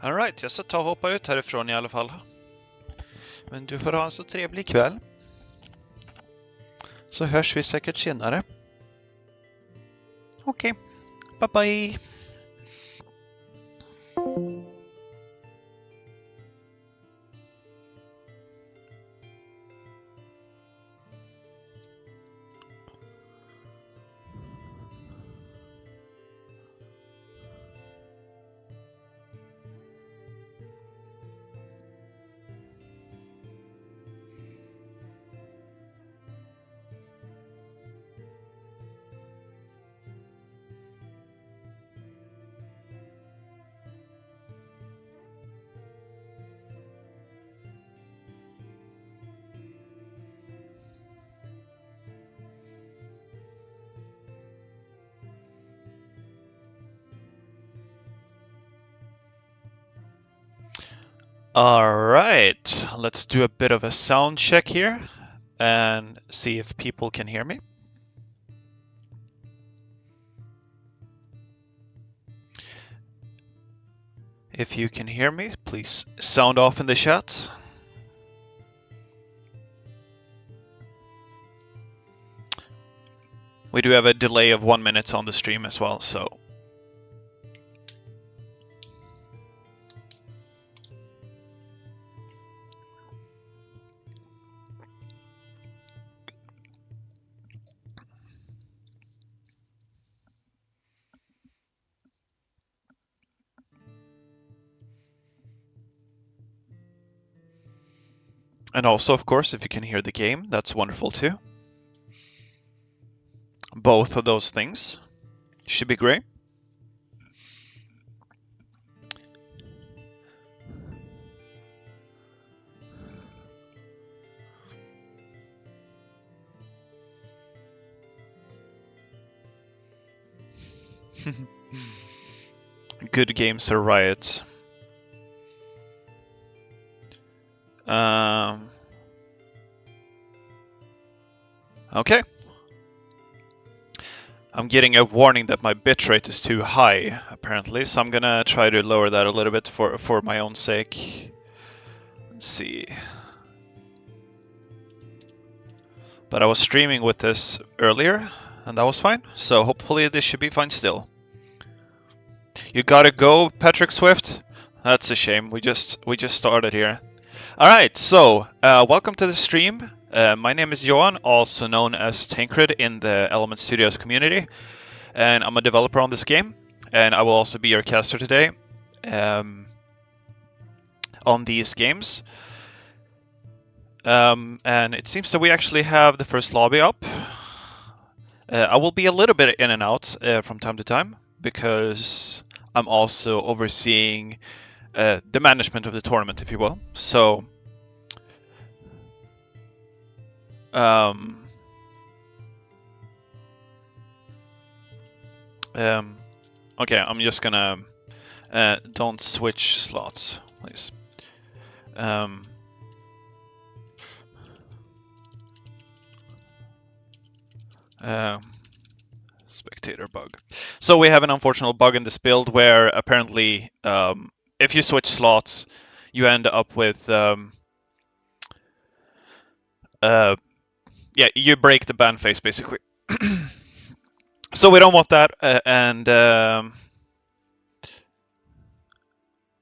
Alright, jag ska ta och hoppa ut härifrån i alla fall. Men du får ha en så trevlig kväll. Så hörs vi säkert senare. Okej, bye bye! Alright, let's do a bit of a sound check here and see if people can hear me. If you can hear me, please sound off in the chat. We do have a delay of 1 minute on the stream as well, so. And also, of course, if you can hear the game, that's wonderful too. Both of those things should be great. Good games are riots. Okay. I'm getting a warning that my bitrate is too high, apparently, so I'm gonna try to lower that a little bit for my own sake. Let's see. But I was streaming with this earlier, and that was fine, so hopefully this should be fine still. You gotta go, Patrick Swift? That's a shame, we just started here. Alright, so, welcome to the stream. My name is Johan, also known as Tancred in the Element Studios community, and I'm a developer on this game, and I will also be your caster today on these games. And it seems that we actually have the first lobby up. I will be a little bit in and out from time to time, because I'm also overseeing the management of the tournament, if you will. So, okay, I'm just gonna don't switch slots, please. Spectator bug. So we have an unfortunate bug in this build where apparently if you switch slots, you end up with yeah, you break the ban phase basically. So we don't want that, and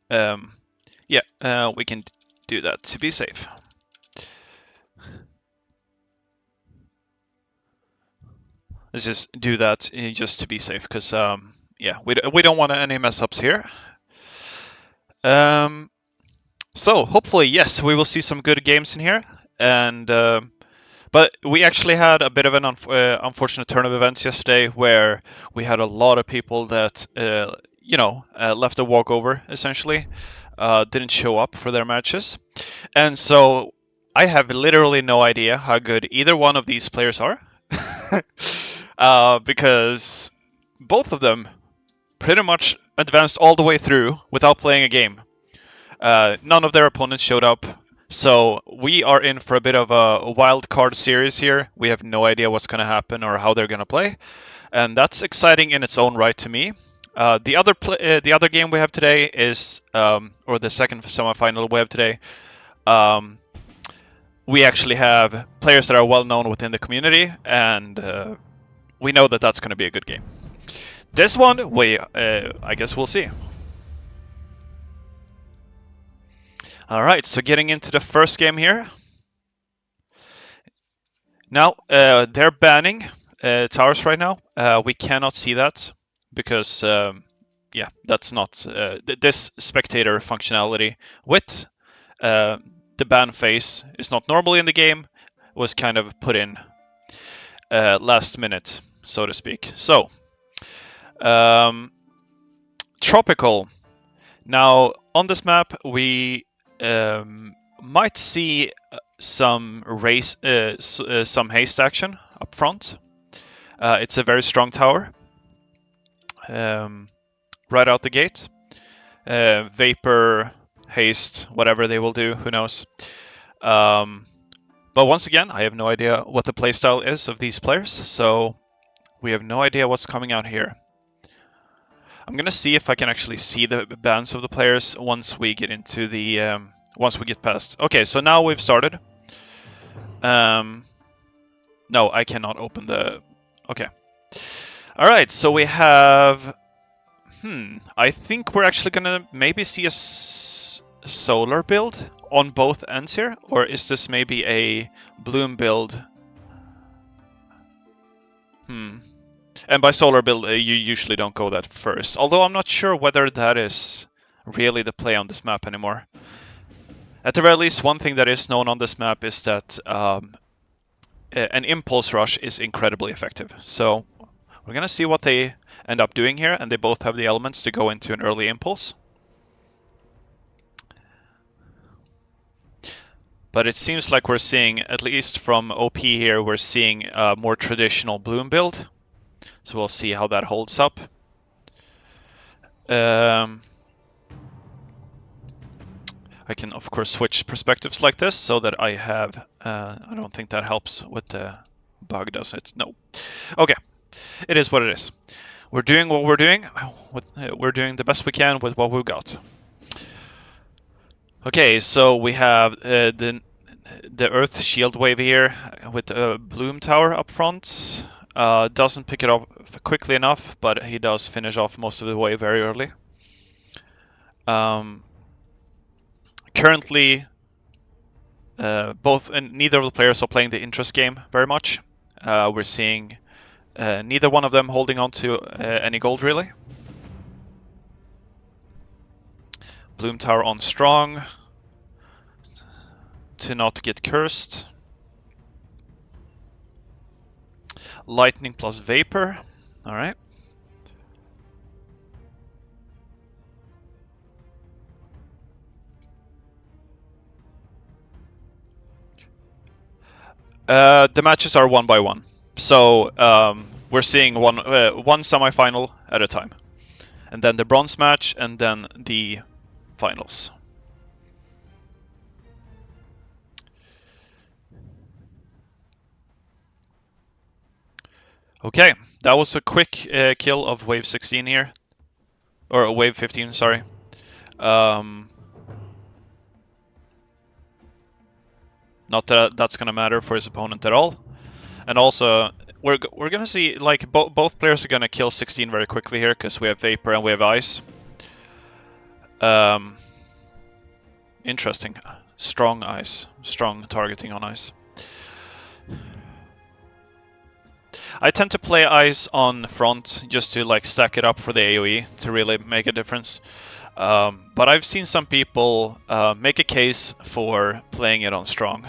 yeah, we can do that to be safe. Let's just do that just to be safe, because yeah, we don't want any mess ups here. So hopefully, yes, we will see some good games in here, and but we actually had a bit of an unfortunate turn of events yesterday where we had a lot of people that left a walkover essentially, didn't show up for their matches, and so I have literally no idea how good either one of these players are. Because both of them pretty much advanced all the way through without playing a game. None of their opponents showed up, so we are in for a bit of a wild card series here. We have no idea what's going to happen or how they're going to play, and that's exciting in its own right to me. The other game we have today is, or the second semifinal we have today. Um, we actually have players that are well known within the community, and we know that that's going to be a good game. This one, I guess we'll see. All right, so getting into the first game here. Now, they're banning towers right now. We cannot see that because, yeah, that's not this spectator functionality with the ban phase is not normally in the game. Was kind of put in last minute, so to speak. So, tropical. Now, on this map, we might see some some haste action up front. It's a very strong tower. Right out the gate. Vapor, haste, whatever they will do, who knows. But once again, I have no idea what the playstyle is of these players, so we have no idea what's coming out here. I'm gonna see if I can actually see the bans of the players once we get into the once we get past. Okay, so now we've started. No, I cannot open the. Okay. All right, so we have. I think we're actually gonna maybe see a solar build on both ends here, or is this maybe a bloom build? And by solar build, you usually don't go that first. Although I'm not sure whether that is really the play on this map anymore. At the very least, one thing that is known on this map is that an impulse rush is incredibly effective. So we're going to see what they end up doing here, and they both have the elements to go into an early impulse. But it seems like we're seeing, at least from OP here, we're seeing a more traditional bloom build. So we'll see how that holds up. I can, of course, switch perspectives like this so that I have... I don't think that helps with the bug, does it? No. Okay. It is what it is. We're doing what we're doing. We're doing the best we can with what we've got. Okay, so we have the Earth shield wave here with a Bloom Tower up front. Doesn't pick it up quickly enough, but he does finish off most of the wave very early. Currently, neither of the players are playing the interest game very much. We're seeing neither one of them holding on to any gold really. Bloom Tower on strong to not get cursed. Lightning plus Vapor. All right. The matches are 1 by 1. So we're seeing one semifinal at a time. And then the bronze match, and then the finals. Okay, that was a quick kill of wave 16 here. Or wave 15, sorry. Not that that's going to matter for his opponent at all. And also, we're going to see, like, both players are going to kill 16 very quickly here, because we have Vapor and we have Ice. Interesting. Strong Ice. Strong targeting on Ice. I tend to play Ice on front, just to, like, stack it up for the AoE, to really make a difference. But I've seen some people make a case for playing it on strong.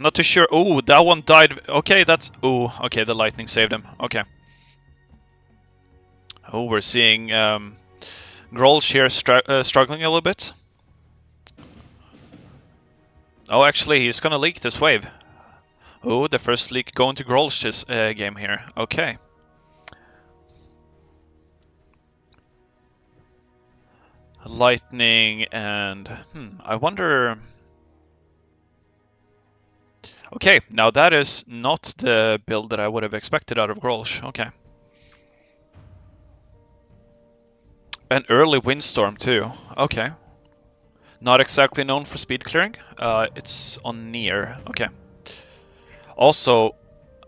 Not too sure. Oh, that one died. Okay, that's... Oh, okay, the lightning saved him. Okay. Oh, we're seeing Grolsch here struggling a little bit. Oh, actually, he's gonna leak this wave. Oh, the first leak going to Grolsch's game here. Okay. Lightning and... I wonder... Okay, now that is not the build that I would have expected out of Grolsch. Okay. An early windstorm too. Okay. Not exactly known for speed clearing. It's on near. Okay. Also,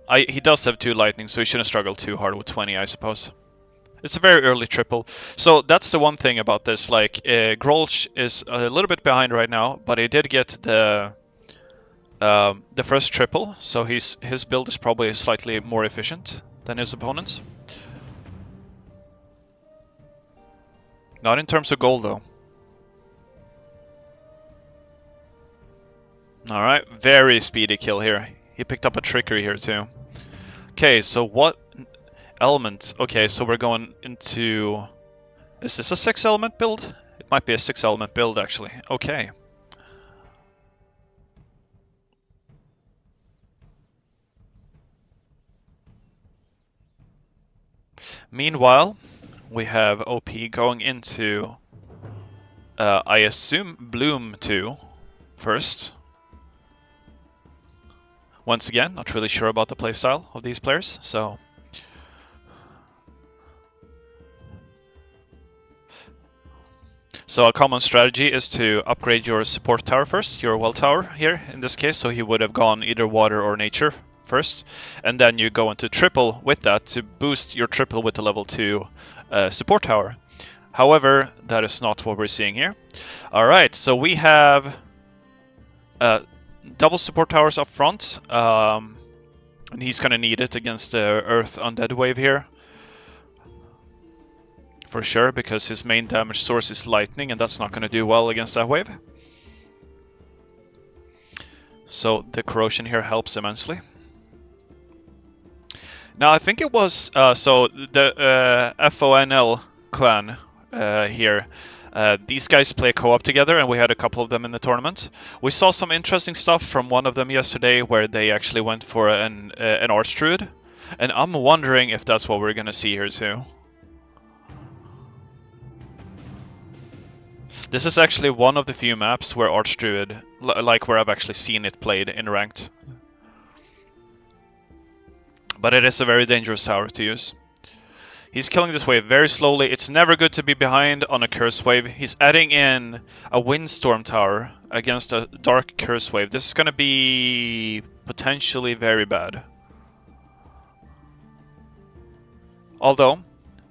he does have 2 lightning, so he shouldn't struggle too hard with 20, I suppose. It's a very early triple. So that's the one thing about this. Like, Grolsch is a little bit behind right now, but he did get the first triple, so his build is probably slightly more efficient than his opponent's. Not in terms of gold, though. Alright, very speedy kill here. He picked up a trickery here, too. Okay, so what element? Okay, so we're going into... Is this a 6-element build? It might be a 6-element build, actually. Okay. Meanwhile, we have OP going into, I assume, Bloom 2 first. Once again, not really sure about the playstyle of these players, so... So a common strategy is to upgrade your support tower first, your well tower here in this case, so he would have gone either water or nature first, and then you go into triple with that to boost your triple with the level 2 support tower. However, that is not what we're seeing here. Alright, so we have double support towers up front, and he's going to need it against the Earth Undead wave here. For sure, because his main damage source is lightning, and that's not going to do well against that wave. So the corrosion here helps immensely. Now I think it was so the FONL clan here. These guys play co-op together, and we had a couple of them in the tournament. We saw some interesting stuff from one of them yesterday, where they actually went for an Archdruid, and I'm wondering if that's what we're going to see here too. This is actually one of the few maps where Archdruid, like where I've actually seen it played in ranked. But it is a very dangerous tower to use. He's killing this wave very slowly. It's never good to be behind on a curse wave. He's adding in a windstorm tower against a dark curse wave. This is going to be potentially very bad. Although,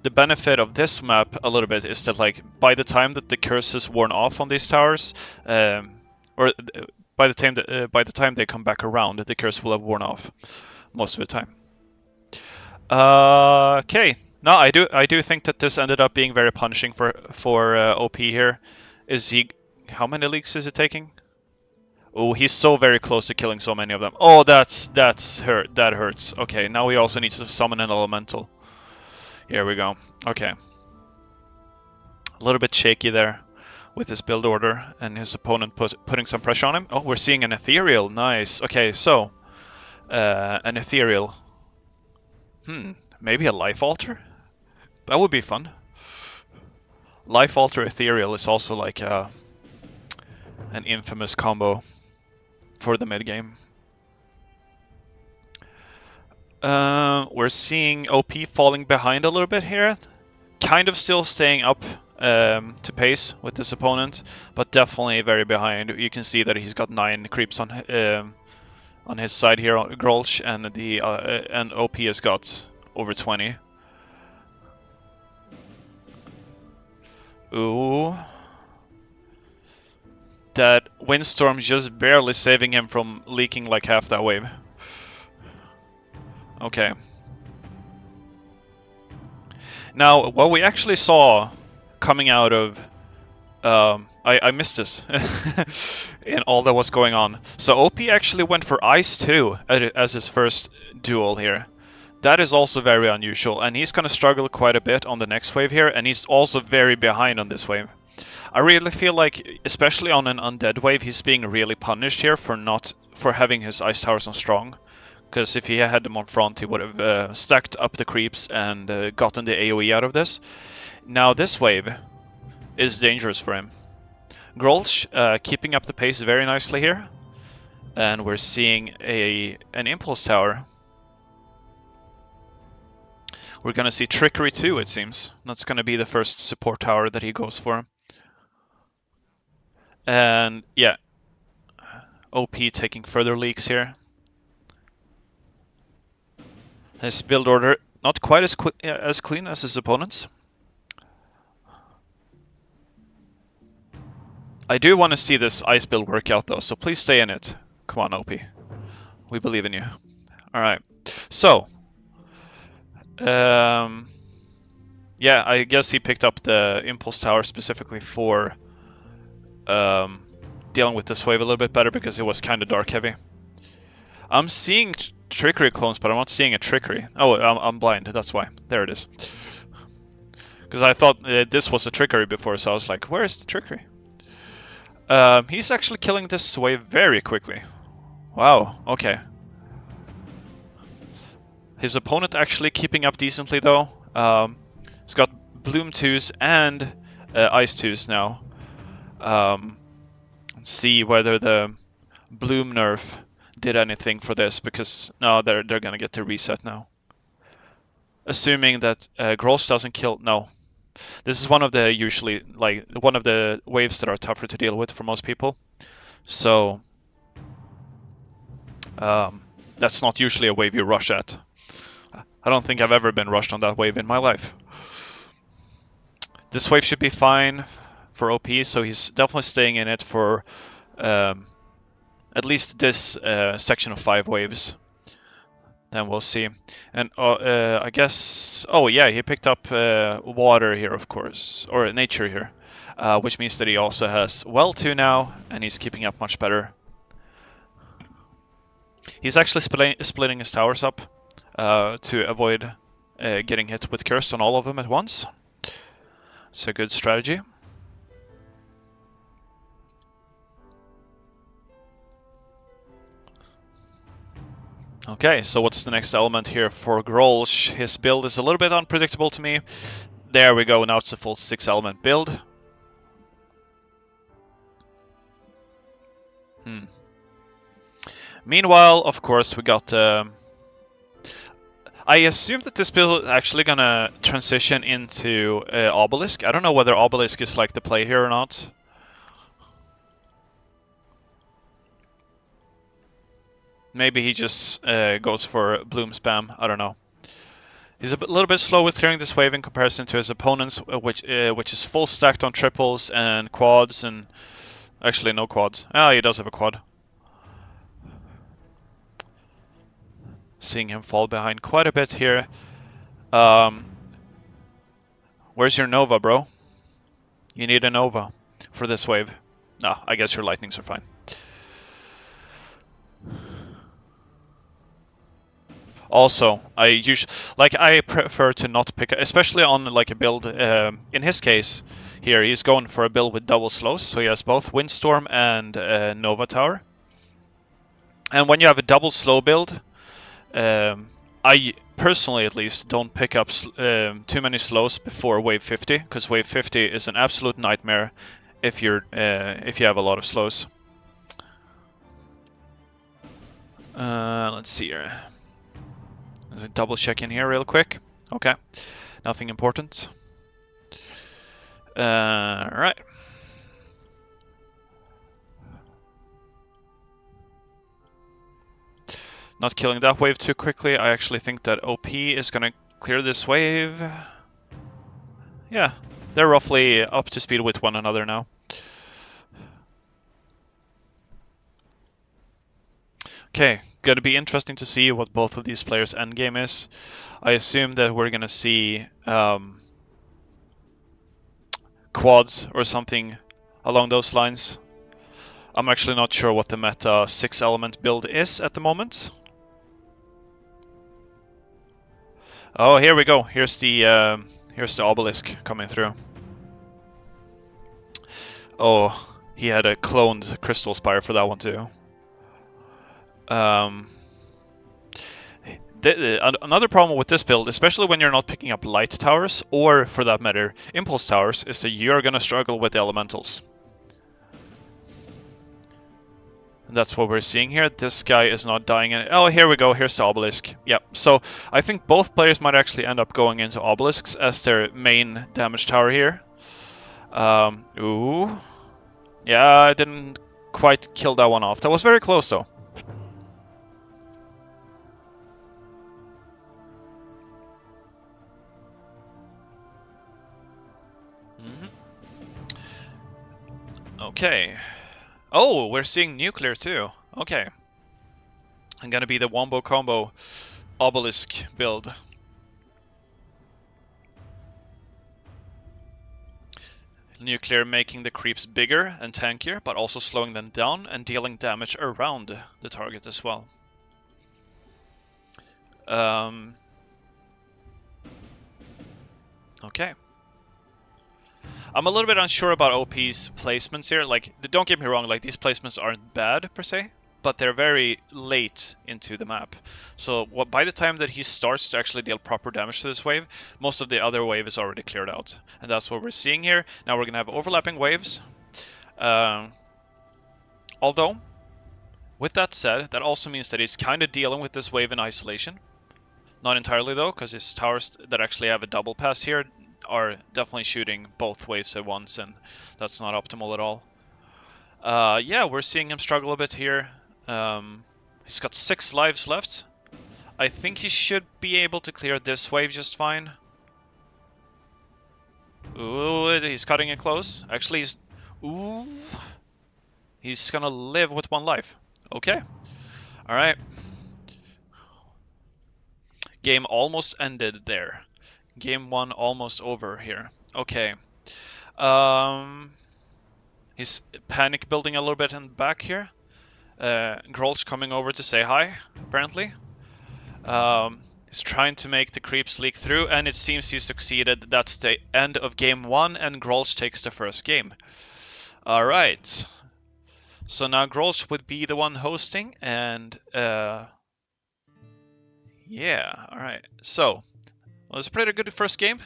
the benefit of this map a little bit is that, like, by the time that the curse is worn off on these towers, or by the time they come back around, the curse will have worn off most of the time. Okay, no, I do think that this ended up being very punishing for OP here. Is he? How many leaks is it taking? Oh, he's so very close to killing so many of them. Oh, that's hurt. That hurts. Okay, now we also need to summon an elemental. Here we go. Okay. A little bit shaky there with his build order and his opponent putting some pressure on him. Oh, we're seeing an ethereal. Nice. Okay, so an ethereal. Maybe a life altar? That would be fun. Life altar ethereal is also like an infamous combo for the mid game. We're seeing OP falling behind a little bit here. Kind of still staying up to pace with this opponent, but definitely very behind. You can see that he's got 9 creeps on his side here, Grolsch, and OP has got over 20. Ooh. That windstorm just barely saving him from leaking like half that wave. Okay. Now, what we actually saw coming out of... I missed this in all that was going on. So OP actually went for Ice too as his first duel here. That is also very unusual, and he's going to struggle quite a bit on the next wave here, and he's also very behind on this wave. I really feel like, especially on an undead wave, he's being really punished here for having his ice towers on strong. Because if he had them on front, he would have stacked up the creeps and gotten the AoE out of this. Now this wave is dangerous for him. Grolsch keeping up the pace very nicely here. And we're seeing an Impulse Tower. We're going to see Trickery too, it seems. That's going to be the first support tower that he goes for. And yeah, OP taking further leaks here. His build order not quite as clean as his opponent's. I do want to see this ice build work out though, so please stay in it. Come on, OP. We believe in you. Alright, so yeah, I guess he picked up the Impulse Tower specifically for dealing with this wave a little bit better because it was kind of dark heavy. I'm seeing Trickery clones, but I'm not seeing a Trickery. Oh, I'm blind, that's why. There it is. Because I thought this was a Trickery before, so I was like, where is the Trickery? He's actually killing this wave very quickly. Wow, okay. His opponent actually keeping up decently though. He's got Bloom 2s and Ice 2s now. Let's see whether the Bloom nerf did anything for this, because no, they're gonna get the reset now. Assuming that Gross doesn't kill. No, this is one of the usually one of the waves that are tougher to deal with for most people. So that's not usually a wave you rush at. I don't think I've ever been rushed on that wave in my life. This wave should be fine for OP, so he's definitely staying in it for at least this section of 5 waves. Then we'll see. And I guess, oh yeah, he picked up water here, of course, or nature here, which means that he also has well 2 now, and he's keeping up much better. He's actually splitting his towers up to avoid getting hit with Cursed on all of them at once. It's a good strategy. Okay, so what's the next element here for Grolsch? His build is a little bit unpredictable to me. There we go, now it's a full 6 element build. Meanwhile, of course, we got... I assume that this build is actually gonna transition into Obelisk. I don't know whether Obelisk is like the play here or not. Maybe he just goes for Bloom Spam, I don't know. He's a little bit slow with clearing this wave in comparison to his opponents, which is full stacked on triples and quads, and actually no quads. Ah, he does have a quad. Seeing him fall behind quite a bit here. Where's your Nova, bro? You need a Nova for this wave. No, I guess your Lightnings are fine. Also, I prefer to not pick, especially on like a build. In his case, here he's going for a build with double slows, so he has both Windstorm and Nova Tower. And when you have a double slow build, I personally at least don't pick up too many slows before wave 50, because wave 50 is an absolute nightmare if you have a lot of slows. Let's see here. Let's double check in here real quick. Okay, nothing important. Right. Not killing that wave too quickly. I actually think that OP is gonna clear this wave. Yeah, they're roughly up to speed with one another now. Okay, gonna be interesting to see what both of these players' endgame is. I assume that we're gonna see quads or something along those lines. I'm actually not sure what the meta 6 element build is at the moment. Oh, here we go. Here's the obelisk coming through. Oh, he had a cloned Crystal Spire for that one too. Another problem with this build, especially when you're not picking up light towers, or for that matter, impulse towers, is that you're going to struggle with the elementals. And that's what we're seeing here. This guy is not dying. Oh, here we go. Here's the obelisk. Yep. So I think both players might actually end up going into obelisks as their main damage tower here. Ooh. Yeah, I didn't quite kill that one off. That was very close, though. Okay. Oh, we're seeing nuclear, too. Okay. I'm gonna be the wombo combo obelisk build. Nuclear making the creeps bigger and tankier, but also slowing them down and dealing damage around the target as well. Okay. I'm a little bit unsure about OP's placements here. Like, don't get me wrong, like, these placements aren't bad, per se, but they're very late into the map. So by the time that he starts to actually deal proper damage to this wave, most of the other wave is already cleared out. And that's what we're seeing here. Now we're going to have overlapping waves. Although, with that said, that also means that he's kind of dealing with this wave in isolation. Not entirely, though, because his towers that actually have a double pass here are definitely shooting both waves at once, and that's not optimal at all. Yeah, we're seeing him struggle a bit here. He's got 6 lives left. I think he should be able to clear this wave just fine. Ooh, he's cutting it close. Actually, he's... Ooh. He's gonna live with 1 life. Okay. Alright. Game almost ended there. Game 1 almost over here. Okay. He's panic building a little bit in the back here. Grolsch coming over to say hi, apparently. He's trying to make the creeps leak through, and it seems he succeeded. That's the end of game 1, and Grolsch takes the first game. Alright. So now Grolsch would be the one hosting, and yeah, alright. So, well, it was a pretty good first game.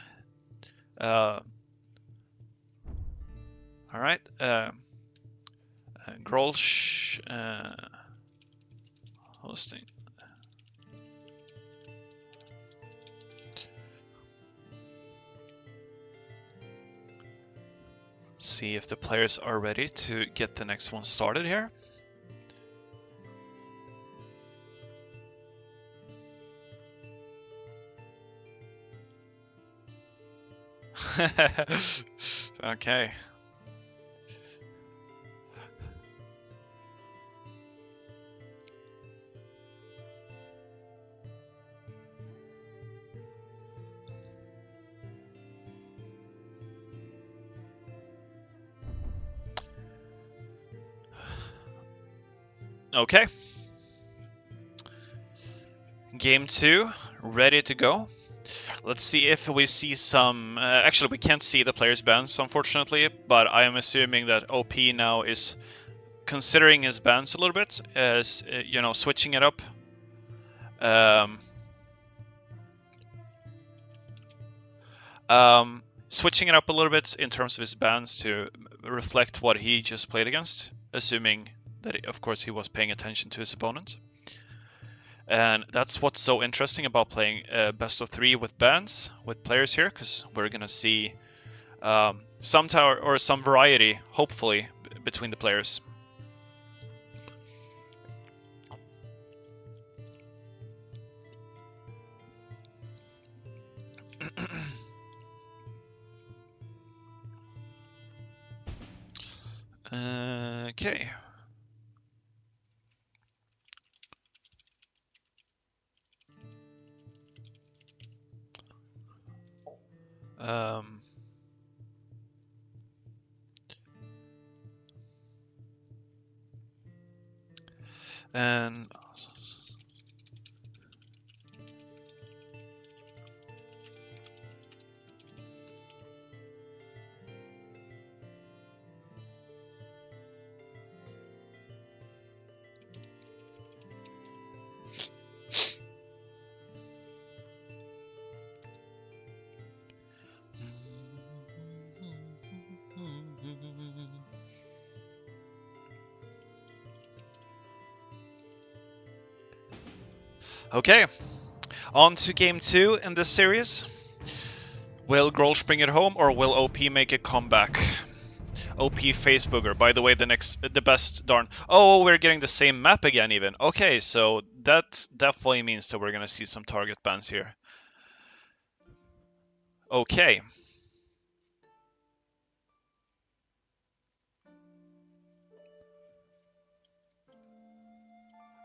Alright. Grolsch hosting. See if the players are ready to get the next one started here. Okay. Okay. Game 2, ready to go. Let's see if we see some... actually, we can't see the players' bans, unfortunately, but I am assuming that OP now is considering his bans a little bit, as, you know, switching it up. Switching it up a little bit in terms of his bans to reflect what he just played against, assuming that, of course, he was paying attention to his opponent. And that's what's so interesting about playing best of 3 with bans, with players here, because we're going to see some tower or some variety, hopefully, between the players. Okay. And Okay, on to game 2 in this series. Will Grolsch bring it home, or will OP make a comeback? OP Facebooker. By the way, the best darn. Oh, we're getting the same map again, even. Okay, so that definitely means that we're gonna see some target bans here. Okay.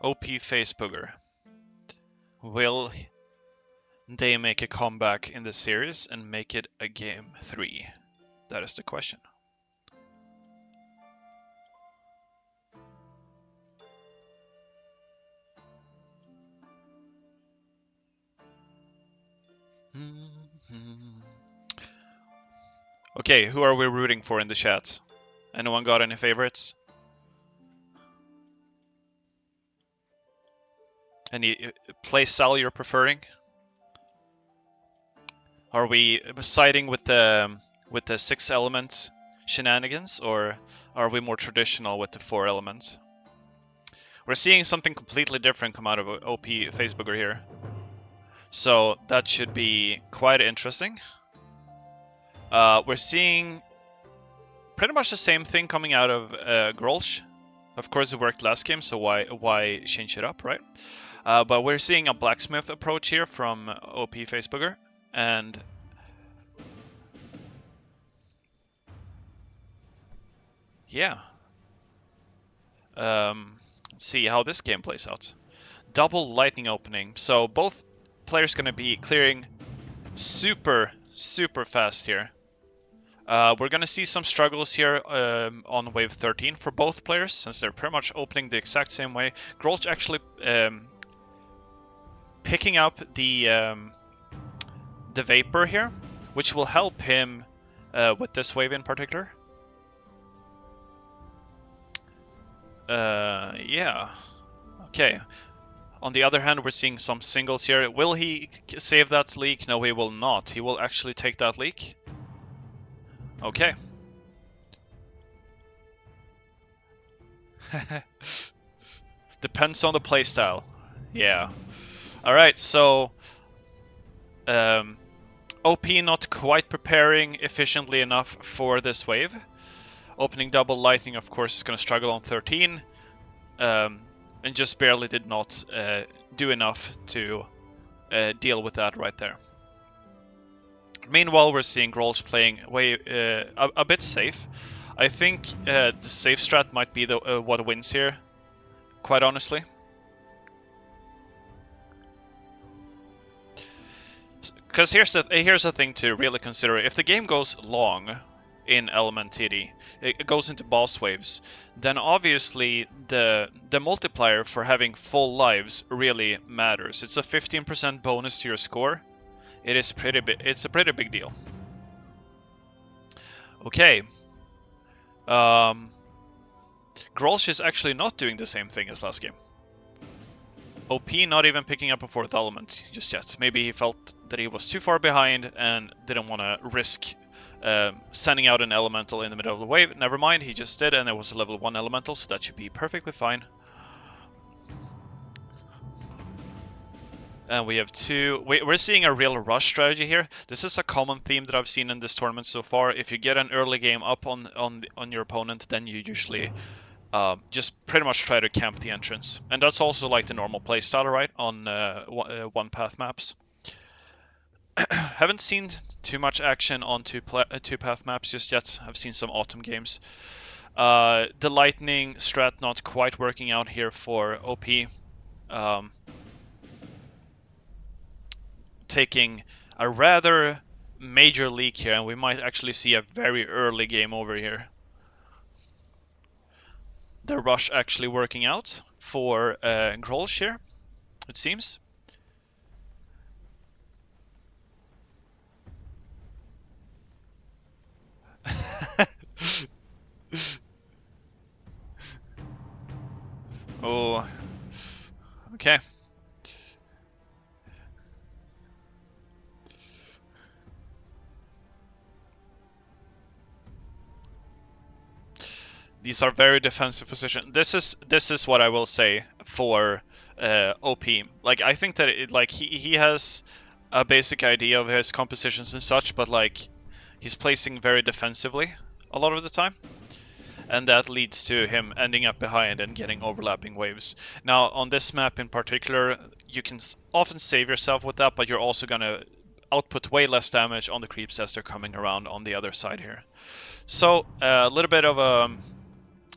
OP Facebooker. Will they make a comeback in the series and make it a game 3? That is the question. Okay, who are we rooting for in the chat? Anyone got any favorites? Any playstyle you're preferring? Are we siding with the 6 element shenanigans, or are we more traditional with the 4 elements? We're seeing something completely different come out of OP Facebooker here. So that should be quite interesting. We're seeing pretty much the same thing coming out of Grolsch. Of course, it worked last game, so why change it up, right? But we're seeing a blacksmith approach here from OP Facebooker, and yeah. Let's see how this game plays out. Double lightning opening, so both players going to be clearing super fast here. We're going to see some struggles here on wave 13 for both players, since they're pretty much opening the exact same way. Grolsch actually picking up the vapor here, which will help him with this wave in particular. Yeah. Okay. On the other hand, we're seeing some singles here. Will he save that leak? No, he will not. He will actually take that leak. Okay. Depends on the playstyle. Yeah. Alright, so OP not quite preparing efficiently enough for this wave. Opening double lightning, of course, is going to struggle on 13. And just barely did not do enough to deal with that right there. Meanwhile, we're seeing Grolsch playing a bit safe. I think the safe strat might be the what wins here, quite honestly. Because here's the thing to really consider: if the game goes long in LMNTD, it goes into boss waves, then obviously the multiplier for having full lives really matters. It's a 15% bonus to your score. It's a pretty big deal. Okay. Grolsch is actually not doing the same thing as last game. OP not even picking up a 4th element just yet. Maybe he felt that he was too far behind and didn't want to risk sending out an elemental in the middle of the wave. Never mind, he just did, and it was a level 1 elemental, so that should be perfectly fine. And we have 2. We're seeing a real rush strategy here. This is a common theme that I've seen in this tournament so far. If you get an early game up on your opponent, then you usually just pretty much try to camp the entrance. And that's also like the normal playstyle, right, on one path maps. Haven't seen too much action on two path maps just yet. I've seen some autumn games. The lightning strat not quite working out here for OP. Taking a rather major leak here, and we might actually see a very early game over here. The rush actually working out for Grolsch here, it seems. Oh, okay. These are very defensive position. This is what I will say for OP. Like I think that like he has a basic idea of his compositions and such, but like he's placing very defensively a lot of the time, and that leads to him ending up behind and getting overlapping waves. Now on this map in particular, you can often save yourself with that, but you're also gonna output way less damage on the creeps as they're coming around on the other side here. So a little bit of a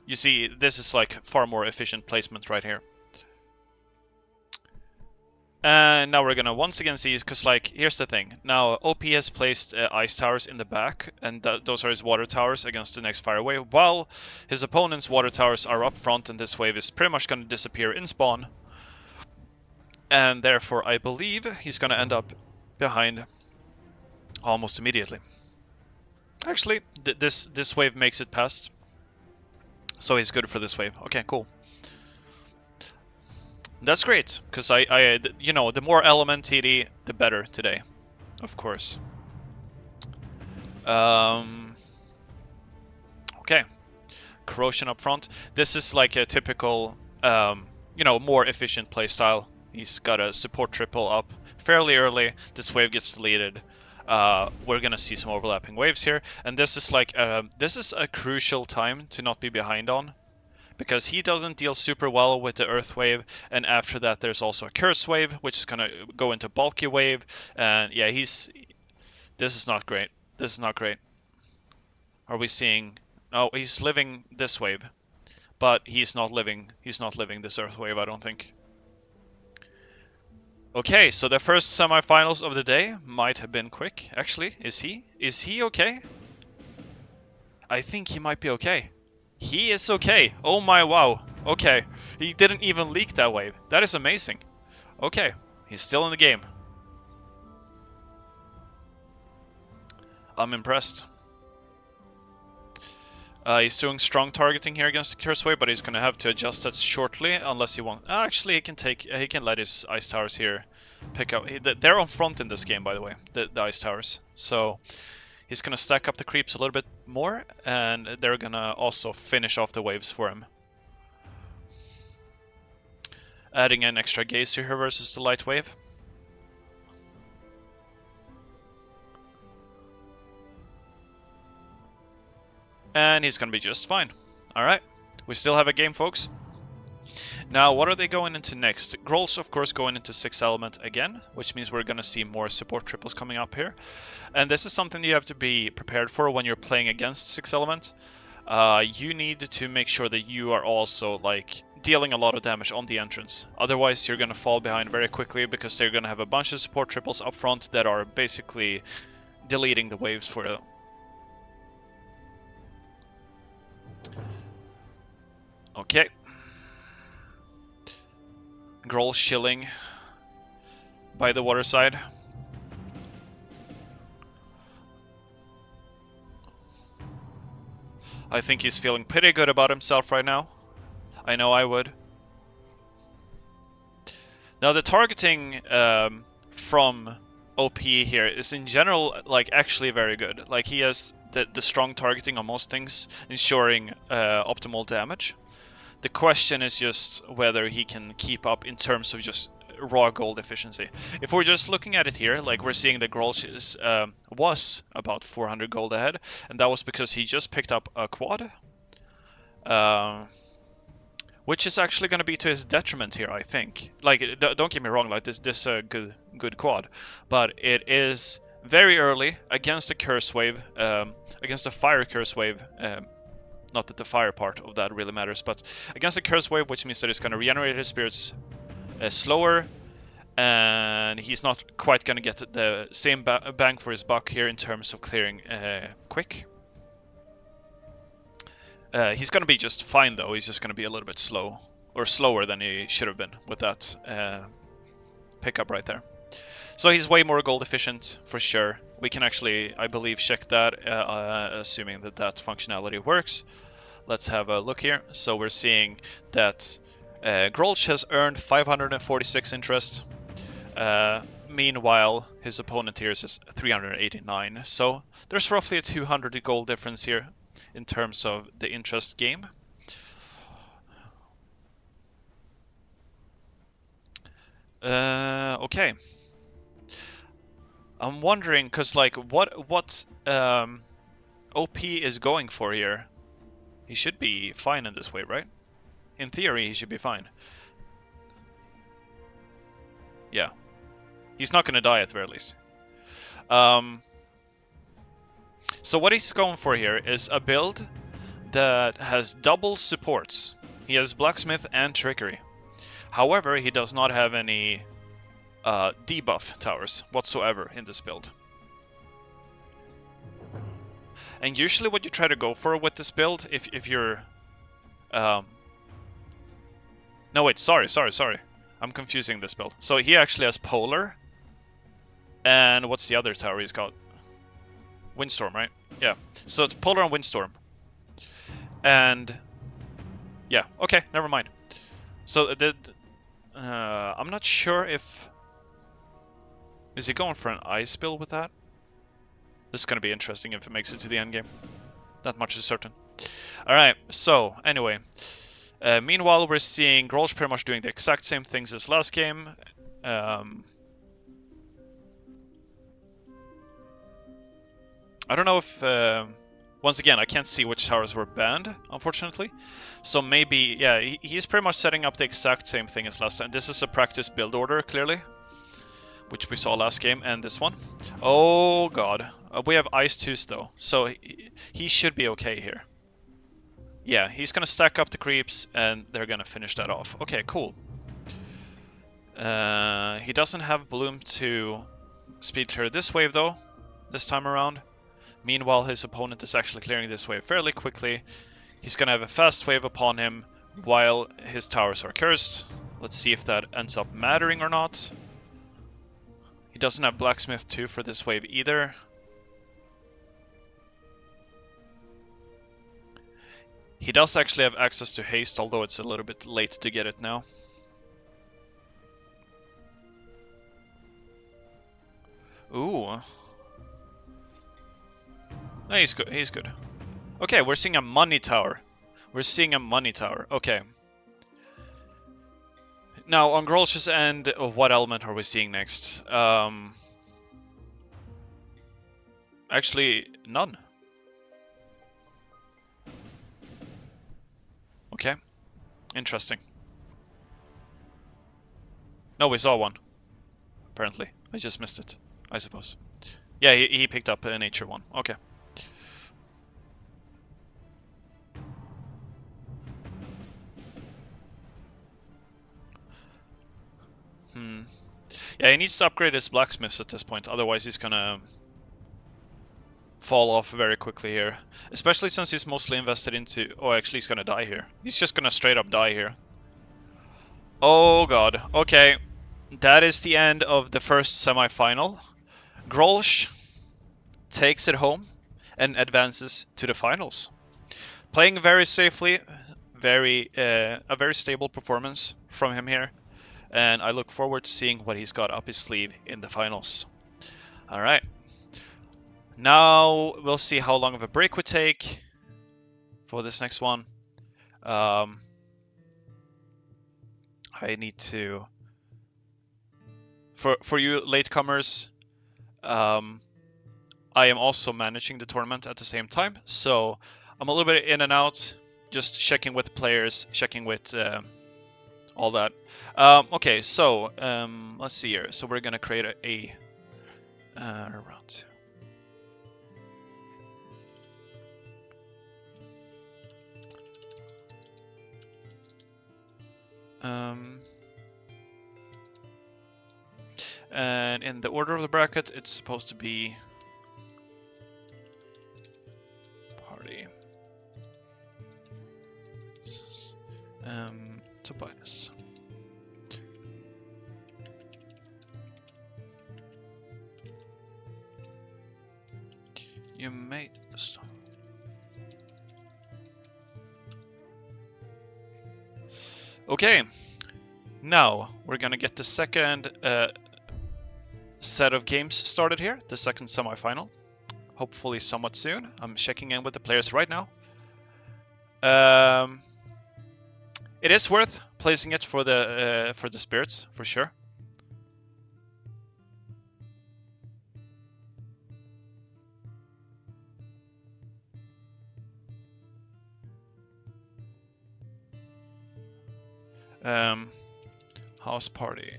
you see, this is like far more efficient placement right here. And now we're gonna once again see, because like, here's the thing. Now, OP has placed ice towers in the back, and those are his water towers against the next fire wave, while his opponent's water towers are up front, and this wave is pretty much gonna disappear in spawn. And therefore, I believe he's gonna end up behind almost immediately. Actually, this wave makes it past, so he's good for this wave. Okay, cool. That's great, because you know, the more element TD, the better today, of course. Okay, corrosion up front. This is like a typical, you know, more efficient playstyle. He's got a support triple up fairly early. This wave gets deleted. We're gonna see some overlapping waves here, and this is like this is a crucial time to not be behind on, because he doesn't deal super well with the earth wave, and after that there's also a curse wave, which is gonna go into bulky wave, and yeah, this is not great. This is not great. Are we seeing? Oh, he's living this wave, but he's not living this earth wave, I don't think. Okay, so the first semifinals of the day might have been quick. Actually, is he okay? I think he might be okay. He is okay. Oh my wow. Okay. He didn't even leak that wave. That is amazing. Okay. He's still in the game. I'm impressed. He's doing strong targeting here against the curse wave, but he's gonna have to adjust that shortly, unless he wants. Actually, he can let his ice towers here pick up. They're on front in this game, by the way, the ice towers. So he's gonna stack up the creeps a little bit more, and they're gonna also finish off the waves for him. Adding an extra gaze here versus the light wave. And he's gonna be just fine. Alright, we still have a game, folks. Now, what are they going into next? Grol's, of course, going into 6 element again, which means we're going to see more support triples coming up here. And this is something you have to be prepared for when you're playing against 6 element. You need to make sure that you are also, like, dealing a lot of damage on the entrance. Otherwise, you're going to fall behind very quickly, because they're going to have a bunch of support triples up front that are basically deleting the waves for you. Okay. Grol shilling by the water side. I think he's feeling pretty good about himself right now. I know I would. Now the targeting from OP here is in general like actually very good. Like he has the strong targeting on most things, ensuring optimal damage. The question is just whether he can keep up in terms of just raw gold efficiency. If we're just looking at it here, like we're seeing that Grolsch was about 400 gold ahead, and that was because he just picked up a quad. Which is actually going to be to his detriment here, I think. Like, don't get me wrong, like this is a good quad, but it is very early against a curse wave, against a fire curse wave. Not that the fire part of that really matters, but against a curse wave, which means that it's going to regenerate his spirits slower, and he's not quite going to get the same bang for his buck here in terms of clearing quick. He's going to be just fine, though. He's just going to be a little bit slow, or slower than he should have been with that pickup right there. So he's way more gold efficient, for sure. We can actually, I believe, check that, assuming that that functionality works. Let's have a look here. So we're seeing that Grolsch has earned 546 interest. Meanwhile, his opponent here is 389. So there's roughly a 200 gold difference here. in terms of the interest game. Okay. I'm wondering, cause like what OP is going for here? He should be fine in this way, right? In theory, he should be fine. Yeah. He's not gonna die at the very least. So what he's going for here is a build that has double supports. He has Blacksmith and Trickery. However, he does not have any debuff towers whatsoever in this build. And usually what you try to go for with this build, if you're... No wait, sorry. I'm confusing this build. So he actually has Polar. And what's the other tower he's got? Windstorm, right? Yeah. So it's Polar and Windstorm. And... yeah, okay, never mind. So I'm not sure if... is he going for an ice build with that? This is going to be interesting if it makes it to the end game. That much is certain. Alright, so, anyway. Meanwhile, we're seeing Grolsch pretty much doing the exact same things as last game. I don't know if... once again, I can't see which towers were banned, unfortunately. So maybe, yeah, he's pretty much setting up the exact same thing as last time. This is a practice build order, clearly. Which we saw last game, and this one. Oh god. We have Ice 2s though, so he should be okay here. Yeah, he's gonna stack up the creeps, and they're gonna finish that off. Okay, cool. He doesn't have Bloom to speed clear this wave though, this time around. Meanwhile, his opponent is actually clearing this wave fairly quickly. He's gonna have a fast wave upon him while his towers are cursed. Let's see if that ends up mattering or not. He doesn't have Blacksmith 2 for this wave either. He does actually have access to haste, although it's a little bit late to get it now. Ooh. No, he's good. He's good. Okay, we're seeing a money tower. We're seeing a money tower. Okay. Now, on Grolsch's end, what element are we seeing next? Actually, none. Okay. Interesting. No, we saw one. Apparently. I just missed it, I suppose. Yeah, he picked up a nature one. Okay. Yeah, he needs to upgrade his blacksmiths at this point, otherwise he's gonna fall off very quickly here. Especially since he's mostly invested into... oh, actually he's gonna die here. He's just gonna straight up die here. Oh god, okay. That is the end of the first semi-final. Grolsch takes it home and advances to the finals. Playing very safely, a very stable performance from him here. And I look forward to seeing what he's got up his sleeve in the finals. Alright. Now we'll see how long of a break we take for this next one. I need to... For you latecomers, I am also managing the tournament at the same time. So I'm a little bit in and out, just checking with players, checking with all that. Okay, so let's see here. So we're gonna create a round 2. And in the order of the bracket, it's supposed to be party. Tobias. You made this. Okay, now we're gonna get the second set of games started here, the second semi-final. hopefully somewhat soon. I'm checking in with the players right now. It is worth placing it for the spirits for sure. House party.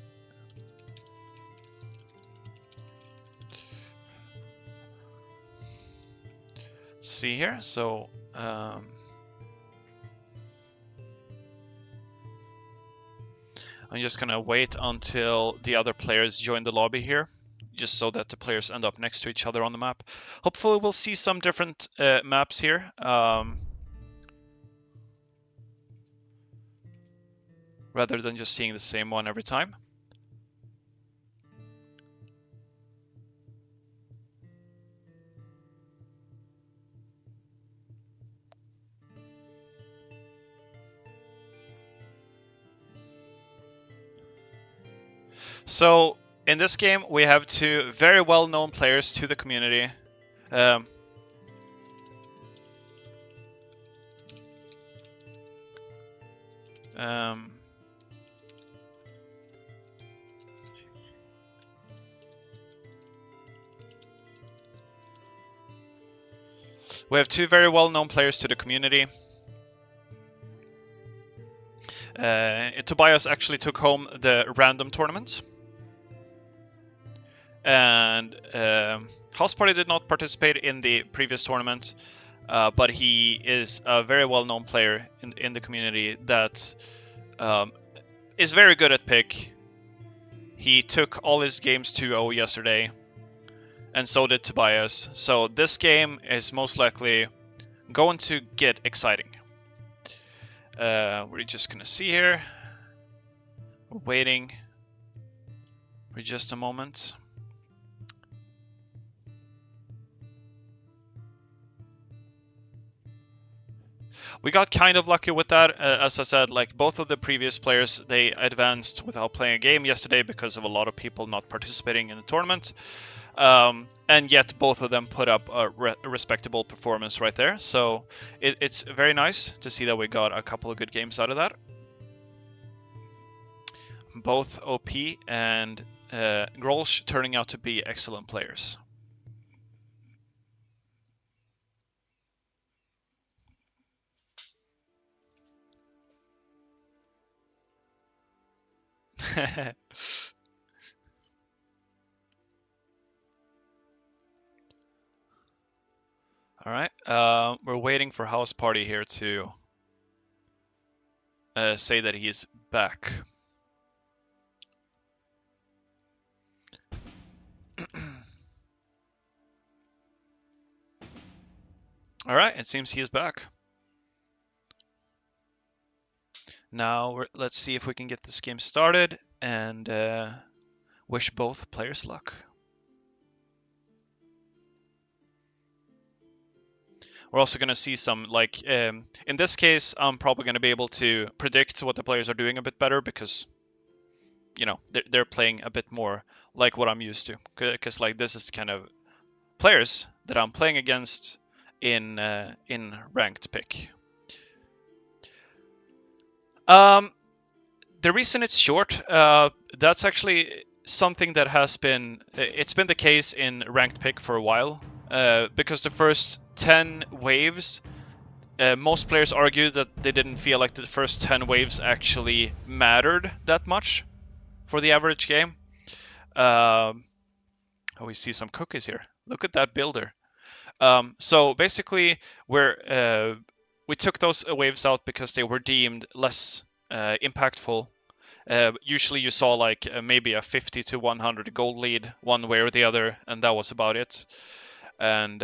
See here. So I'm just gonna wait until the other players join the lobby here, just so that the players end up next to each other on the map. Hopefully we'll see some different maps here. Rather than just seeing the same one every time. So in this game, we have two very well-known players to the community. Um, um, we have two very well-known players to the community. Tobias actually took home the random tournament. And House Party did not participate in the previous tournament, but he is a very well-known player in the community that is very good at pick. He took all his games 2-0 yesterday, and so did Tobias. So this game is most likely going to get exciting. We're just gonna see here. We're waiting for just a moment. We got kind of lucky with that. As I said, like both of the previous players, they advanced without playing a game yesterday because of a lot of people not participating in the tournament. And yet both of them put up a respectable performance right there. So it's very nice to see that we got a couple of good games out of that. Both OP and Grolsch turning out to be excellent players. All right, we're waiting for House Party here to say that he's back. All right, it seems he is back. Now let's see if we can get this game started and wish both players luck. We're also going to see some, like, in this case, I'm probably going to be able to predict what the players are doing a bit better because, you know, they're playing a bit more like what I'm used to. Because, like, this is kind of players that I'm playing against in ranked pick. The reason it's short, that's actually something that has been, it's been the case in ranked pick for a while. Because the first 10 waves, most players argue that they didn't feel like the first 10 waves actually mattered that much for the average game. Oh, we see some cookies here. Look at that builder. So basically, we took those waves out because they were deemed less impactful. Usually you saw like maybe a 50 to 100 gold lead one way or the other, and that was about it. And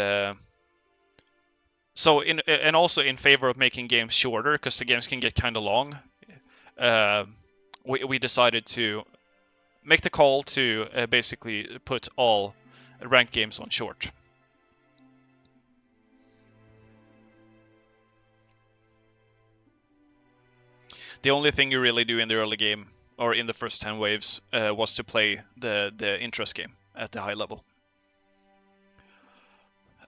so and also in favor of making games shorter because the games can get kind of long, we decided to make the call to basically put all ranked games on short. The only thing you really do in the early game or in the first 10 waves was to play the interest game at the high level.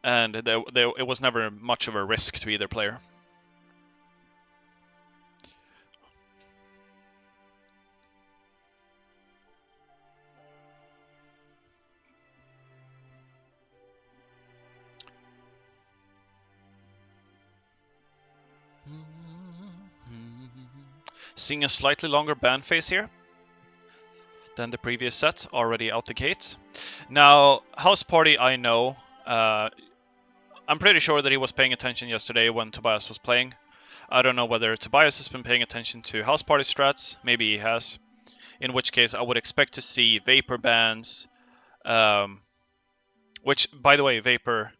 and it was never much of a risk to either player. Seeing a slightly longer ban phase here than the previous set, already out the gate. Now, House Party, I know. I'm pretty sure that he was paying attention yesterday when Tobias was playing. I don't know whether Tobias has been paying attention to House Party strats. Maybe he has. In which case, I would expect to see Vapor bans. Which, by the way, Vapor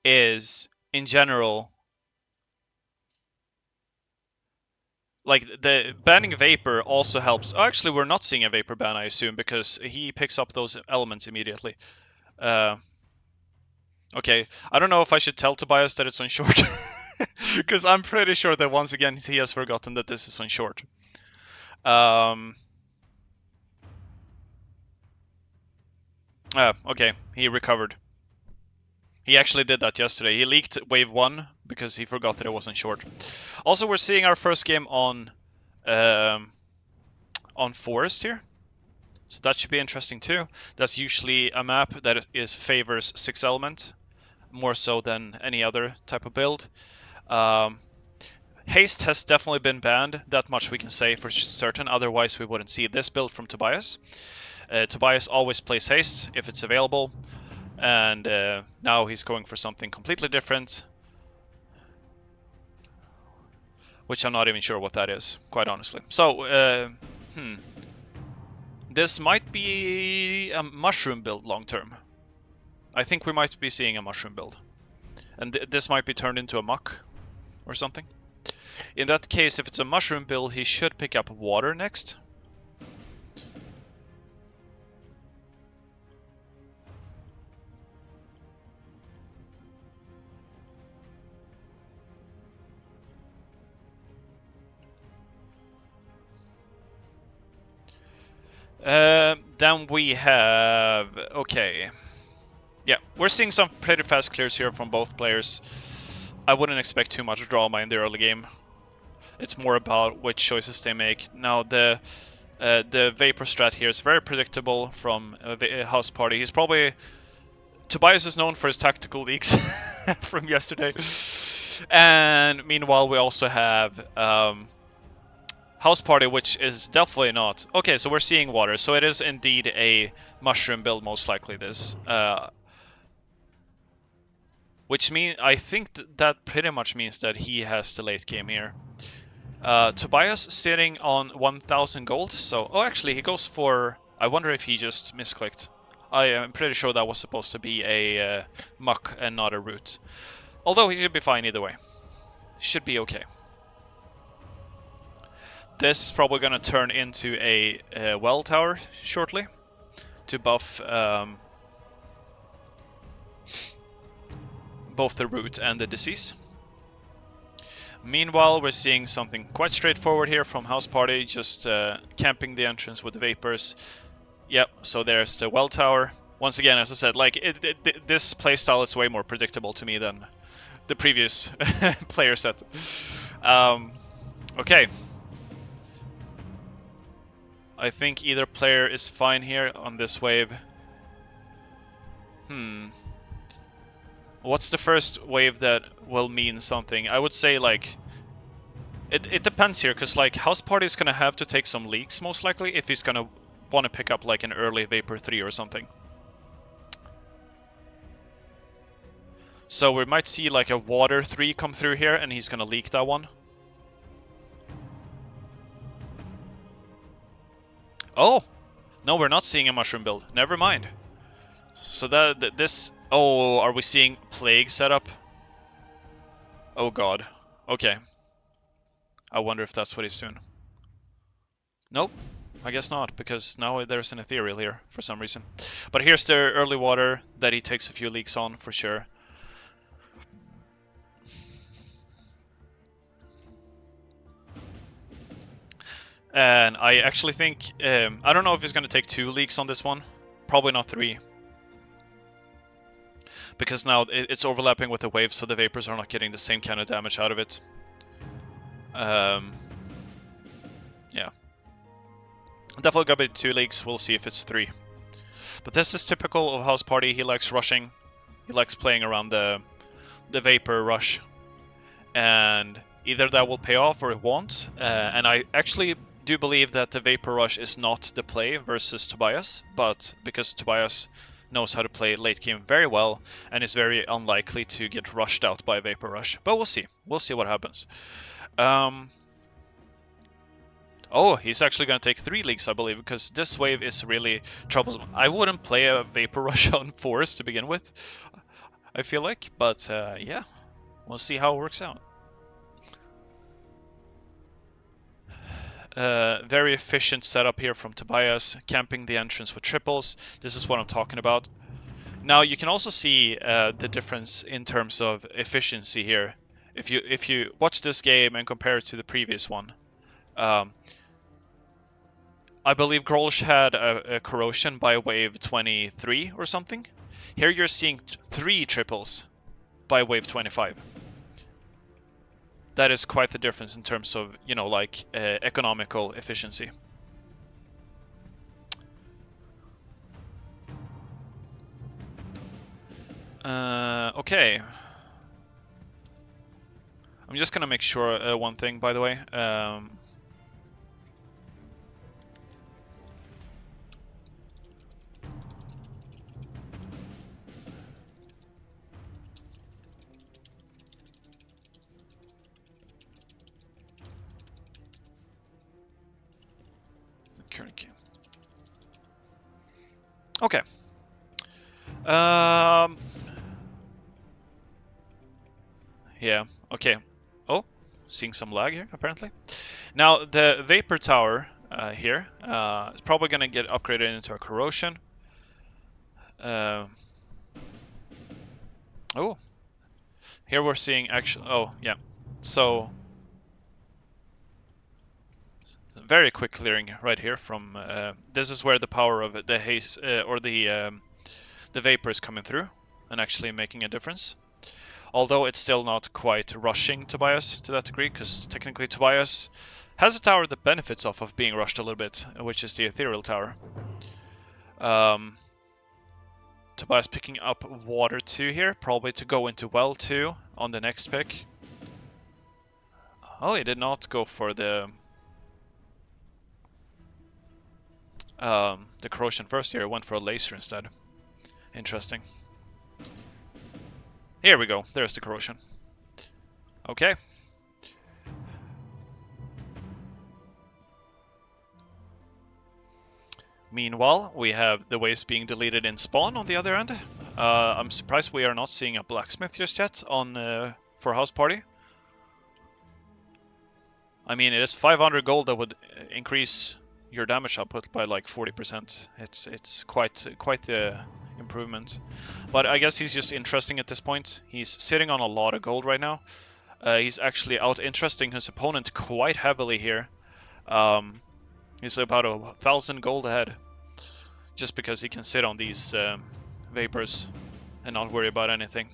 is, in general, like, the banning Vapor also helps. Oh, actually, we're not seeing a Vapor ban, I assume, because he picks up those elements immediately. Okay, I don't know if I should tell Tobias that it's on short. Because I'm pretty sure that once again he has forgotten that this is on short. Okay, he recovered. He actually did that yesterday. He leaked wave 1 because he forgot that it wasn't short. Also, we're seeing our first game on Forest here. So that should be interesting too. That's usually a map that favors 6 element, more so than any other type of build. Haste has definitely been banned, that much we can say for certain, otherwise we wouldn't see this build from Tobias. Tobias always plays Haste if it's available, and now he's going for something completely different, which I'm not even sure what that is, quite honestly. So, this might be a mushroom build long term. I think we might be seeing a mushroom build. And this might be turned into a muck or something. In that case, if it's a mushroom build, he should pick up water next. Then we have... Okay. Yeah, we're seeing some pretty fast clears here from both players. I wouldn't expect too much drama in the early game. It's more about which choices they make. Now, the Vapor strat here is very predictable from House Party. He's probably... Tobias is known for his tactical leaks from yesterday. And meanwhile, we also have House Party, which is definitely not. Okay, so we're seeing water. So it is indeed a mushroom build, most likely this. Which means, I think that pretty much means that he has the late game here. Tobias sitting on 1000 gold, so... Oh, actually, he goes for... I wonder if he just misclicked. I am pretty sure that was supposed to be a muck and not a root. Although he should be fine either way. Should be okay. This is probably going to turn into a well tower shortly to buff both the root and the disease. Meanwhile, we're seeing something quite straightforward here from House Party, just camping the entrance with the Vapors. Yep, so there's the well tower. Once again, as I said, like this playstyle is way more predictable to me than the previous player set. Okay. I think either player is fine here on this wave. What's the first wave that will mean something? I would say, like... It depends here, because, like, House Party is going to have to take some leaks, most likely, if he's going to want to pick up, like, an early Vapor 3 or something. So we might see, like, a Water 3 come through here, and he's going to leak that one. Oh! No, we're not seeing a Mushroom build. Never mind. So this... Oh, are we seeing Plague setup? Oh god. Okay. I wonder if that's what he's doing. Nope. I guess not, because now there's an Ethereal here for some reason. But here's the early water that he takes a few leaks on for sure. And I actually think... I don't know if he's going to take 2 leaks on this one. Probably not 3. because now it's overlapping with the wave, so the Vapors are not getting the same kind of damage out of it. Yeah. Definitely gonna be 2 leagues, we'll see if it's 3. But this is typical of House Party, he likes rushing. He likes playing around the Vapor rush. And either that will pay off or it won't. And I actually do believe that the Vapor rush is not the play versus Tobias, but because Tobias knows how to play late game very well and is very unlikely to get rushed out by a Vapor rush. But we'll see. We'll see what happens. Oh, he's actually going to take 3 leagues, I believe, because this wave is really troublesome. I wouldn't play a Vapor Rush on Forest to begin with, I feel like, but yeah, we'll see how it works out. Very efficient setup here from Tobias, camping the entrance with triples. This is what I'm talking about. Now, you can also see the difference in terms of efficiency here. If you watch this game and compare it to the previous one, I believe Grolsch had a corrosion by wave 23 or something. Here you're seeing 3 triples by wave 25. That is quite the difference in terms of, you know, like economical efficiency. Okay. I'm just gonna make sure one thing, by the way. Current game. Okay. Yeah, okay. Oh, seeing some lag here, apparently. Now, the Vapor Tower here is probably going to get upgraded into a Corrosion. Oh, here we're seeing actually... Oh, yeah. So, very quick clearing right here from... this is where the power of the haze, or the Vapor is coming through and actually making a difference. Although it's still not quite rushing Tobias to that degree, because technically Tobias has a tower that benefits off of being rushed a little bit, which is the Ethereal Tower. Tobias picking up Water 2 here, probably to go into Well 2 on the next pick. Oh, he did not go for the Corrosion first here, went for a Laser instead. Interesting. Here we go, there's the Corrosion. Okay. Meanwhile, we have the waves being deleted in spawn on the other end. I'm surprised we are not seeing a blacksmith just yet on for House Party. I mean, it is 500 gold that would increase your damage output by like 40%. It's quite the improvement. But I guess he's just interesting at this point. He's sitting on a lot of gold right now. He's actually out interesting his opponent quite heavily here. He's about 1,000 gold ahead, just because he can sit on these Vapors and not worry about anything.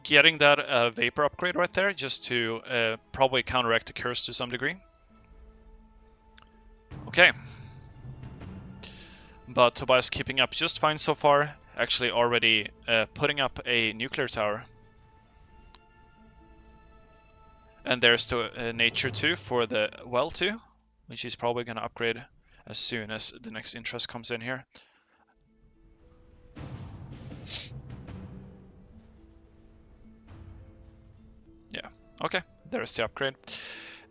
Getting that Vapor upgrade right there, just to probably counteract the curse to some degree. Okay. But Tobias keeping up just fine so far, actually already putting up a nuclear tower. And there's the Nature 2 for the Well 2, which he's probably going to upgrade as soon as the next interest comes in here. Yeah, okay, there's the upgrade.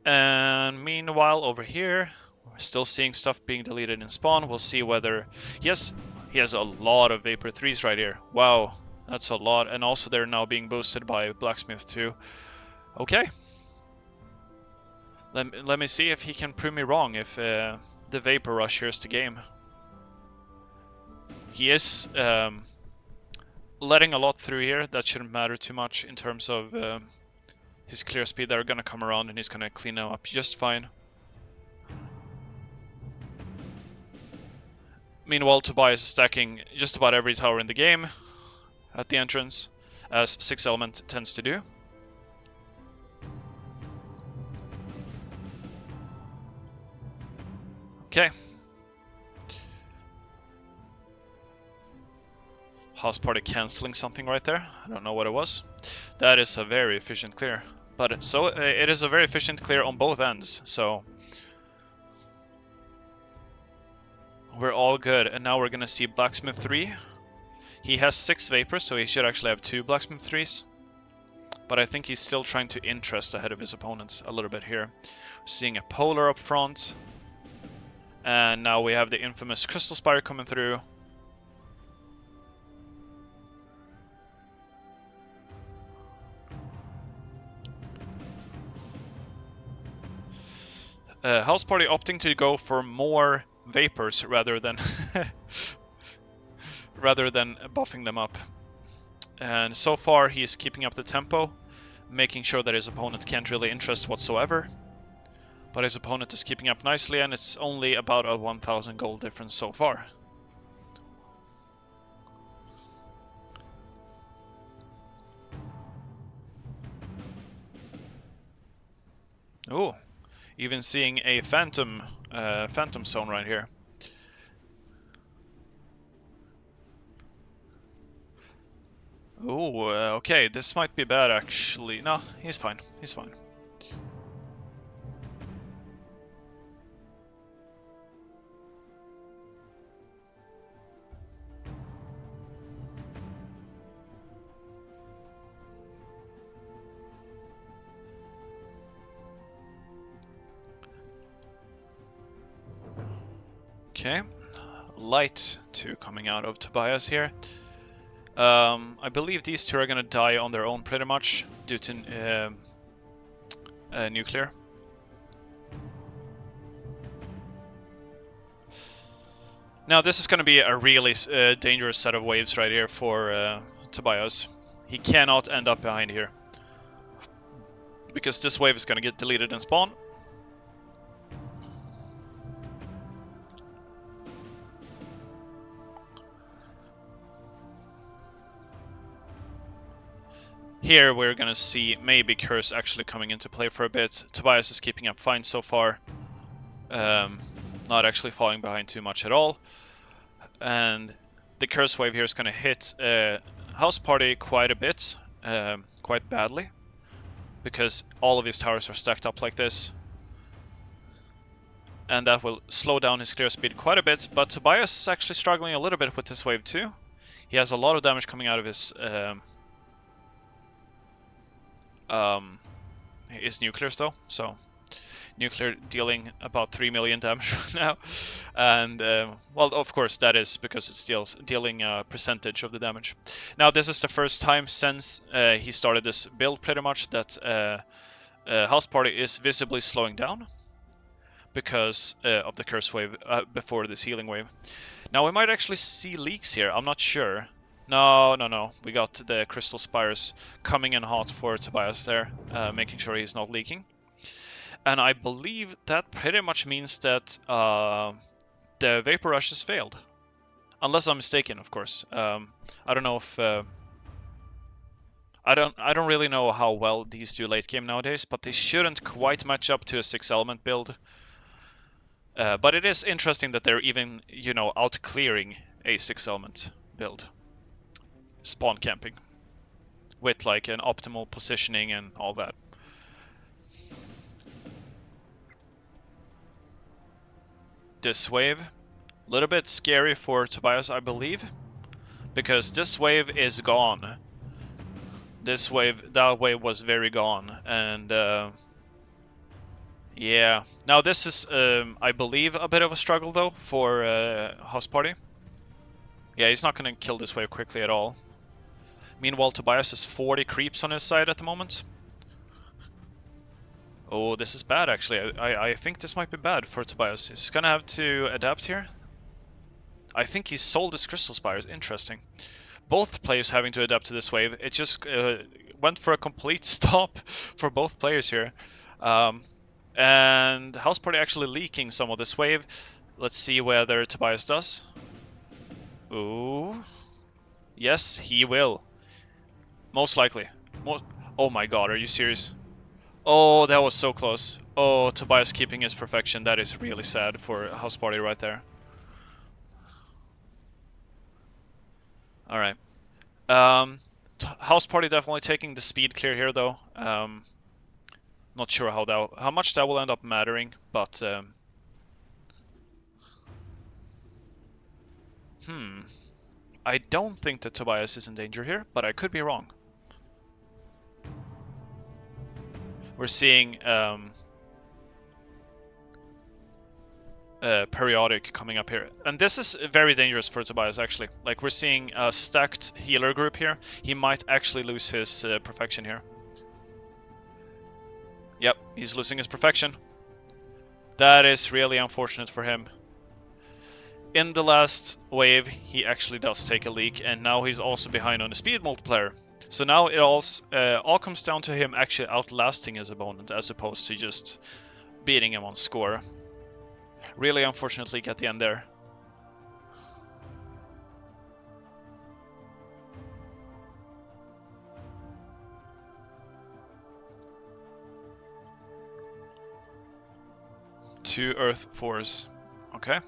And meanwhile, over here, we're still seeing stuff being deleted in spawn. We'll see whether... Yes, he has a lot of Vapor 3s right here. Wow, that's a lot. And also they're now being boosted by Blacksmith too. Okay. Let me see if he can prove me wrong, if the Vapor Rush here's the game. He is letting a lot through here. That shouldn't matter too much in terms of his clear speed. They're gonna come around and he's gonna clean them up just fine. Meanwhile, Tobias is stacking just about every tower in the game. at the entrance, as 6 element tends to do. Okay. House party canceling something right there. I don't know what it was. That is a very efficient clear. But it is a very efficient clear on both ends. So we're all good. And now we're gonna see Blacksmith 3. He has 6 vapors, so he should actually have 2 Blacksmith 3s. But I think he's still trying to interest ahead of his opponents a little bit here. Seeing a Polar up front. And now we have the infamous Crystal Spire coming through. House Party opting to go for more vapors rather than rather than buffing them up. And so far he's keeping up the tempo, making sure that his opponent can't really interest whatsoever. But his opponent is keeping up nicely, and it's only about a 1000 gold difference so far. Ooh, even seeing a phantom zone right here. Ooh, okay, this might be bad actually. No, he's fine. He's fine. Okay, light 2 coming out of Tobias here. I believe these 2 are gonna die on their own pretty much due to nuclear. Now this is gonna be a really dangerous set of waves right here for Tobias. He cannot end up behind here, because this wave is gonna get deleted and spawn. Here we're gonna see maybe Curse actually coming into play for a bit. Tobias is keeping up fine so far. Not actually falling behind too much at all. And the Curse wave here is gonna hit House Party quite a bit, quite badly. Because all of his towers are stacked up like this. And that will slow down his clear speed quite a bit, but Tobias is actually struggling a little bit with this wave too. He has a lot of damage coming out of his nuclears though, so nuclear dealing about 3 million damage right now. And well, of course that is because it's dealing a percentage of the damage. Now this is the first time since he started this build pretty much that House Party is visibly slowing down because of the curse wave before this healing wave. Now we might actually see leaks here, I'm not sure. No. We got the Crystal Spires coming in hot for Tobias there, making sure he's not leaking. And I believe that pretty much means that the Vapor Rush has failed. Unless I'm mistaken, of course. I don't know if... I don't really know how well these do late game nowadays, but they shouldn't quite match up to a 6 element build. But it is interesting that they're even, you know, out clearing a 6 element build. Spawn camping. With like an optimal positioning and all that. This wave, a little bit scary for Tobias, I believe. Because this wave is gone. That wave was very gone. And yeah. Now this is, I believe, a bit of a struggle though for House Party. Yeah, he's not going to kill this wave quickly at all. Meanwhile, Tobias has 40 creeps on his side at the moment. Oh, this is bad actually. I think this might be bad for Tobias. He's going to have to adapt here. I think he sold his Crystal Spires. Interesting. Both players having to adapt to this wave. It just went for a complete stop for both players here. And House Party actually leaking some of this wave. Let's see whether Tobias does. Ooh. Yes, he will. Most likely. Oh my god, are you serious? Oh, that was so close. Oh, Tobias keeping his perfection. That is really sad for House Party right there. Alright. House Party definitely taking the speed clear here, though. Not sure how much that will end up mattering, but hmm. I don't think that Tobias is in danger here, but I could be wrong. We're seeing periodic coming up here, and this is very dangerous for Tobias actually. Like, we're seeing a stacked healer group here. He might actually lose his perfection here. Yep, he's losing his perfection. That is really unfortunate for him. In the last wave, he actually does take a leak, and now he's also behind on the speed multiplier. So now it all comes down to him actually outlasting his opponent as opposed to just beating him on score. Really unfortunately at the end there. Two Earth 4s. Okay.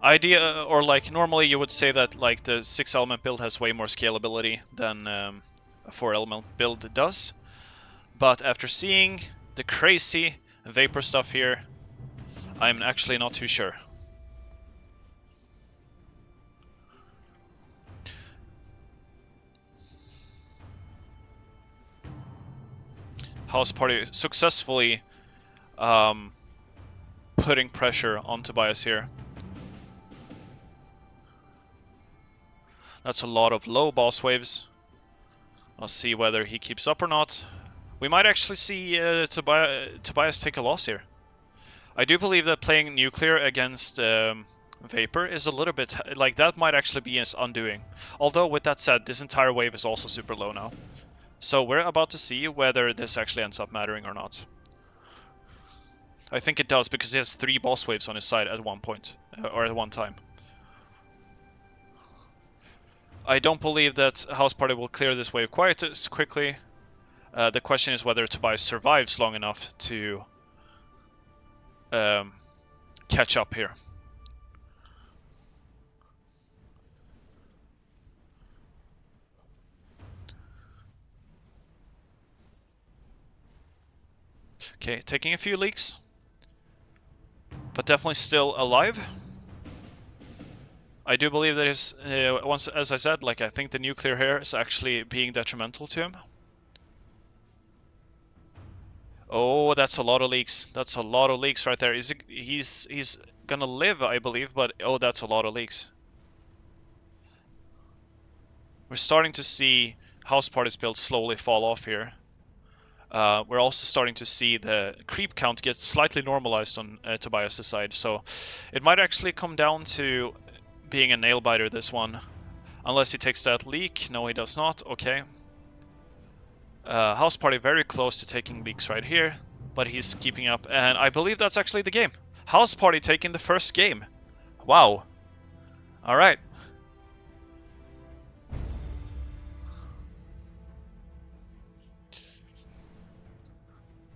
Idea, or like normally you would say that like the 6-element build has way more scalability than a 4-element build does. But after seeing the crazy vapor stuff here, I'm actually not too sure. House Party successfully putting pressure on Tobias here. That's a lot of low boss waves. I'll see whether he keeps up or not. We might actually see Tobias take a loss here. I do believe that playing nuclear against Vapor is a little bit like that might actually be his undoing. Although with that said, this entire wave is also super low now. So we're about to see whether this actually ends up mattering or not. I think it does because he has 3 boss waves on his side at one point, or at one time. I don't believe that House Party will clear this wave quite as quickly. The question is whether Tobias survives long enough to catch up here. Okay, taking a few leaks, but definitely still alive. I do believe that his, once, as I said, like I think the nuclear here is actually being detrimental to him. Oh, that's a lot of leaks. That's a lot of leaks right there. He's gonna live, I believe, but oh, that's a lot of leaks. We're starting to see House Party's build slowly fall off here. We're also starting to see the creep count get slightly normalized on Tobias' side, so it might actually come down to being a nail biter this one. Unless he takes that leak. No, he does not. Okay. House Party very close to taking leaks right here, but he's keeping up, and I believe that's actually the game. House Party taking the first game. Wow. Alright.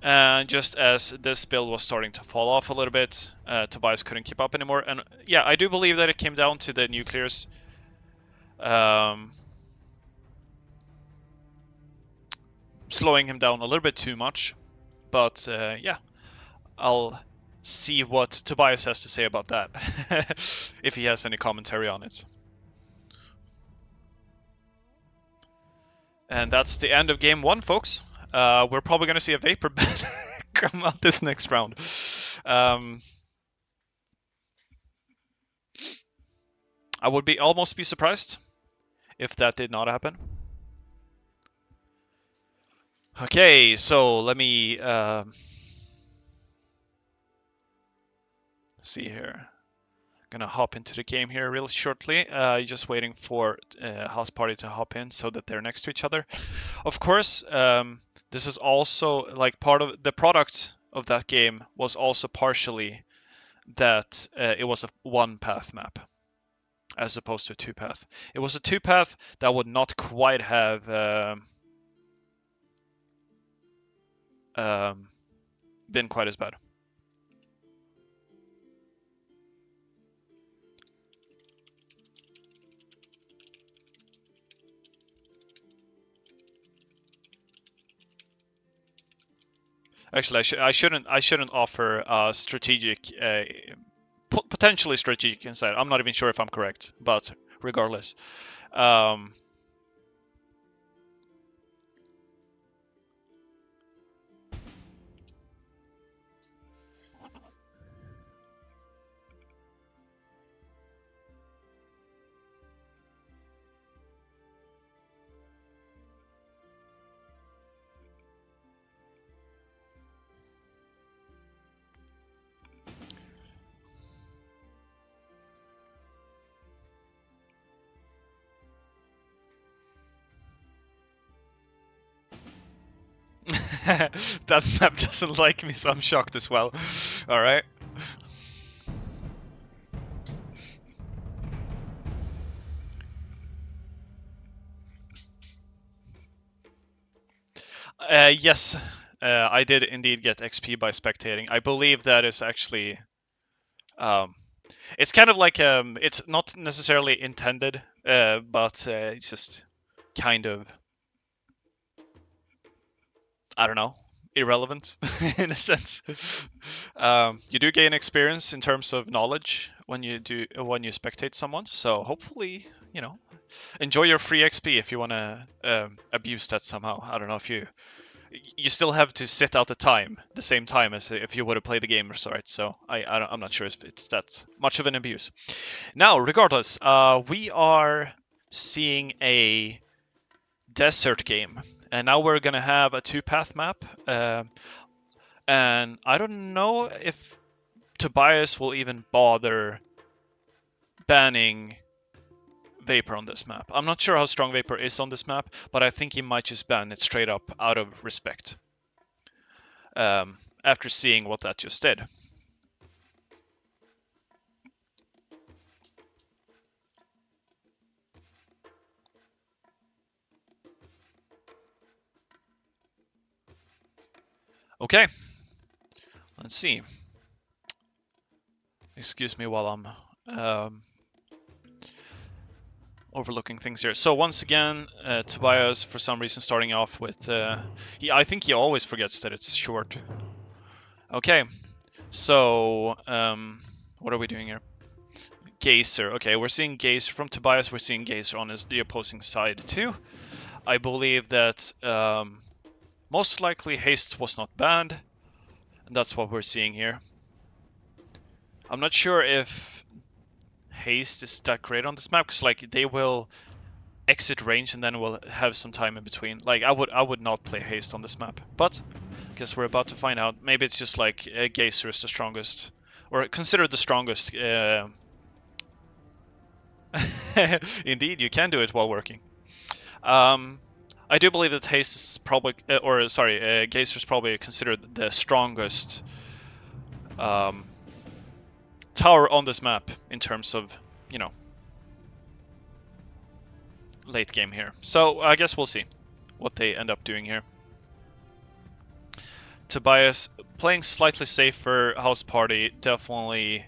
And just as this build was starting to fall off a little bit, Tobias couldn't keep up anymore. And yeah, I do believe that it came down to the nuclears. Slowing him down a little bit too much. But yeah, I'll see what Tobias has to say about that, if he has any commentary on it. And that's the end of game 1, folks. We're probably going to see a Vapor ban come out this next round. I would almost be surprised if that did not happen. Okay, so let me see here. Gonna hop into the game here really shortly. Just waiting for House Party to hop in so that they're next to each other. Of course, this is also like part of the product of that game was also partially that it was a one-path map as opposed to a two-path. It was a two-path that would not quite have been quite as bad. Actually, I shouldn't offer strategic, potentially strategic insight. I'm not even sure if I'm correct, but regardless, um, that map doesn't like me, so I'm shocked as well. All right. Yes, I did indeed get XP by spectating. I believe that is actually, um, it's kind of like it's not necessarily intended, but it's just kind of, I don't know, irrelevant in a sense. You do gain experience in terms of knowledge when you spectate someone. So hopefully, enjoy your free XP if you want to abuse that somehow. I don't know if you still have to sit out the same time as if you would have played the game, right? So I'm not sure if it's that much of an abuse. Now, regardless, we are seeing a desert game, and now we're gonna have a two-path map, and I don't know if Tobias will even bother banning Vapor on this map. I'm not sure how strong Vapor is on this map, but I think he might just ban it straight up out of respect. After seeing what that just did. Okay, let's see. Excuse me while I'm overlooking things here. So once again, Tobias, for some reason, starting off with... I think he always forgets that it's short. Okay, so what are we doing here? Geyser. Okay, we're seeing Geyser from Tobias. We're seeing Geyser on the opposing side too. I believe that most likely Haste was not banned, and that's what we're seeing here. I'm not sure if Haste is that great on this map, because like they will exit range and then we'll have some time in between. Like I would not play Haste on this map, but I guess we're about to find out. Maybe it's just like Geyser is the strongest, or considered the strongest. Indeed, you can do it while working. I do believe that Haste is probably, Geyser is probably considered the strongest tower on this map in terms of, late game here. So I guess we'll see what they end up doing here. Tobias playing slightly safer. House Party definitely.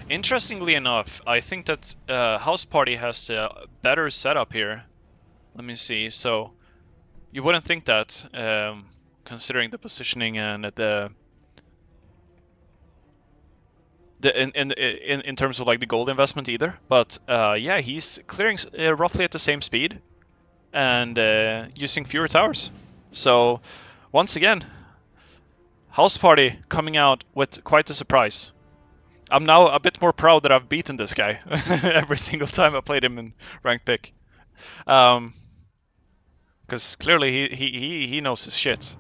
Interestingly enough, I think that House Party has the better setup here. Let me see. So you wouldn't think that, considering the positioning and in terms of like the gold investment either. But yeah, he's clearing roughly at the same speed and using fewer towers. So once again, House Party coming out with quite a surprise. I'm now a bit more proud that I've beaten this guy every single time I played him in ranked pick. Because clearly he knows his shit.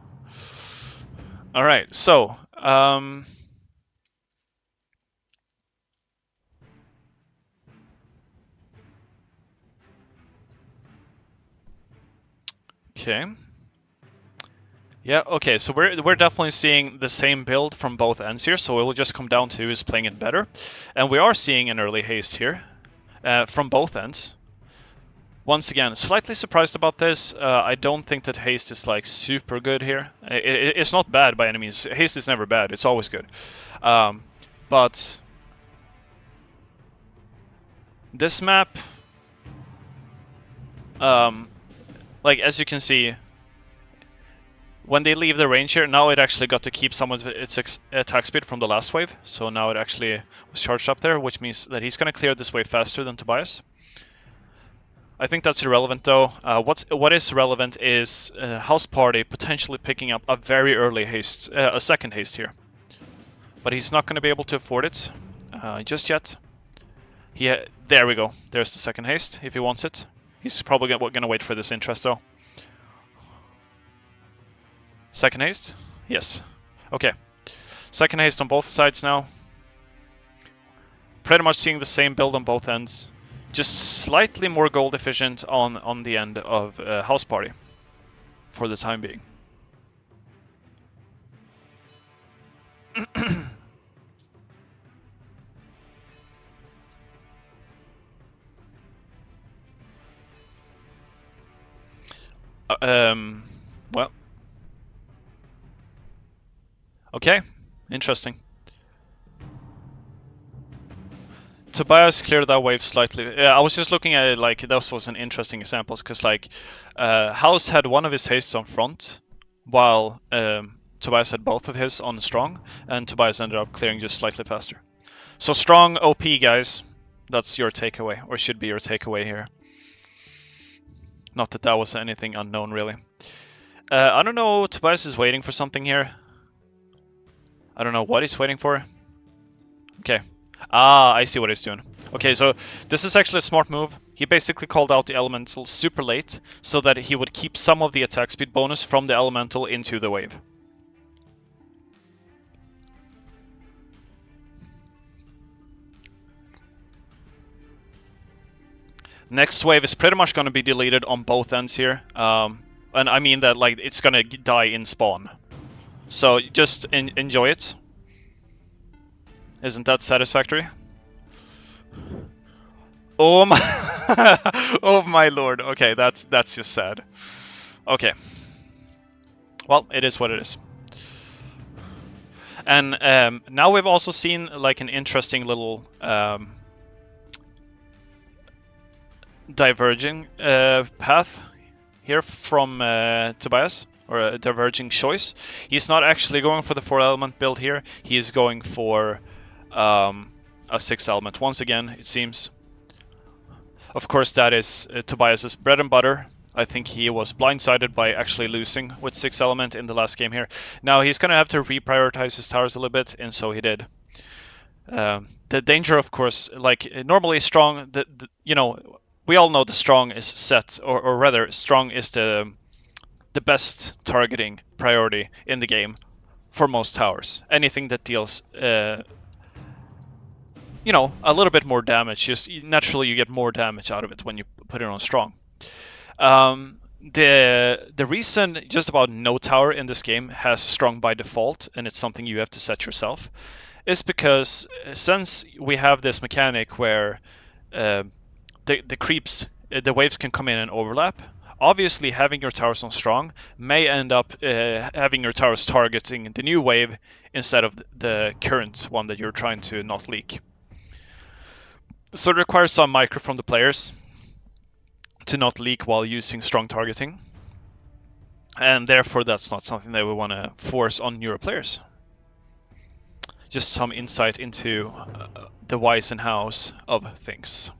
All right, so okay. Yeah, okay, so we're definitely seeing the same build from both ends here, so it will just come down to who's playing it better. And we are seeing an early haste here from both ends. Once again, slightly surprised about this. I don't think that haste is like super good here. It's not bad by any means. Haste is never bad. It's always good. But this map, like as you can see, when they leave the range here, now it actually got to keep some of its attack speed from the last wave. So now it actually was charged up there, which means that he's going to clear this wave faster than Tobias. I think that's irrelevant though. What is relevant is House Party potentially picking up a very early haste, a second haste here. But he's not going to be able to afford it just yet. There we go. There's the second haste if he wants it. He's probably going to wait for this interest though. Second haste? Yes. Okay. Second haste on both sides now. Pretty much seeing the same build on both ends. Just slightly more gold efficient on the end of House Party. For the time being. Well. Okay. Interesting. Tobias cleared that wave slightly. I was just looking at it like those was an interesting examples because like House had one of his hastes on front, while Tobias had both of his on strong, and Tobias ended up clearing just slightly faster. So strong OP guys, that's your takeaway, or should be your takeaway here. Not that that was anything unknown really. I don't know. Tobias is waiting for something here. I don't know what he's waiting for. Okay. Ah, I see what he's doing. Okay, so this is actually a smart move. He basically called out the elemental super late so that he would keep some of the attack speed bonus from the elemental into the wave. Next wave is pretty much going to be deleted on both ends here. And I mean that like it's going to die in spawn. So just enjoy it. Isn't that satisfactory? Oh my, oh my lord. Okay, that's just sad. Okay. Well, it is what it is. And now we've also seen like an interesting little diverging path here from Tobias, or a diverging choice. He's not actually going for the 4-element build here. He is going for a 6-element once again, it seems. Of course, that is Tobias's bread and butter. I think he was blindsided by actually losing with 6-element in the last game here. Now he's going to have to reprioritize his towers a little bit, and so he did. The danger, of course, like normally strong, you know, we all know the strong is set, or rather, strong is the best targeting priority in the game for most towers. Anything that deals you know, a little bit more damage. Just naturally, you get more damage out of it when you put it on strong. The reason just about no tower in this game has strong by default, and it's something you have to set yourself, is because since we have this mechanic where the creeps, the waves can come in and overlap. Obviously, having your towers on strong may end up having your towers targeting the new wave instead of the current one that you're trying to not leak. So it requires some micro from the players to not leak while using strong targeting. And therefore that's not something that we want to force on newer players. Just some insight into the whys and hows of things.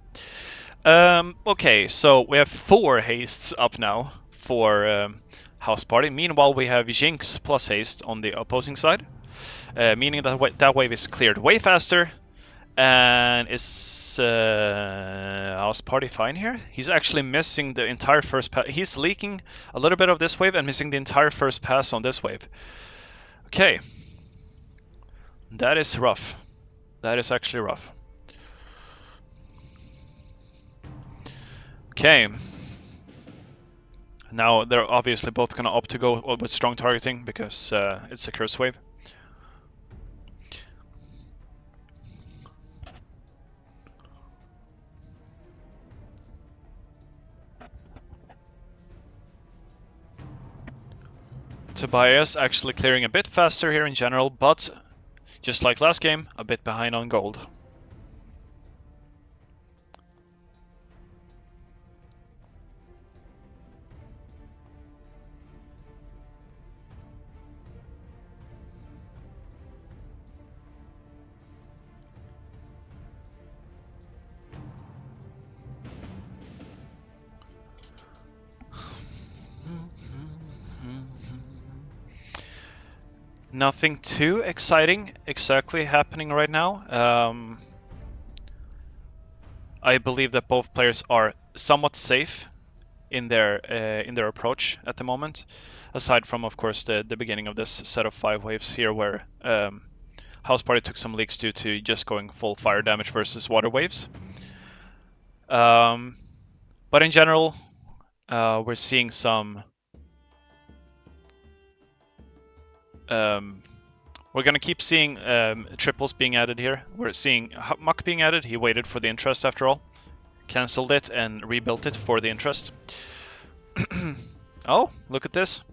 Okay, so we have 4 hastes up now for House Party. Meanwhile, we have Jinx plus haste on the opposing side, meaning that that wave is cleared way faster. And is House Party fine here? He's actually missing the entire first pass. He's leaking a little bit of this wave and missing the entire first pass on this wave. Okay. That is rough. That is actually rough. Okay. Now they're obviously both gonna opt to go with strong targeting because it's a curse wave. Tobias actually clearing a bit faster here in general, but just like last game, a bit behind on gold. Nothing too exciting exactly happening right now. I believe that both players are somewhat safe in their approach at the moment, aside from, of course, the beginning of this set of 5 waves here, where House Party took some leaks due to just going full fire damage versus water waves. But in general, we're seeing some. We're gonna keep seeing triples being added here. We're seeing Muck being added. He waited for the interest after all. Cancelled it and rebuilt it for the interest. Oh, look at this.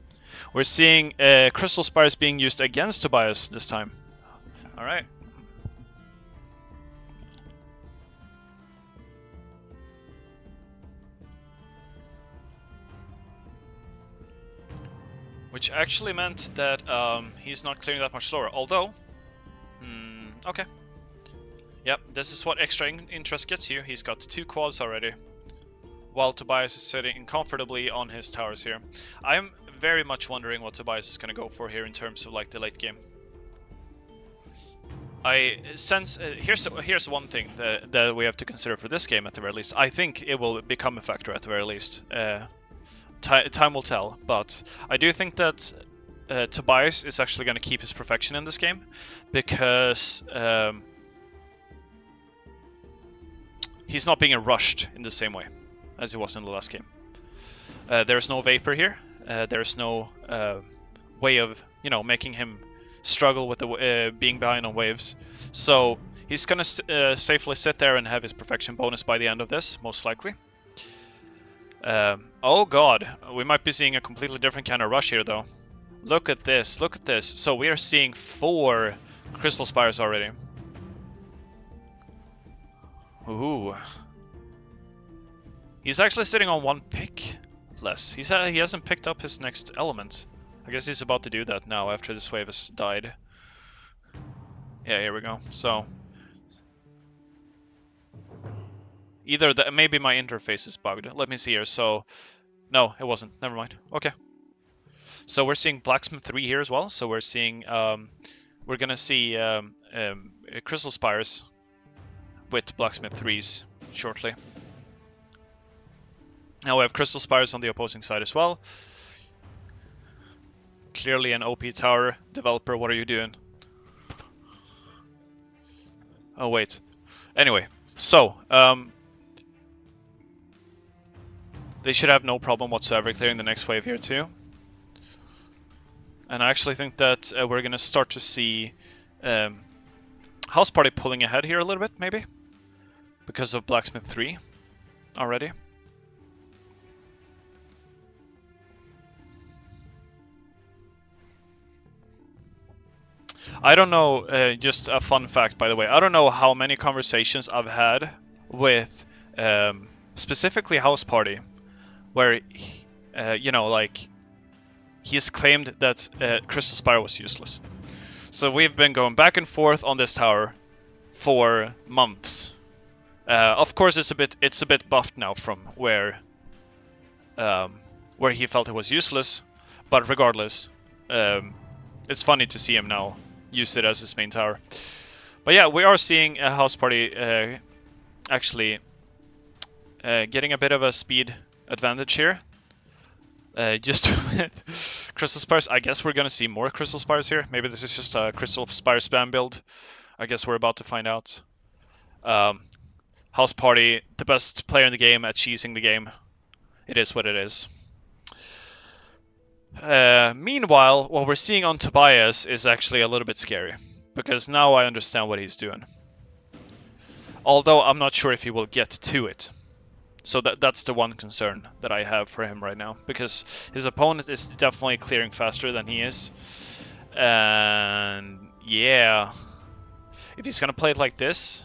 We're seeing Crystal Spires being used against Tobias this time. Alright. Which actually meant that he's not clearing that much slower. Although, okay. Yep, this is what extra interest gets you. He's got 2 quads already, while Tobias is sitting comfortably on his towers here. I'm very much wondering what Tobias is going to go for here in terms of like the late game. I sense here's one thing that we have to consider for this game at the very least. I think it will become a factor at the very least. Time will tell, but I do think that Tobias is actually going to keep his perfection in this game because he's not being rushed in the same way as he was in the last game. There's no vapor here. There's no way of making him struggle with the being behind on waves. So he's gonna safely sit there and have his perfection bonus by the end of this, most likely. Oh god, we might be seeing a completely different kind of rush here though. Look at this, look at this. So we are seeing 4 Crystal Spires already. Ooh. He's actually sitting on 1 pick less. He hasn't picked up his next element. I guess he's about to do that now after this wave has died. Yeah, here we go. So either that, maybe my interface is bugged. Let me see here. So no, it wasn't. Never mind. Okay. So we're seeing Blacksmith 3 here as well. So we're seeing we're gonna see Crystal Spires with Blacksmith 3s shortly. Now we have Crystal Spires on the opposing side as well. Clearly an OP tower developer. What are you doing? Oh wait. Anyway, so they should have no problem whatsoever clearing the next wave here too. And I actually think that we're gonna start to see House Party pulling ahead here a little bit, maybe, because of Blacksmith 3 already. I don't know, just a fun fact by the way, I don't know how many conversations I've had with specifically House Party where, like, he's claimed that Crystal Spire was useless. So we've been going back and forth on this tower for months. Of course, it's a bit buffed now from where he felt it was useless, but regardless, it's funny to see him now use it as his main tower. But yeah, we are seeing a House Party actually getting a bit of a speed advantage here. Just with Crystal Spires, I guess we're gonna see more Crystal Spires here. Maybe this is just a Crystal Spire spam build. I guess we're about to find out. House Party, the best player in the game at cheesing the game. It is what it is. Meanwhile, what we're seeing on Tobias is actually a little bit scary, because now I understand what he's doing. Although I'm not sure if he will get to it. So that's the one concern that I have for him right now, because his opponent is definitely clearing faster than he is. And yeah, if he's gonna play it like this,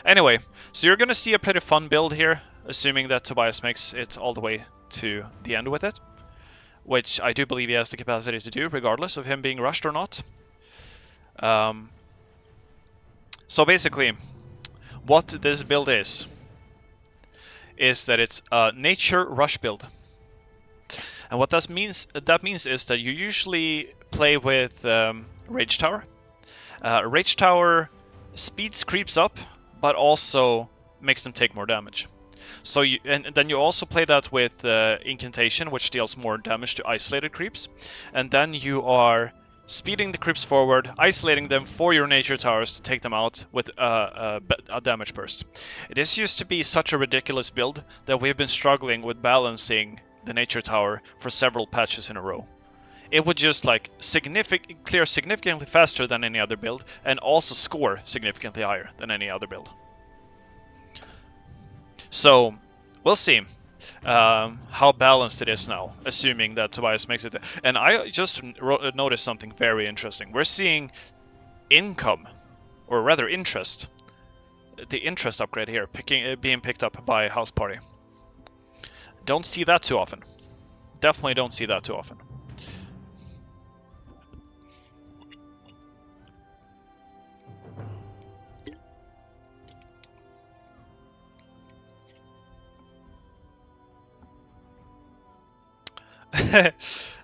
Anyway, so you're gonna see a pretty fun build here, assuming that Tobias makes it all the way to the end with it, which I do believe he has the capacity to do, regardless of him being rushed or not. So basically, what this build is that it's a nature rush build. And what that means is that you usually play with Rage Tower. Rage Tower speeds creeps up, but also makes them take more damage. So and then you also play that with Incantation, which deals more damage to isolated creeps. And then you are speeding the creeps forward, isolating them for your nature towers to take them out with a damage burst. This used to be such a ridiculous build that we've been struggling with balancing the nature tower for several patches in a row. It would just like clear significantly faster than any other build, and also score significantly higher than any other build. So we'll see how balanced it is now, assuming that Tobias makes it. And I just noticed something very interesting. We're seeing income, or rather interest, the interest upgrade here being picked up by House Party. Don't see that too often. Definitely don't see that too often.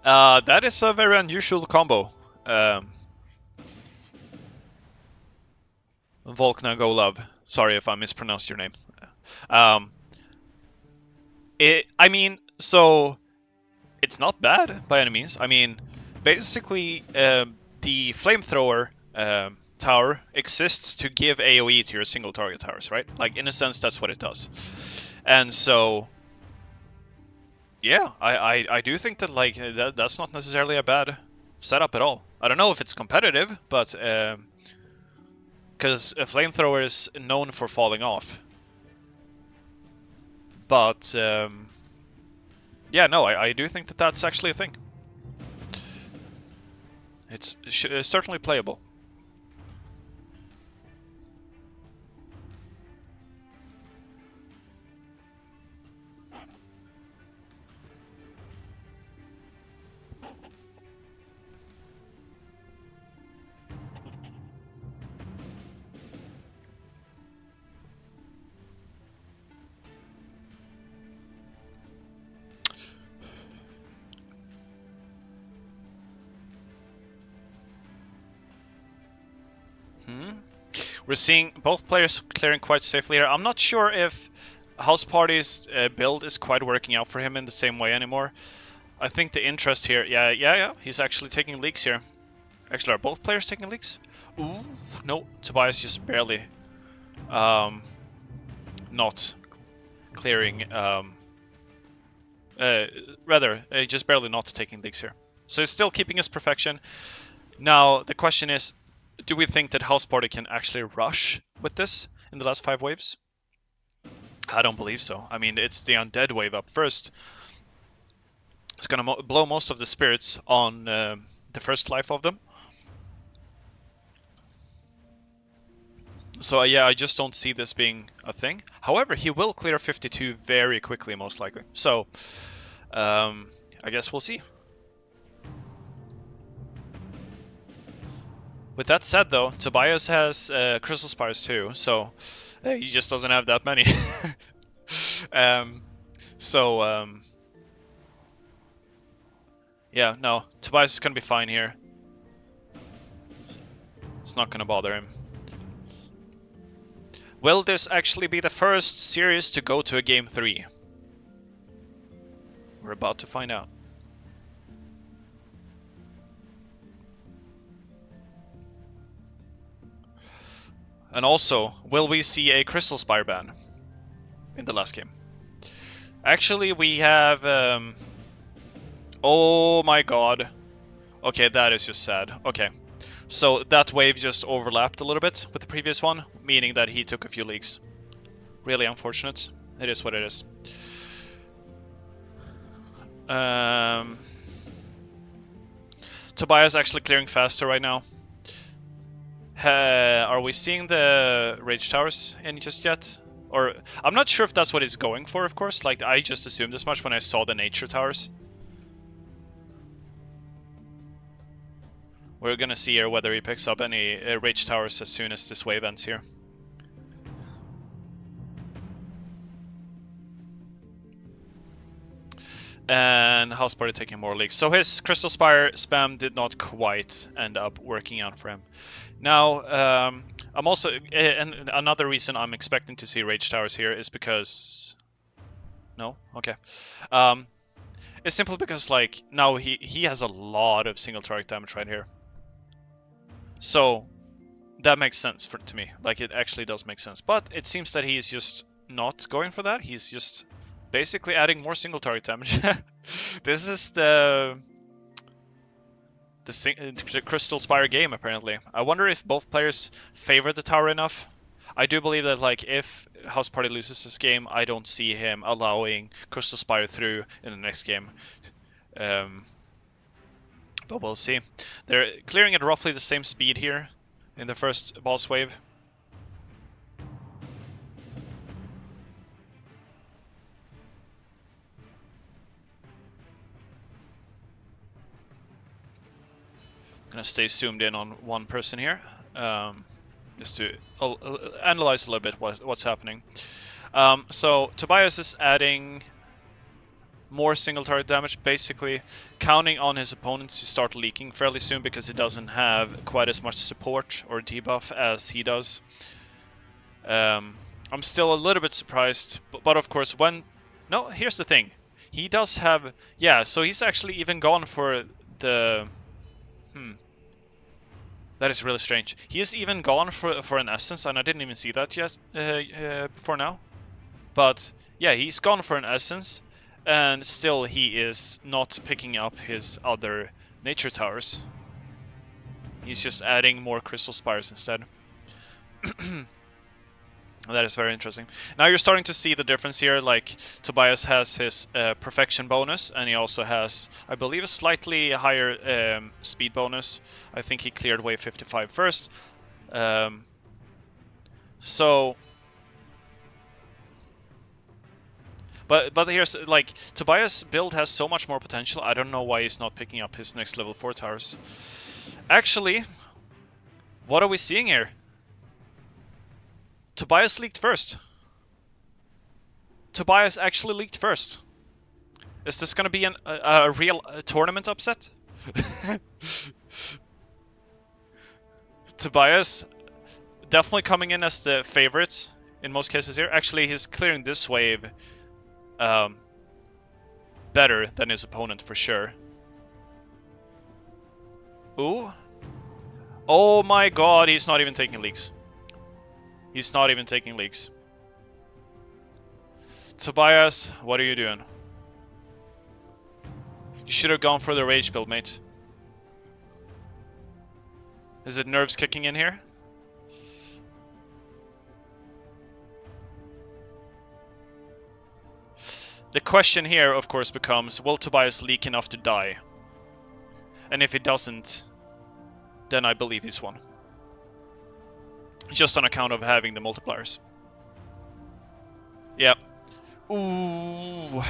That is a very unusual combo. Volkna Golov. Sorry if I mispronounced your name. I mean, so it's not bad by any means. I mean, basically, the flamethrower tower exists to give AoE to your single target towers, right? Like, in a sense, that's what it does. And so, yeah, I do think that, like, that's not necessarily a bad setup at all. I don't know if it's competitive, but because a flamethrower is known for falling off. But yeah, no, I do think that that's actually a thing. It's certainly playable. We're seeing both players clearing quite safely here. I'm not sure if House Party's build is quite working out for him in the same way anymore. I think the interest here, yeah, he's actually taking leaks here. Actually, are both players taking leaks? Ooh, no, Tobias just barely not clearing, just barely not taking leaks here. So he's still keeping his perfection. Now, the question is, do we think that House Party can actually rush with this in the last 5 waves? I don't believe so. I mean, it's the undead wave up first. It's gonna blow most of the spirits on the first life of them. So yeah, I just don't see this being a thing. However, he will clear 52 very quickly, most likely. So I guess we'll see. With that said, though, Tobias has Crystal Spires too, so he just doesn't have that many. Yeah, no, Tobias is gonna be fine here. It's not gonna bother him. Will this actually be the first series to go to a Game 3? We're about to find out. And also, will we see a Crystal Spire ban in the last game? Actually, we have Oh my god. Okay, that is just sad. Okay. So that wave just overlapped a little bit with the previous one, meaning that he took a few leagues. Really unfortunate. It is what it is. Tobias actually clearing faster right now. Are we seeing the Rage Towers in just yet? Or I'm not sure if that's what he's going for, of course. Like, I just assumed as much when I saw the Nature Towers. We're gonna see here whether he picks up any Rage Towers as soon as this wave ends here. And House Party taking more leagues. So his Crystal Spire spam did not quite end up working out for him. Now, I'm also, and another reason I'm expecting to see Rage Towers here is because, no, okay, it's simply because like now he has a lot of single target damage right here, so that makes sense to me. Like, it actually does make sense, but it seems that he's just not going for that. He's just basically adding more single target damage. This is the Crystal Spire game, apparently. I wonder if both players favor the tower enough. I do believe that, like, if House Party loses this game, I don't see him allowing Crystal Spire through in the next game. But we'll see. They're clearing at roughly the same speed here in the first boss wave. Gonna stay zoomed in on one person here, just to analyze a little bit what's happening. So Tobias is adding more single target damage, basically counting on his opponents to start leaking fairly soon because he doesn't have quite as much support or debuff as he does. I'm still a little bit surprised, but of course when... No, here's the thing. He does have... Yeah, so he's actually even gone for the... That is really strange. He has even gone for an essence, and I didn't even see that yet before now. But yeah, he's gone for an essence, and still he is not picking up his other nature towers. He's just adding more crystal spires instead. That is very interesting. Now you're starting to see the difference here. Like, Tobias has his perfection bonus, and he also has, I believe, a slightly higher speed bonus. I think he cleared wave 55 first. So, but here's, like, Tobias' build has so much more potential. I don't know why he's not picking up his next level 4 towers. Actually, what are we seeing here? Tobias leaked first. Tobias actually leaked first. Is this going to be a real tournament upset? Tobias definitely coming in as the favorites in most cases here. Actually, he's clearing this wave better than his opponent for sure. Ooh. Oh my god, he's not even taking leaks. He's not even taking leaks. Tobias, what are you doing? You should have gone for the rage build, mate. Is it nerves kicking in here? The question here, of course, becomes, will Tobias leak enough to die? And if he doesn't, then I believe he's won. Just on account of having the multipliers. Yep. Ooh.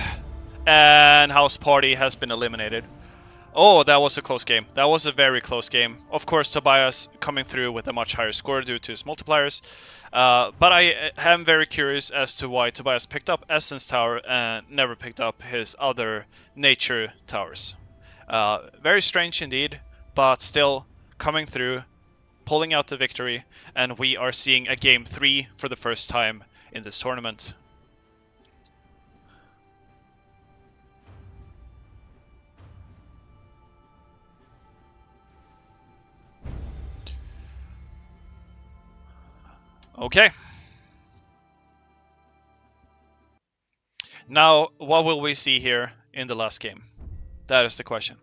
And House Party has been eliminated. Oh, that was a close game. That was a very close game. Of course, Tobias coming through with a much higher score due to his multipliers. But I am very curious as to why Tobias picked up Essence Tower and never picked up his other Nature Towers. Very strange indeed, but still coming through, pulling out the victory, and we are seeing a Game 3 for the first time in this tournament. Okay. Now, what will we see here in the last game? That is the question.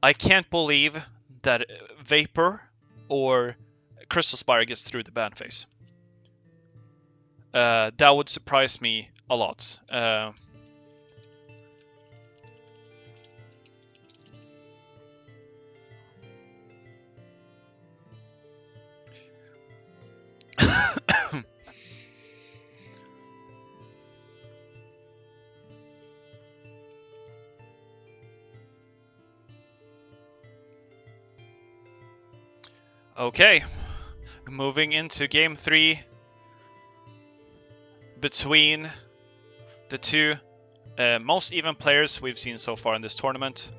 I can't believe that Vapor or Crystal Spire gets through the ban phase. That would surprise me a lot. Okay, moving into game 3 between the two most even players we've seen so far in this tournament.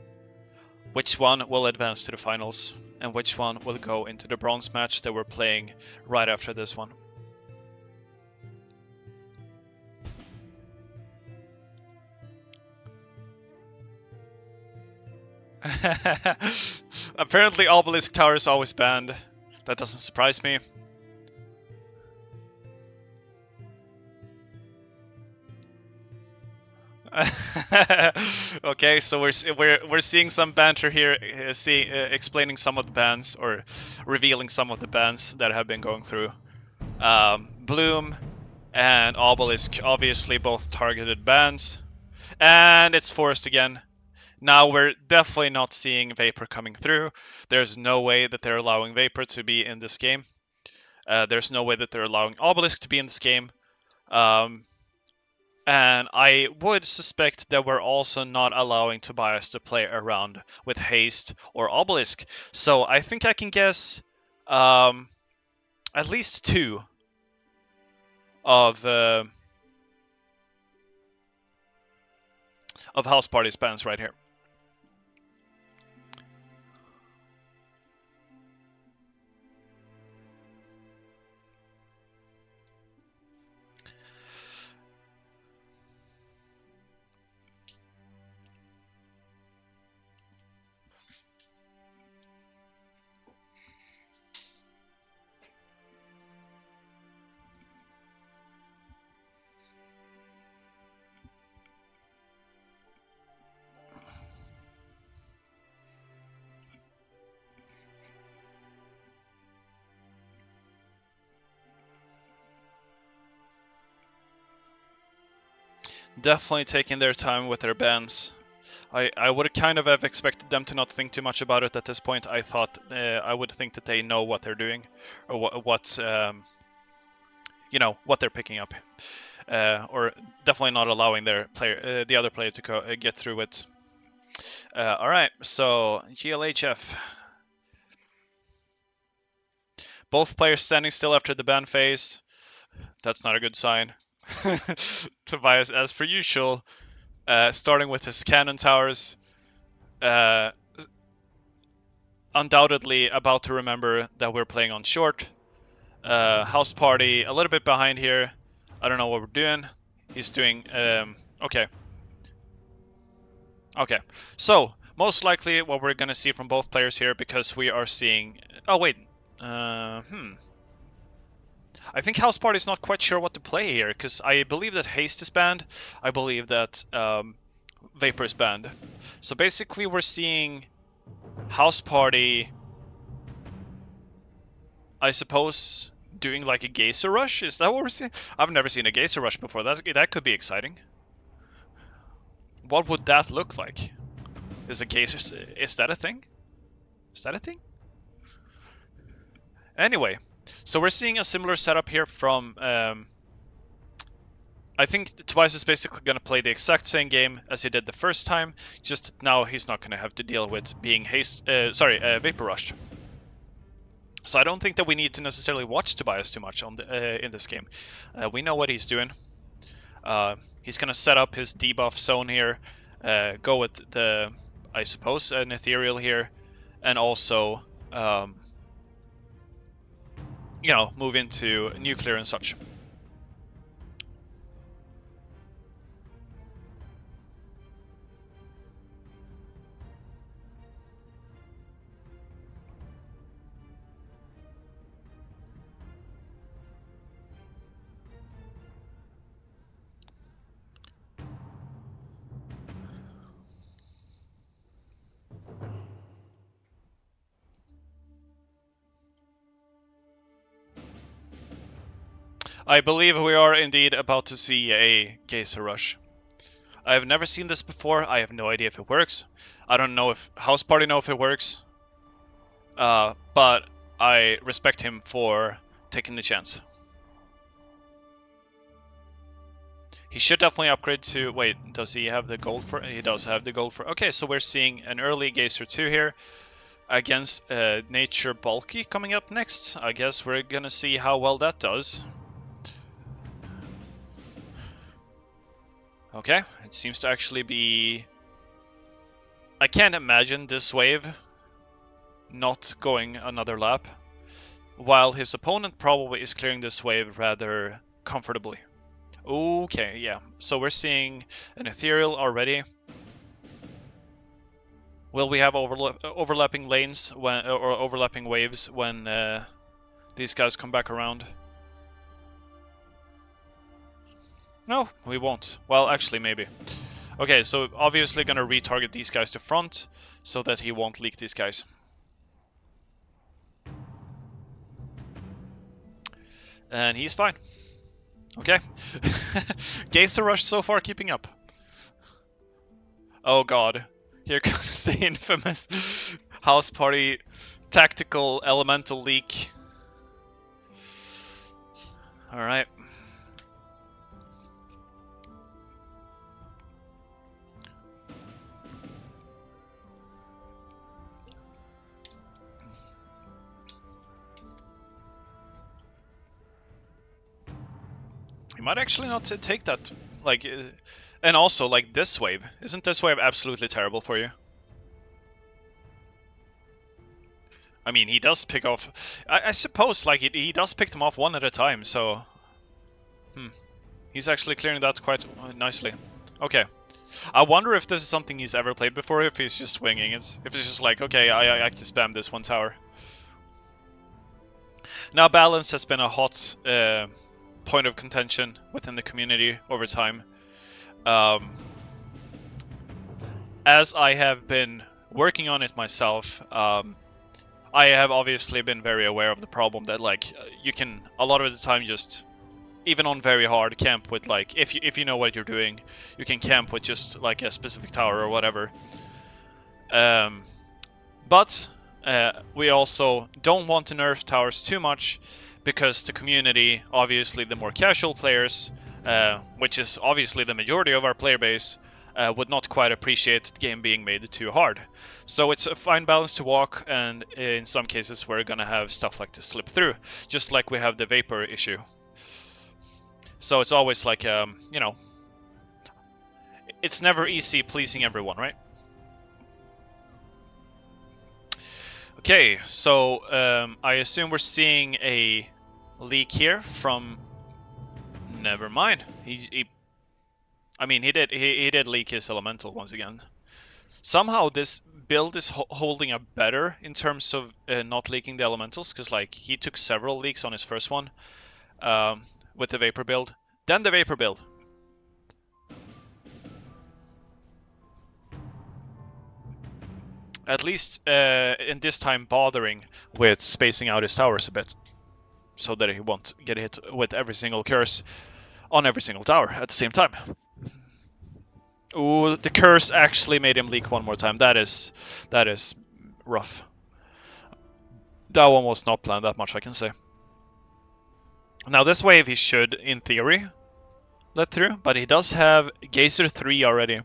Which one will advance to the finals, and which one will go into the bronze match that we're playing right after this one? Apparently Obelisk Tower is always banned. That doesn't surprise me. Okay, so we're seeing some banter here, explaining some of the bans or revealing some of the bans that have been going through. Bloom and Obelisk, obviously both targeted bans, and it's forced again. Now we're definitely not seeing Vapor coming through. There's no way that they're allowing Vapor to be in this game. There's no way that they're allowing Obelisk to be in this game. Um, and I would suspect that we're also not allowing Tobias to play around with Haste or Obelisk. So I think I can guess at least 2 of House Party's bans right here. Definitely taking their time with their bans. I would kind of have expected them to not think too much about it at this point. I thought I would think that they know what they're doing, or what what they're picking up, or definitely not allowing their player, the other player, to get through it. All right, so GLHF. Both players standing still after the ban phase. That's not a good sign. Tobias, as per usual, starting with his cannon towers. Uh, Undoubtedly about to remember that we're playing on short. House Party a little bit behind here. I don't know what we're doing. He's doing okay. Okay. So most likely what we're gonna see from both players here, because we are seeing. Oh wait. I think House Party is not quite sure what to play here, because I believe that Haste is banned. I believe that Vapor is banned. So basically we're seeing House Party, I suppose, doing like a geyser rush. Is that what we're seeing? I've never seen a geyser rush before. That could be exciting. What would that look like? Is a geyser? Is that a thing? Is that a thing? Anyway, so we're seeing a similar setup here from. I think Tobias is basically going to play the exact same game as he did the first time. Just now he's not going to have to deal with being vapor rushed. So I don't think that we need to necessarily watch Tobias too much on in this game. We know what he's doing. He's going to set up his debuff zone here, go with the, I suppose, an ethereal here, and also, move into nuclear and such. I believe we are indeed about to see a Geyser Rush. I have never seen this before. I have no idea if it works. I don't know if House Party know if it works. But I respect him for taking the chance. He should definitely upgrade to... Wait, does he have the gold for... He does have the gold for... Okay, so we're seeing an early Geyser 2 here against Nature Bulky coming up next. I guess we're gonna see how well that does. Okay, it seems to actually be... I can't imagine this wave not going another lap, while his opponent probably is clearing this wave rather comfortably. Okay, yeah. So we're seeing an Ethereal already. Will we have overlapping lanes when, or overlapping waves when these guys come back around? No, we won't. Well, actually, maybe. Okay, so obviously gonna retarget these guys to front so that he won't leak these guys. And he's fine. Okay. Geyser Rush so far keeping up. Oh god. Here comes the infamous House Party tactical elemental leak. Alright. You might actually not take that, like, and also, like, this wave. Isn't this wave absolutely terrible for you? I mean, he does pick off... I suppose, like, he does pick them off one at a time, so... He's actually clearing that quite nicely. Okay. I wonder if this is something he's ever played before, if he's just swinging it. If it's just like, okay, I can spam this one tower. Now, balance has been a hot point of contention within the community over time. As I have been working on it myself, I have obviously been very aware of the problem that, like, you can a lot of the time just, even on very hard, camp with, like, if you know what you're doing, you can camp with just like a specific tower or whatever. But we also don't want to nerf towers too much, because the community, obviously the more casual players, which is obviously the majority of our player base, would not quite appreciate the game being made too hard. So it's a fine balance to walk, and in some cases we're gonna have stuff like this slip through, just like we have the vapor issue. So it's always like, you know, it's never easy pleasing everyone, right? Okay, so I assume we're seeing a leak here from... Never mind. I mean, he did leak his elemental once again. Somehow this build is holding up better in terms of not leaking the elementals, because, like, he took several leaks on his first one with the vapor build. Then the vapor build. At least in this time bothering with spacing out his towers a bit, so that he won't get hit with every single curse on every single tower at the same time. Ooh, the curse actually made him leak one more time. That is rough. That one was not planned, that much I can say. Now this wave he should, in theory, let through, but he does have Geyser 3 already.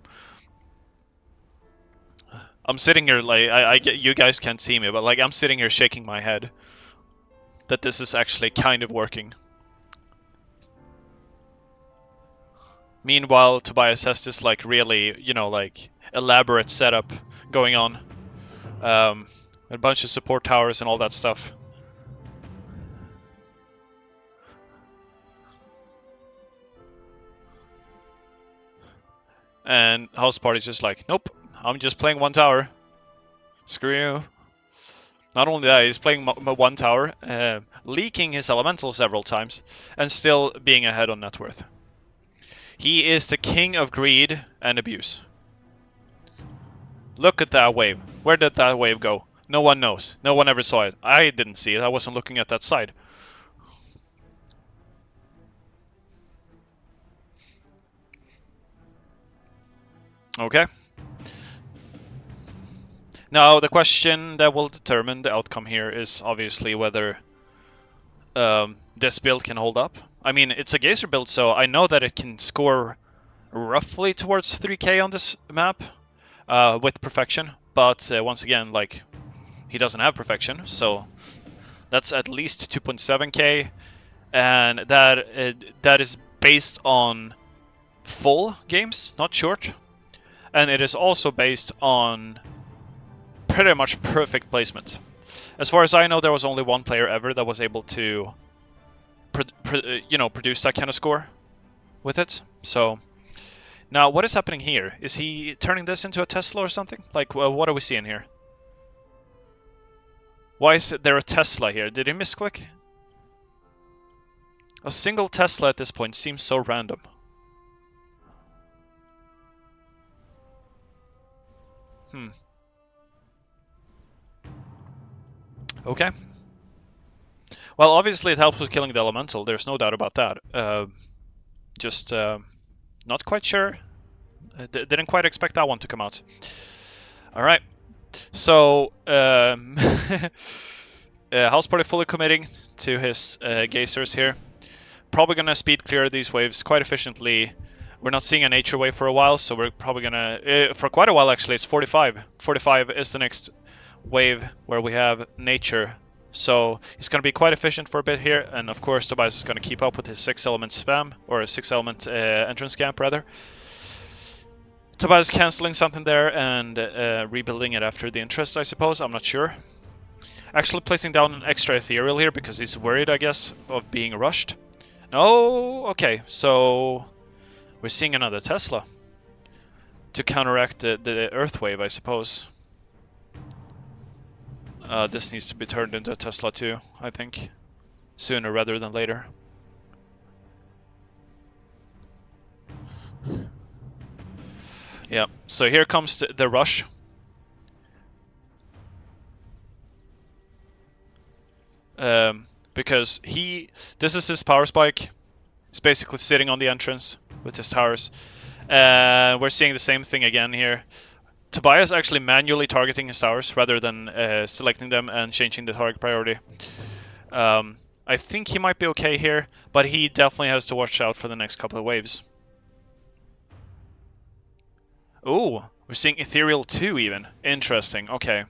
I'm sitting here, like, I get, you guys can't see me, but, like, I'm sitting here shaking my head that this is actually kind of working. Meanwhile, Tobias has this, like, really, you know, like, elaborate setup going on. A bunch of support towers and all that stuff. And House Party's just like, nope, I'm just playing one tower. Screw you. Not only that, he's playing one tower, leaking his elemental several times, and still being ahead on net worth. He is the king of greed and abuse. Look at that wave. Where did that wave go? No one knows. No one ever saw it. I didn't see it. I wasn't looking at that side. Okay. Now, the question that will determine the outcome here is obviously whether this build can hold up. I mean, it's a Geyser build, so I know that it can score roughly towards 3k on this map with perfection. But once again, like, he doesn't have perfection, so that's at least 2.7k, and that is based on full games, not short. And it is also based on pretty much perfect placement. As far as I know, there was only one player ever that was able to, produce that kind of score with it. So now, what is happening here? Is he turning this into a Tesla or something? Like, what are we seeing here? Why is there a Tesla here? Did he misclick? A single Tesla at this point seems so random. Okay. Well, obviously it helps with killing the elemental. There's no doubt about that. Just not quite sure. Didn't quite expect that one to come out. All right. So House Party fully committing to his geysers here. Probably gonna speed clear these waves quite efficiently. We're not seeing a nature wave for a while, so we're probably gonna for quite a while actually. It's 45. 45 is the next wave where we have nature. So he's going to be quite efficient for a bit here, and of course Tobias is going to keep up with his 6-element spam, or 6-element entrance camp rather. Tobias cancelling something there and rebuilding it after the interest, I suppose, I'm not sure. Actually placing down an extra ethereal here because he's worried, I guess, of being rushed. No, okay, so we're seeing another Tesla to counteract the earth wave, I suppose. This needs to be turned into a Tesla too, I think. Sooner rather than later. Yeah, so here comes the rush. Because this is his power spike. He's basically sitting on the entrance with his towers. We're seeing the same thing again here. Tobias actually manually targeting his towers rather than selecting them and changing the target priority. I think he might be okay here, but he definitely has to watch out for the next couple of waves. Ooh, we're seeing Ethereal 2 even. Interesting, okay.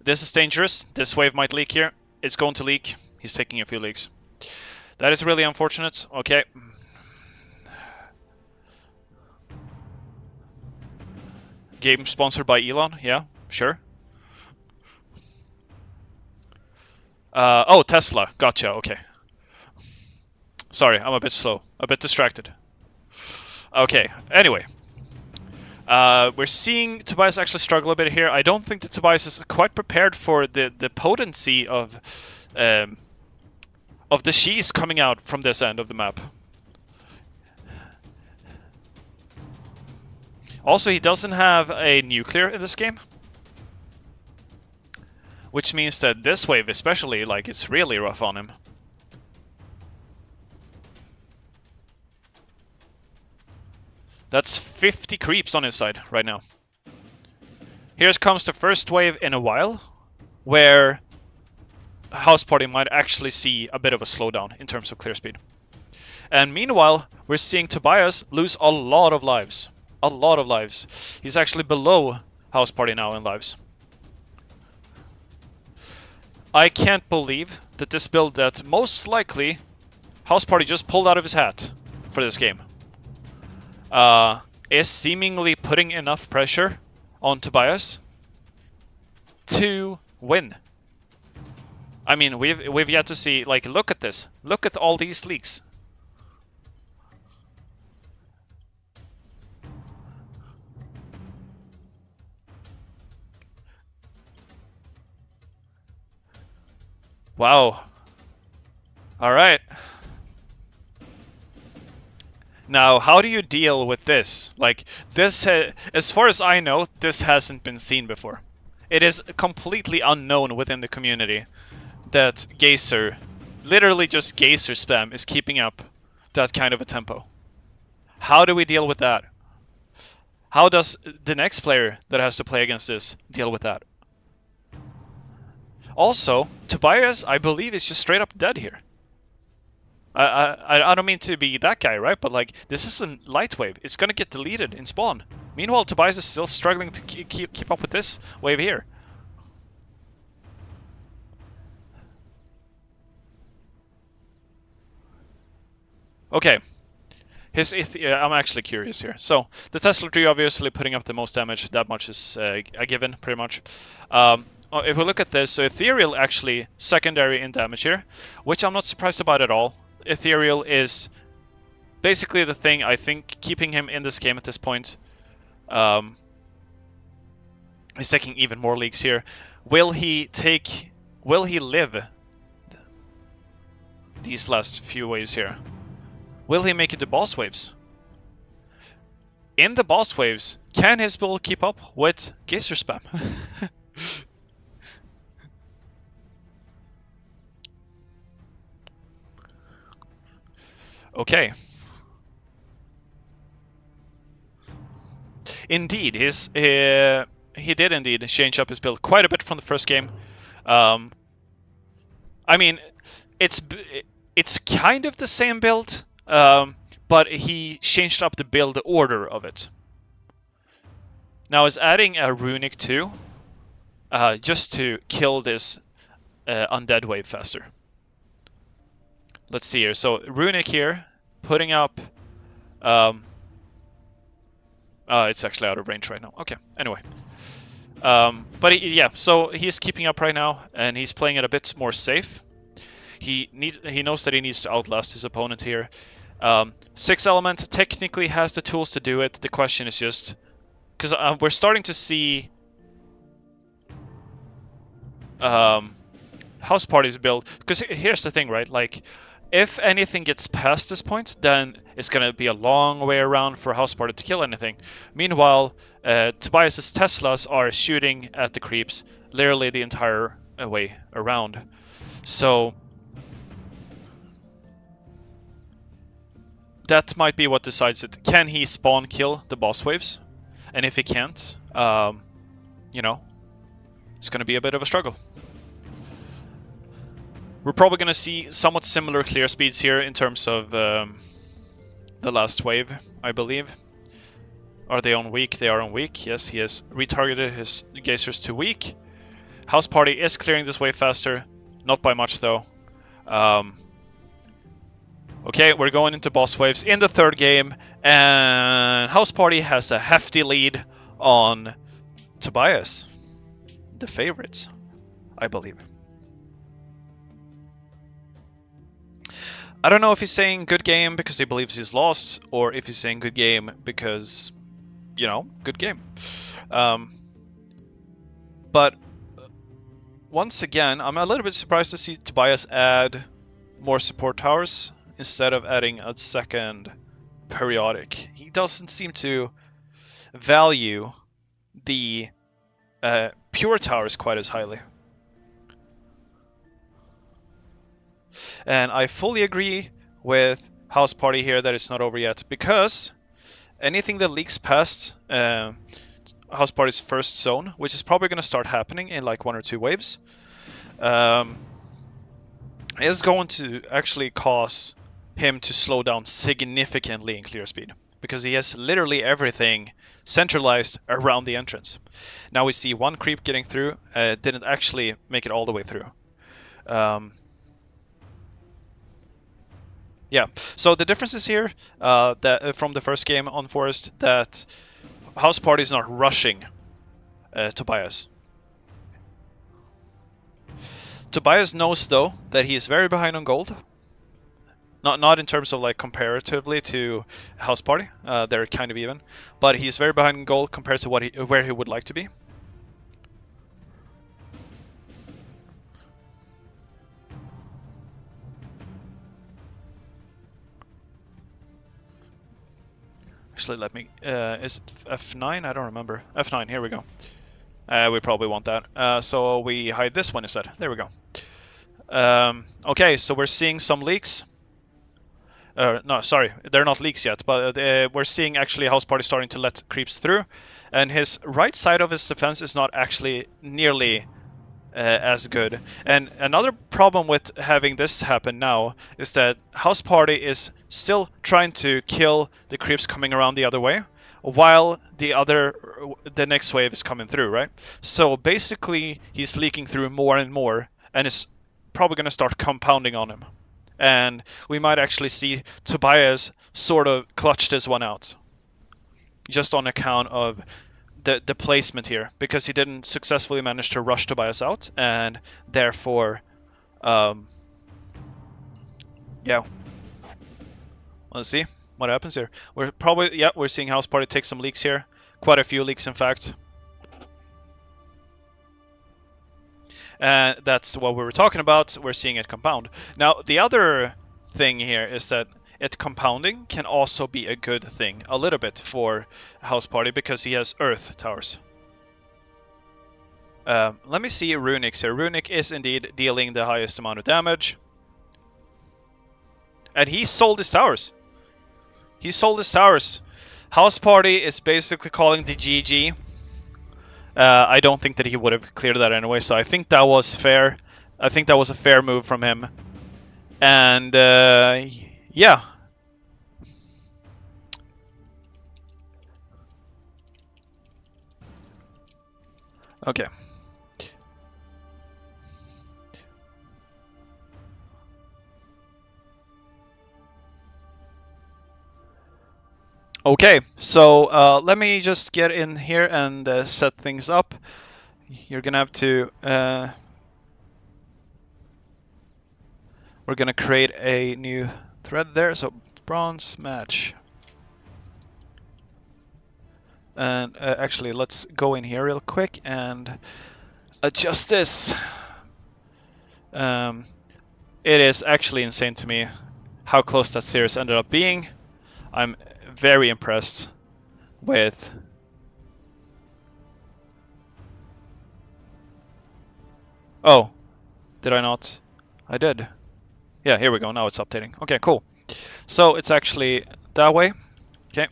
This is dangerous. This wave might leak here. It's going to leak. He's taking a few leaks. That is really unfortunate. Okay. Game sponsored by Elon. Yeah, sure. Oh, Tesla. Gotcha. Okay. Sorry, I'm a bit slow. A bit distracted. Okay. Anyway. We're seeing Tobias actually struggle a bit here. I don't think that Tobias is quite prepared for the potency of the Shees coming out from this end of the map. Also, he doesn't have a nuclear in this game, which means that this wave especially, like, it's really rough on him. That's 50 creeps on his side right now. Here comes the first wave in a while, where House Party might actually see a bit of a slowdown in terms of clear speed. And meanwhile, we're seeing Tobias lose a lot of lives. A lot of lives. He's actually below House Party now in lives. I can't believe that this build that most likely House Party just pulled out of his hat for this game is seemingly putting enough pressure on Tobias to win. I mean, we've yet to see, like, look at this. Look at all these leaks. Wow. All right. Now, how do you deal with this? Like, this, as far as I know, this hasn't been seen before. It is completely unknown within the community that Geyser, literally just Geyser spam, is keeping up that kind of a tempo. How do we deal with that? How does the next player that has to play against this deal with that? Also, Tobias, I believe, is just straight up dead here. I don't mean to be that guy, right? But like, this is a light wave. It's gonna get deleted in spawn. Meanwhile, Tobias is still struggling to keep up with this wave here. Okay. I'm actually curious here. So, the Tesla tree obviously putting up the most damage. That much is a given, pretty much. If we look at this, so Ethereal actually secondary in damage here, which I'm not surprised about at all. Ethereal is basically the thing, I think, keeping him in this game at this point. He's taking even more leagues here. Will he live these last few waves here? Will he make it to boss waves? In the boss waves, can his build keep up with Geyser spam? Okay. Indeed, he did indeed change up his build quite a bit from the first game. I mean, it's kind of the same build, but he changed up the build order of it. Now he's adding a runic too, just to kill this undead wave faster. Let's see here. So runic here, putting up. It's actually out of range right now. Okay. Anyway. But yeah, so he's keeping up right now, and he's playing it a bit more safe. He knows that he needs to outlast his opponent here. 6 element technically has the tools to do it. The question is just because we're starting to see house parties build. Because here's the thing, right? Like, if anything gets past this point, then it's gonna be a long way around for house party to kill anything. Meanwhile, Tobias's Teslas are shooting at the creeps literally the entire way around. So that might be what decides it. Can he spawn kill the boss waves? And if he can't, you know, it's going to be a bit of a struggle. We're probably going to see somewhat similar clear speeds here in terms of the last wave, I believe. Are they on weak? They are on weak. Yes, he has retargeted his geysers to weak. House Party is clearing this wave faster. Not by much, though. Okay, we're going into boss waves in the third game, and House Party has a hefty lead on Tobias, the favorites, I believe. I don't know if he's saying good game because he believes he's lost, or if he's saying good game because, you know, good game. But once again, I'm a little bit surprised to see Tobias add more support towers instead of adding a second periodic. He doesn't seem to value the pure towers quite as highly. And I fully agree with House Party here that it's not over yet, because anything that leaks past House Party's first zone, which is probably going to start happening in like 1 or 2 waves, is going to actually cause him to slow down significantly in clear speed, because he has literally everything centralized around the entrance. Now we see one creep getting through, didn't actually make it all the way through. Yeah, so the difference is here that from the first game on Forest, that House Party is not rushing Tobias. Tobias knows, though, that he is very behind on gold. Not in terms of like comparatively to House Party, they're kind of even, but he's very behind in gold compared to where he would like to be. Actually, let me. Is it F9? I don't remember. F9. Here we go. We probably want that. So we hide this one instead. There we go. Okay, so we're seeing some leaks. No, sorry, they're not leaks yet, but we're seeing actually House Party starting to let creeps through, and his right side of his defense is not actually nearly as good. And another problem with having this happen now is that House Party is still trying to kill the creeps coming around the other way, while the next wave is coming through, right? So basically, he's leaking through more and more, and it's probably going to start compounding on him. And we might actually see Tobias sort of clutch this one out, just on account of the placement here, because he didn't successfully manage to rush Tobias out, and therefore, yeah. Let's see what happens here. We're seeing House Party take some leaks here, quite a few leaks in fact. And that's what we were talking about. We're seeing it compound. Now, the other thing here is that it compounding can also be a good thing, a little bit, for House Party, because he has Earth towers. Let me see Runic's here. Runic is indeed dealing the highest amount of damage. And he sold his towers. He sold his towers. House Party is basically calling the GG. I don't think that he would have cleared that anyway, so I think that was fair. I think that was a fair move from him. And yeah. Okay. Okay, so let me just get in here and set things up. You're gonna have to... we're gonna create a new thread there, so bronze match. And actually, let's go in here real quick and adjust this. It is actually insane to me how close that series ended up being. I'm very impressed with... Oh, did I not? I did. Yeah, here we go. Now it's updating. Okay, cool. So it's actually that way. Okay.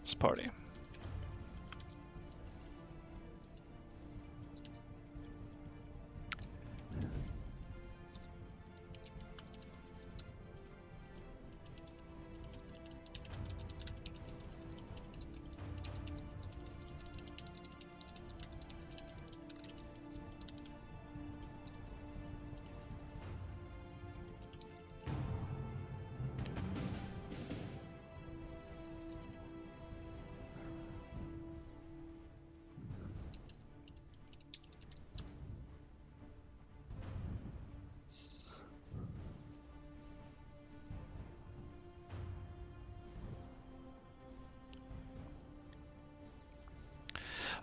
This party.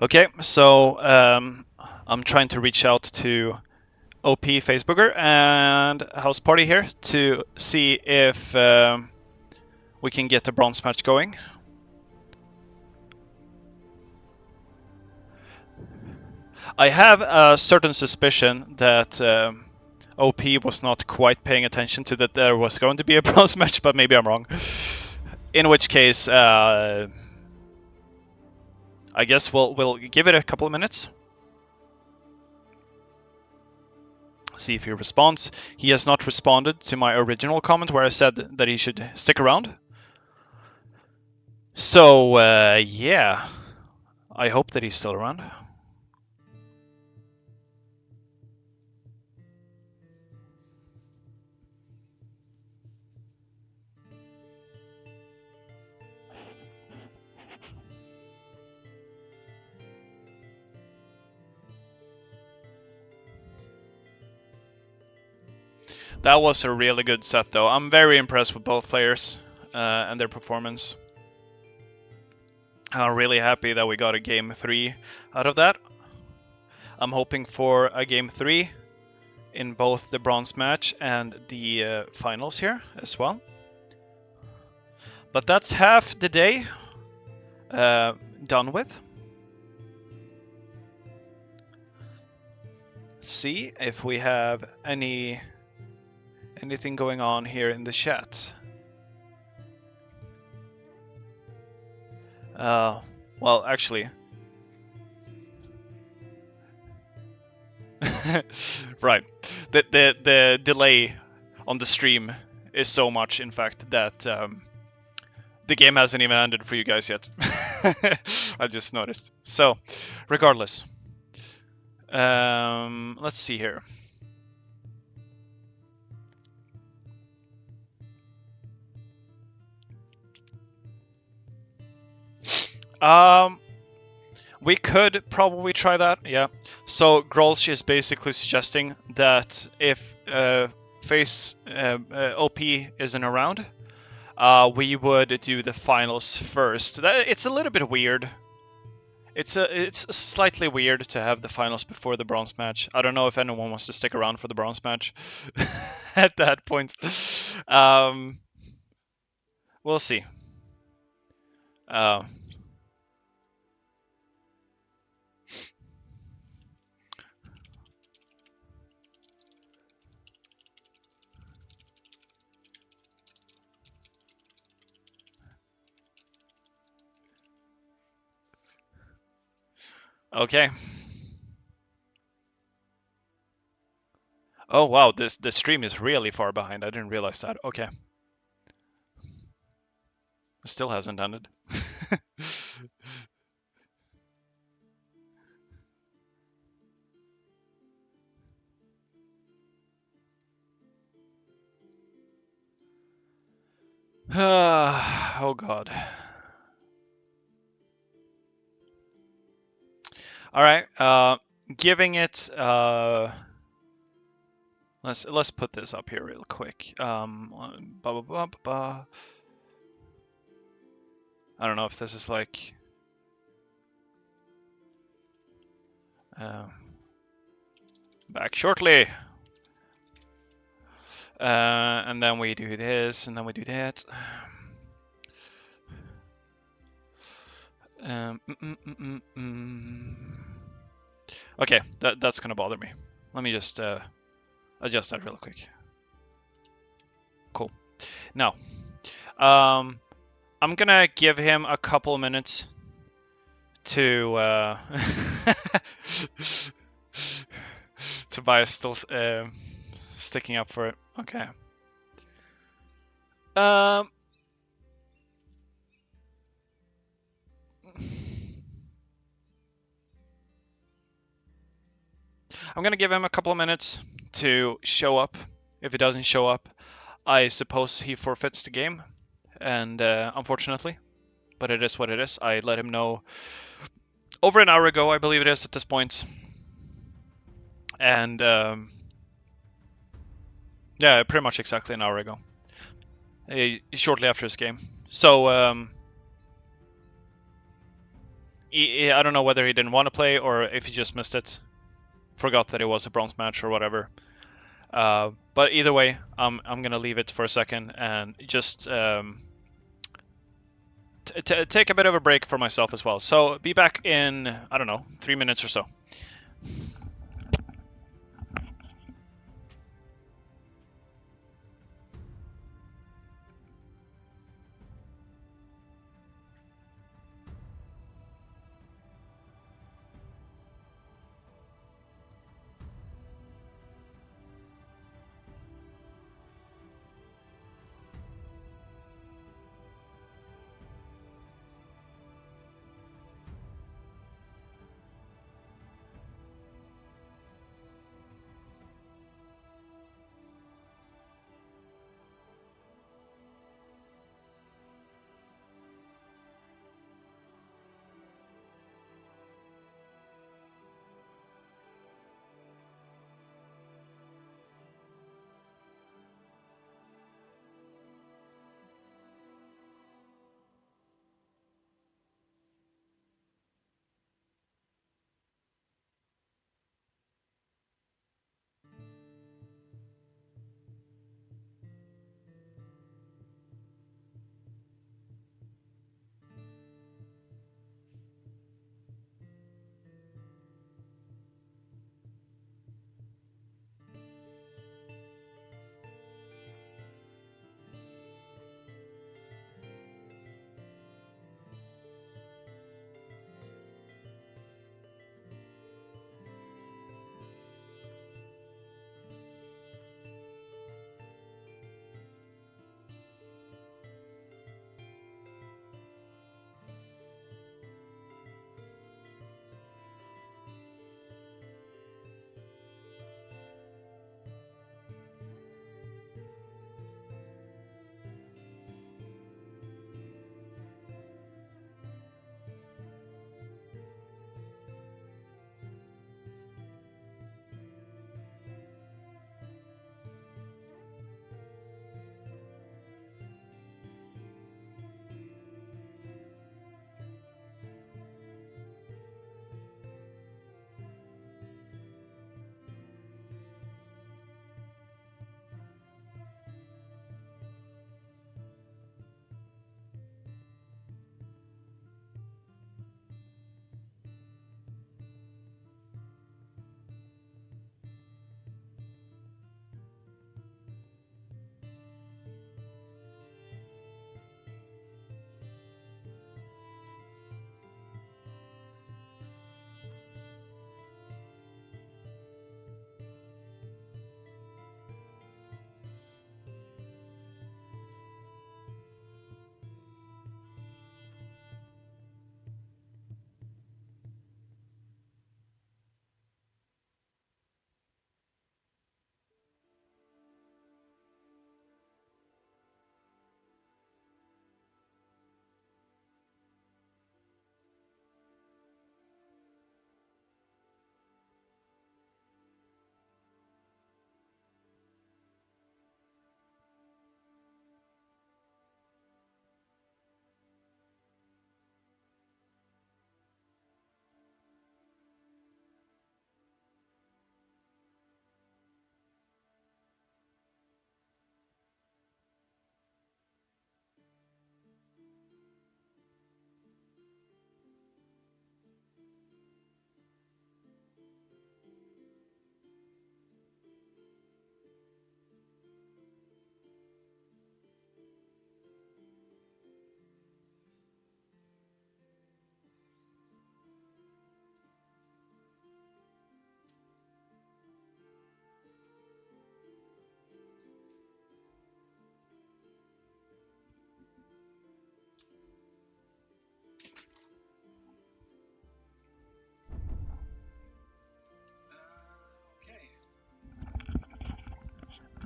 Okay, so I'm trying to reach out to OP Facebooker and House Party here to see if we can get the bronze match going. I have a certain suspicion that OP was not quite paying attention to that there was going to be a bronze match, but maybe I'm wrong. In which case, I guess we'll give it a couple of minutes. See if he responds. He has not responded to my original comment where I said that he should stick around. So, yeah. I hope that he's still around. That was a really good set, though. I'm very impressed with both players and their performance. I'm really happy that we got a game 3 out of that. I'm hoping for a game 3 in both the bronze match and the finals here as well. But that's half the day done with. see if we have anything going on here in the chat. Well, actually, right. The delay on the stream is so much, in fact, that the game hasn't even ended for you guys yet. I just noticed. So, regardless, let's see here. We could probably try that, yeah. So Grolsch is basically suggesting that if face OP isn't around, we would do the finals first. It's a little bit weird. It's slightly weird to have the finals before the bronze match. I don't know if anyone wants to stick around for the bronze match at that point. We'll see. Okay. Oh wow, the stream is really far behind. I didn't realize that. Okay. It still hasn't ended. Oh god. All right. Giving it. Let's put this up here real quick. Blah, blah, blah, blah. I don't know if this is like. Back shortly. And then we do this, and then we do that. Okay, that's gonna bother me. Let me just adjust that real quick. Cool. Now, I'm gonna give him a couple of minutes to Tobias still sticking up for it. Okay. I'm gonna give him a couple of minutes to show up. If he doesn't show up, I suppose he forfeits the game, and unfortunately, but it is what it is. I let him know over an hour ago, I believe it is at this point, and yeah, pretty much exactly an hour ago, shortly after his game. So I don't know whether he didn't want to play or if he just missed it, forgot that it was a bronze match or whatever. But either way, I'm gonna leave it for a second and just take a bit of a break for myself as well. So be back in, I don't know, 3 minutes or so.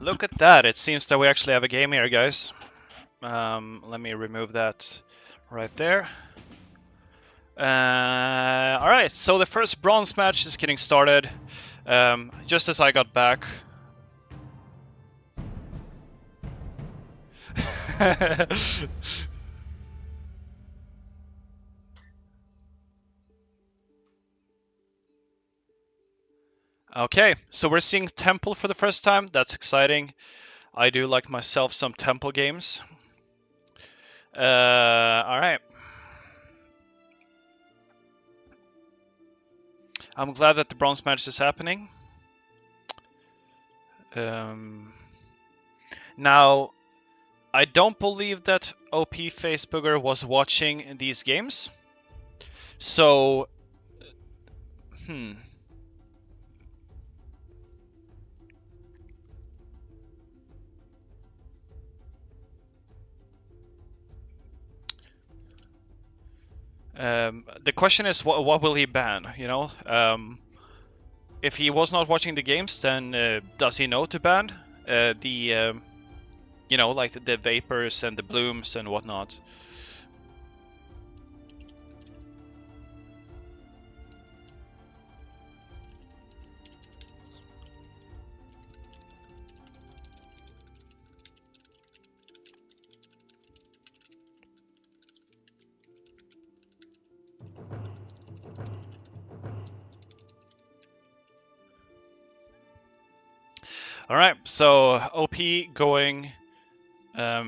Look at that. It seems that we actually have a game here, guys. Let me remove that right there. Alright, so the first bronze match is getting started. Just as I got back. Okay, so we're seeing Temple for the first time. That's exciting. I do like myself some Temple games. Alright. I'm glad that the bronze match is happening. Now, I don't believe that OP Facebooker was watching these games. So, the question is, what will he ban? You know, if he was not watching the games, then does he know to ban you know, like the vapors and the blooms and whatnot? All right, so OP going, I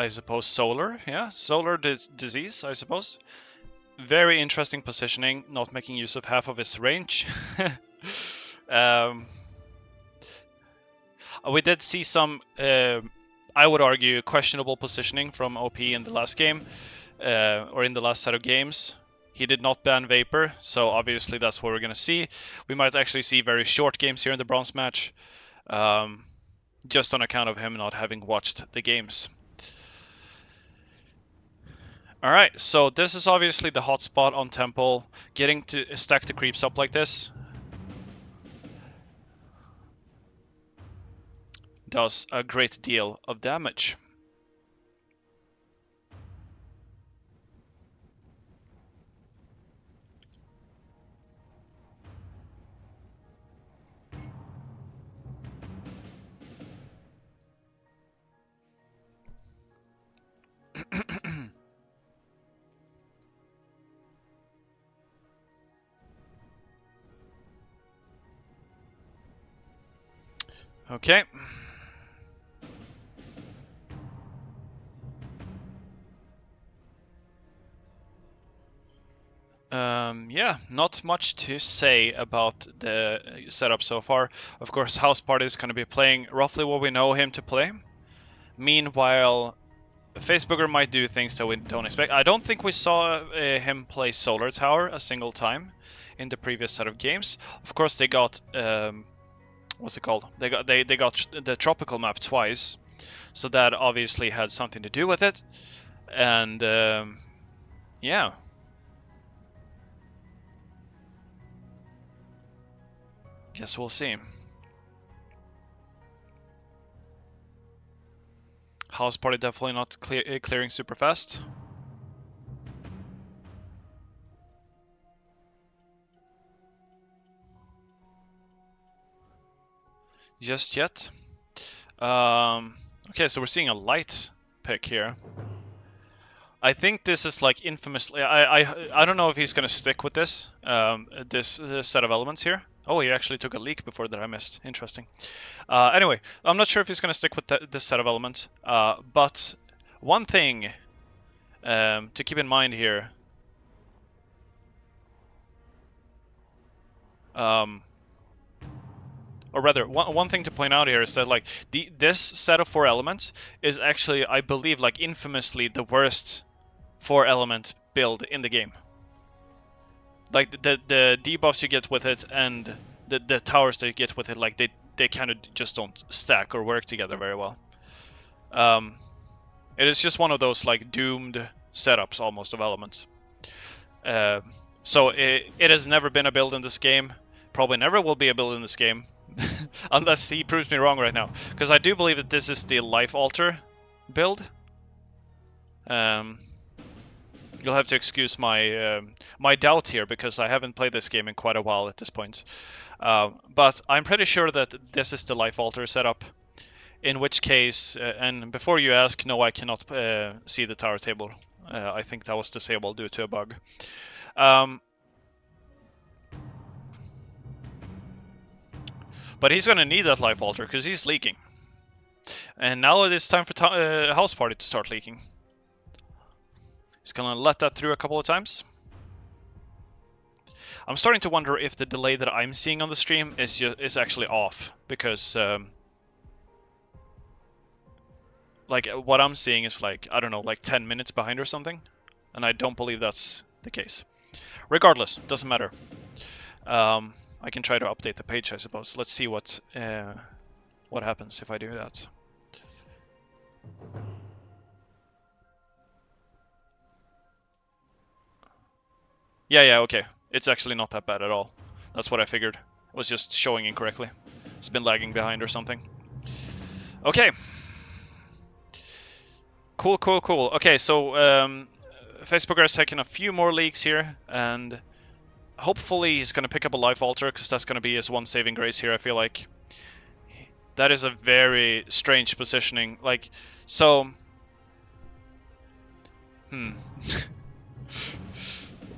suppose solar, yeah, solar disease, I suppose. Very interesting positioning, not making use of half of his range. We did see some, I would argue, questionable positioning from OP in the last game, or in the last set of games. He did not ban Vapor, so obviously that's what we're going to see. We might actually see very short games here in the bronze match, just on account of him not having watched the games. Alright, so this is obviously the hot spot on Temple. Getting to stack the creeps up like this does a great deal of damage. Okay. Yeah, not much to say about the setup so far. Of course, House Party is going to be playing roughly what we know him to play. Meanwhile, Facebooker might do things that we don't expect. I don't think we saw him play Solar Tower a single time in the previous set of games. Of course, they got what's it called? They got the tropical map twice, so that obviously had something to do with it. And yeah. Guess we'll see. House Party definitely not clearing super fast. Just yet. Okay, so we're seeing a light pick here. I think this is like infamously. I don't know if he's gonna stick with this this set of elements here. Oh, he actually took a leak before that I missed. Interesting. Anyway, I'm not sure if he's gonna stick with this set of elements. But one thing to keep in mind here. Or rather, one thing to point out here is that like this set of 4 elements is actually, I believe, like infamously the worst 4 element build in the game. Like the debuffs you get with it and the towers that you get with it, like they kind of just don't stack or work together very well. It is just one of those like doomed setups almost of elements. So it has never been a build in this game. Probably never will be a build in this game. Unless he proves me wrong right now. Because I do believe that this is the Life Alter build. You'll have to excuse my my doubt here, because I haven't played this game in quite a while at this point. But I'm pretty sure that this is the Life Alter setup. In which case, and before you ask, no, I cannot see the tower table. I think that was disabled due to a bug. But he's going to need that Life Alter because he's leaking. And now it is time for House Party to start leaking. He's going to let that through a couple of times. I'm starting to wonder if the delay that I'm seeing on the stream is actually off, because like what I'm seeing is like, I don't know, like 10 minutes behind or something, and I don't believe that's the case. Regardless, doesn't matter. I can try to update the page, I suppose. Let's see what happens if I do that. Yeah, okay. It's actually not that bad at all. That's what I figured. It was just showing incorrectly. It's been lagging behind or something. Okay. Cool. Okay, so Facebook is taking a few more leaks here, and hopefully he's going to pick up a Life Alter, because that's going to be his one saving grace here, I feel like. That is a very strange positioning. Like, so...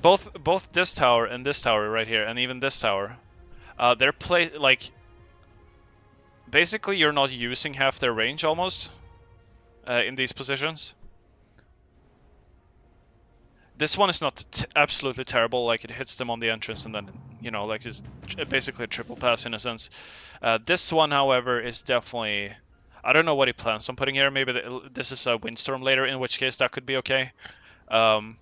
both this tower and this tower right here, and even this tower, they're like... Basically, you're not using half their range, almost, in these positions. This one is not absolutely terrible, like it hits them on the entrance and then, you know, like it's basically a triple pass in a sense. This one, however, is definitely... I don't know what he plans on putting here. Maybe this is a Windstorm later, in which case that could be okay. And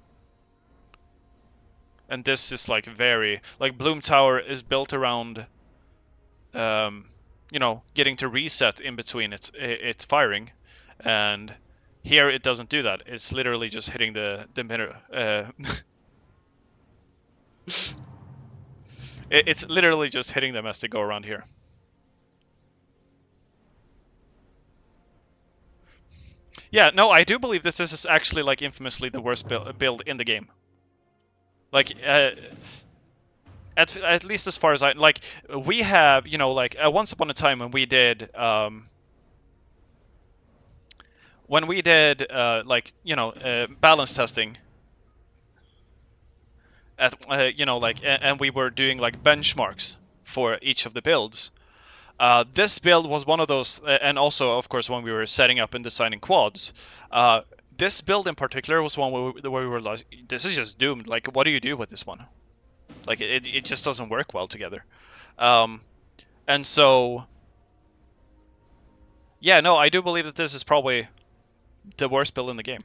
this is like very... Like Bloom Tower is built around, you know, getting to reset in between it firing. And... Here it doesn't do that. It's literally just hitting the mirror. It's literally just hitting them as they go around here. Yeah, no, I do believe that this is actually like infamously the worst build in the game. Like, at least as far as I like, we have, you know, like once upon a time when we did like, you know, balance testing at you know, like, and we were doing like benchmarks for each of the builds. This build was one of those, and also of course when we were setting up and designing quads, this build in particular was one where we were like, this is just doomed. Like, what do you do with this one? Like, it just doesn't work well together. And so, yeah, no, I do believe that this is probably the worst build in the game.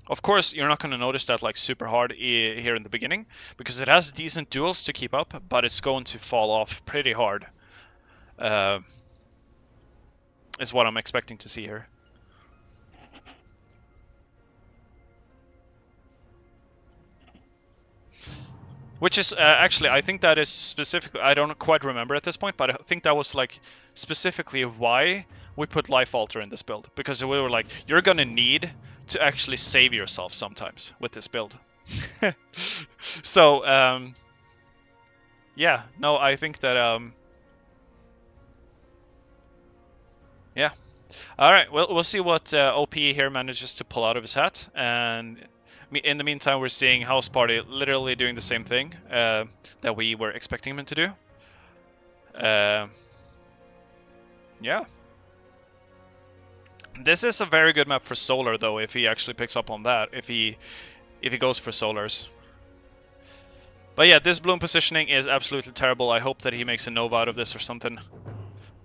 Of course, you're not going to notice that like super hard here in the beginning, because it has decent duels to keep up, but it's going to fall off pretty hard. Is what I'm expecting to see here. Which is actually, I think that is specifically, I don't quite remember at this point, but I think that was like specifically why we put Life Alter in this build, because we were like, you're gonna need to actually save yourself sometimes with this build. So yeah, no, I think that yeah. All right, well, we'll see what OP here manages to pull out of his hat, and in the meantime, we're seeing House Party literally doing the same thing that we were expecting him to do. Yeah. This is a very good map for Solar, though, if he actually picks up on that, if he goes for Solars. But yeah, this Bloom positioning is absolutely terrible. I hope that he makes a Nova out of this or something.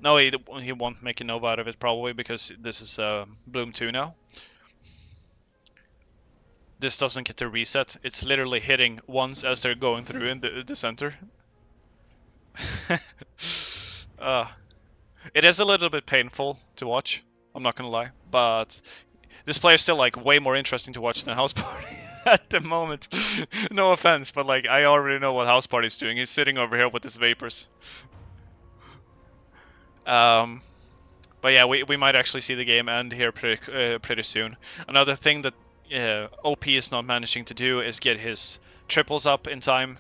No, he won't make a Nova out of it, probably, because this is Bloom 2 now. This doesn't get to reset. It's literally hitting once as they're going through in the center. It is a little bit painful to watch, I'm not gonna lie, but this player is still like way more interesting to watch than House Party. at the moment. No offense, but like I already know what House Party's doing. He's sitting over here with his vapors. But yeah, we might actually see the game end here pretty soon. Another thing that OP is not managing to do is get his triples up in time.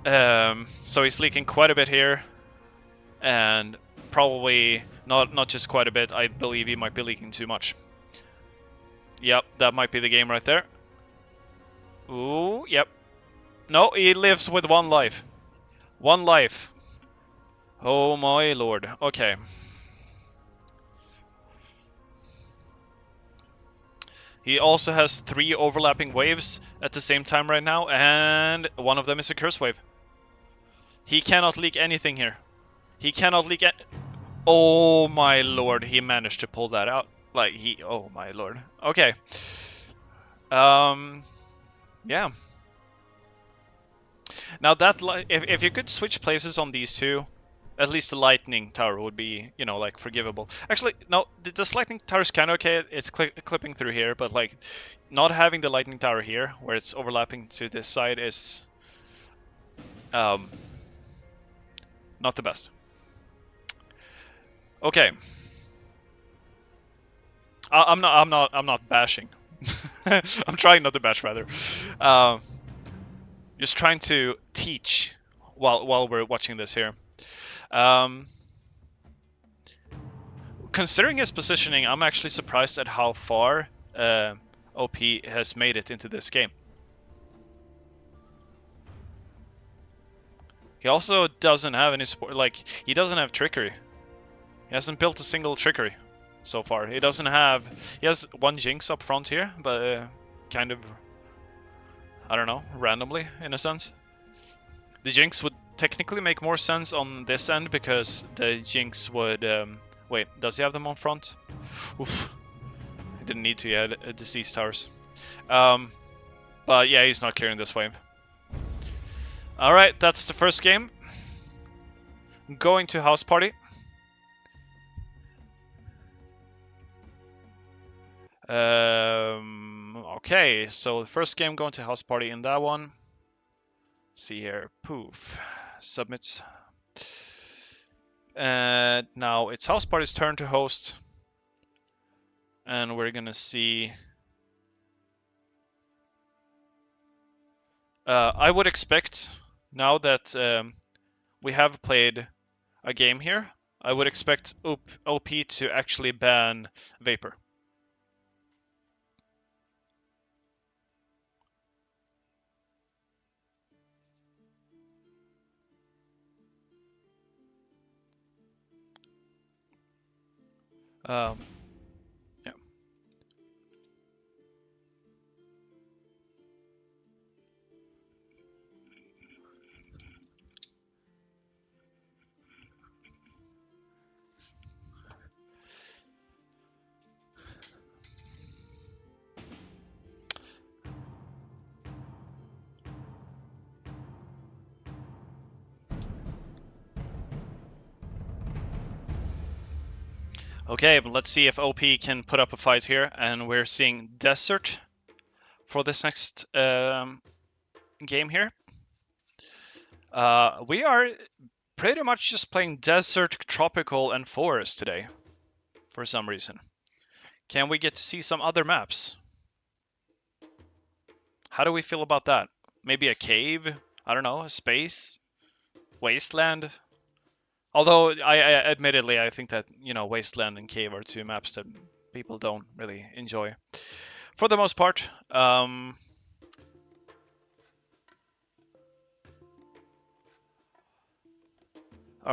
So he's leaking quite a bit here, and probably not just quite a bit. I believe he might be leaking too much. Yep, that might be the game right there. Ooh, yep. No, he lives with one life. One life. Oh my lord. Okay. He also has 3 overlapping waves at the same time right now, and one of them is a curse wave. He cannot leak anything here. He cannot leak it. Oh my lord, he managed to pull that out. Like, oh my lord. Okay. Yeah. Now that, if you could switch places on these two, at least the lightning tower would be, you know, like forgivable. Actually, no, this lightning tower is kind of okay. It's clipping through here, but like, not having the lightning tower here, where it's overlapping to this side, is not the best. Okay. I'm not bashing. I'm trying not to bash, rather. Just trying to teach while we're watching this here. Considering his positioning, I'm actually surprised at how far OP has made it into this game. He also doesn't have any support. Like, he doesn't have trickery. He hasn't built a single trickery so far. He doesn't have. He has 1 jinx up front here, but kind of, I don't know, randomly in a sense. The jinx would technically make more sense on this end because the jinx would. Wait, does he have them on front? Oof. He didn't need to. He had disease towers. But yeah, he's not clearing this wave. Alright, that's the first game. Going to House Party. Okay, so the first game going to House Party in that one. See here, poof, submit. And now it's House Party's turn to host. And we're gonna see. I would expect, now that we have played a game here, I would expect OP to actually ban Vapor. Yeah. Okay, but let's see if OP can put up a fight here, and we're seeing Desert for this next game here. We are pretty much just playing Desert, Tropical, and Forest today, for some reason. Can we get to see some other maps? How do we feel about that? Maybe a cave? I don't know, a space? Wasteland? Although, admittedly, I think that, you know, Wasteland and Cave are 2 maps that people don't really enjoy. For the most part. Are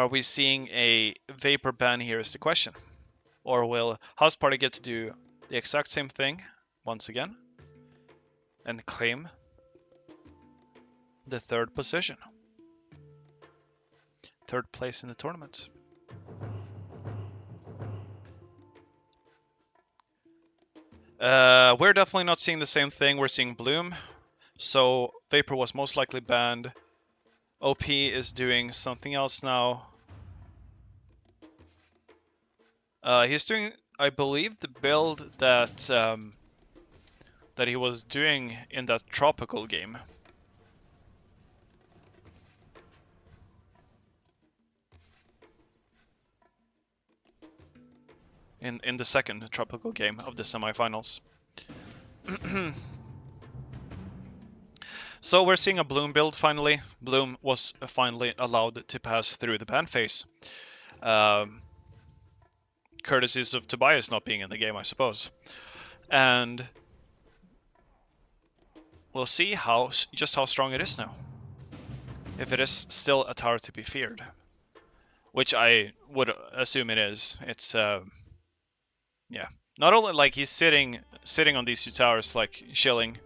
we seeing a Vapor ban here is the question. Or will House Party get to do the exact same thing once again and claim the 3rd position? 3rd place in the tournament. We're definitely not seeing the same thing. We're seeing Bloom. So Vapor was most likely banned. OP is doing something else now. He's doing, I believe, the build that that he was doing in that tropical game. In the second tropical game of the semifinals. So we're seeing a Bloom build finally. Bloom was finally allowed to pass through the ban phase. Courtesies of Tobias not being in the game, I suppose. And we'll see just how strong it is now. If it is still a tower to be feared. Which I would assume it is. It's, yeah. Not only like he's sitting on these two towers, like chilling,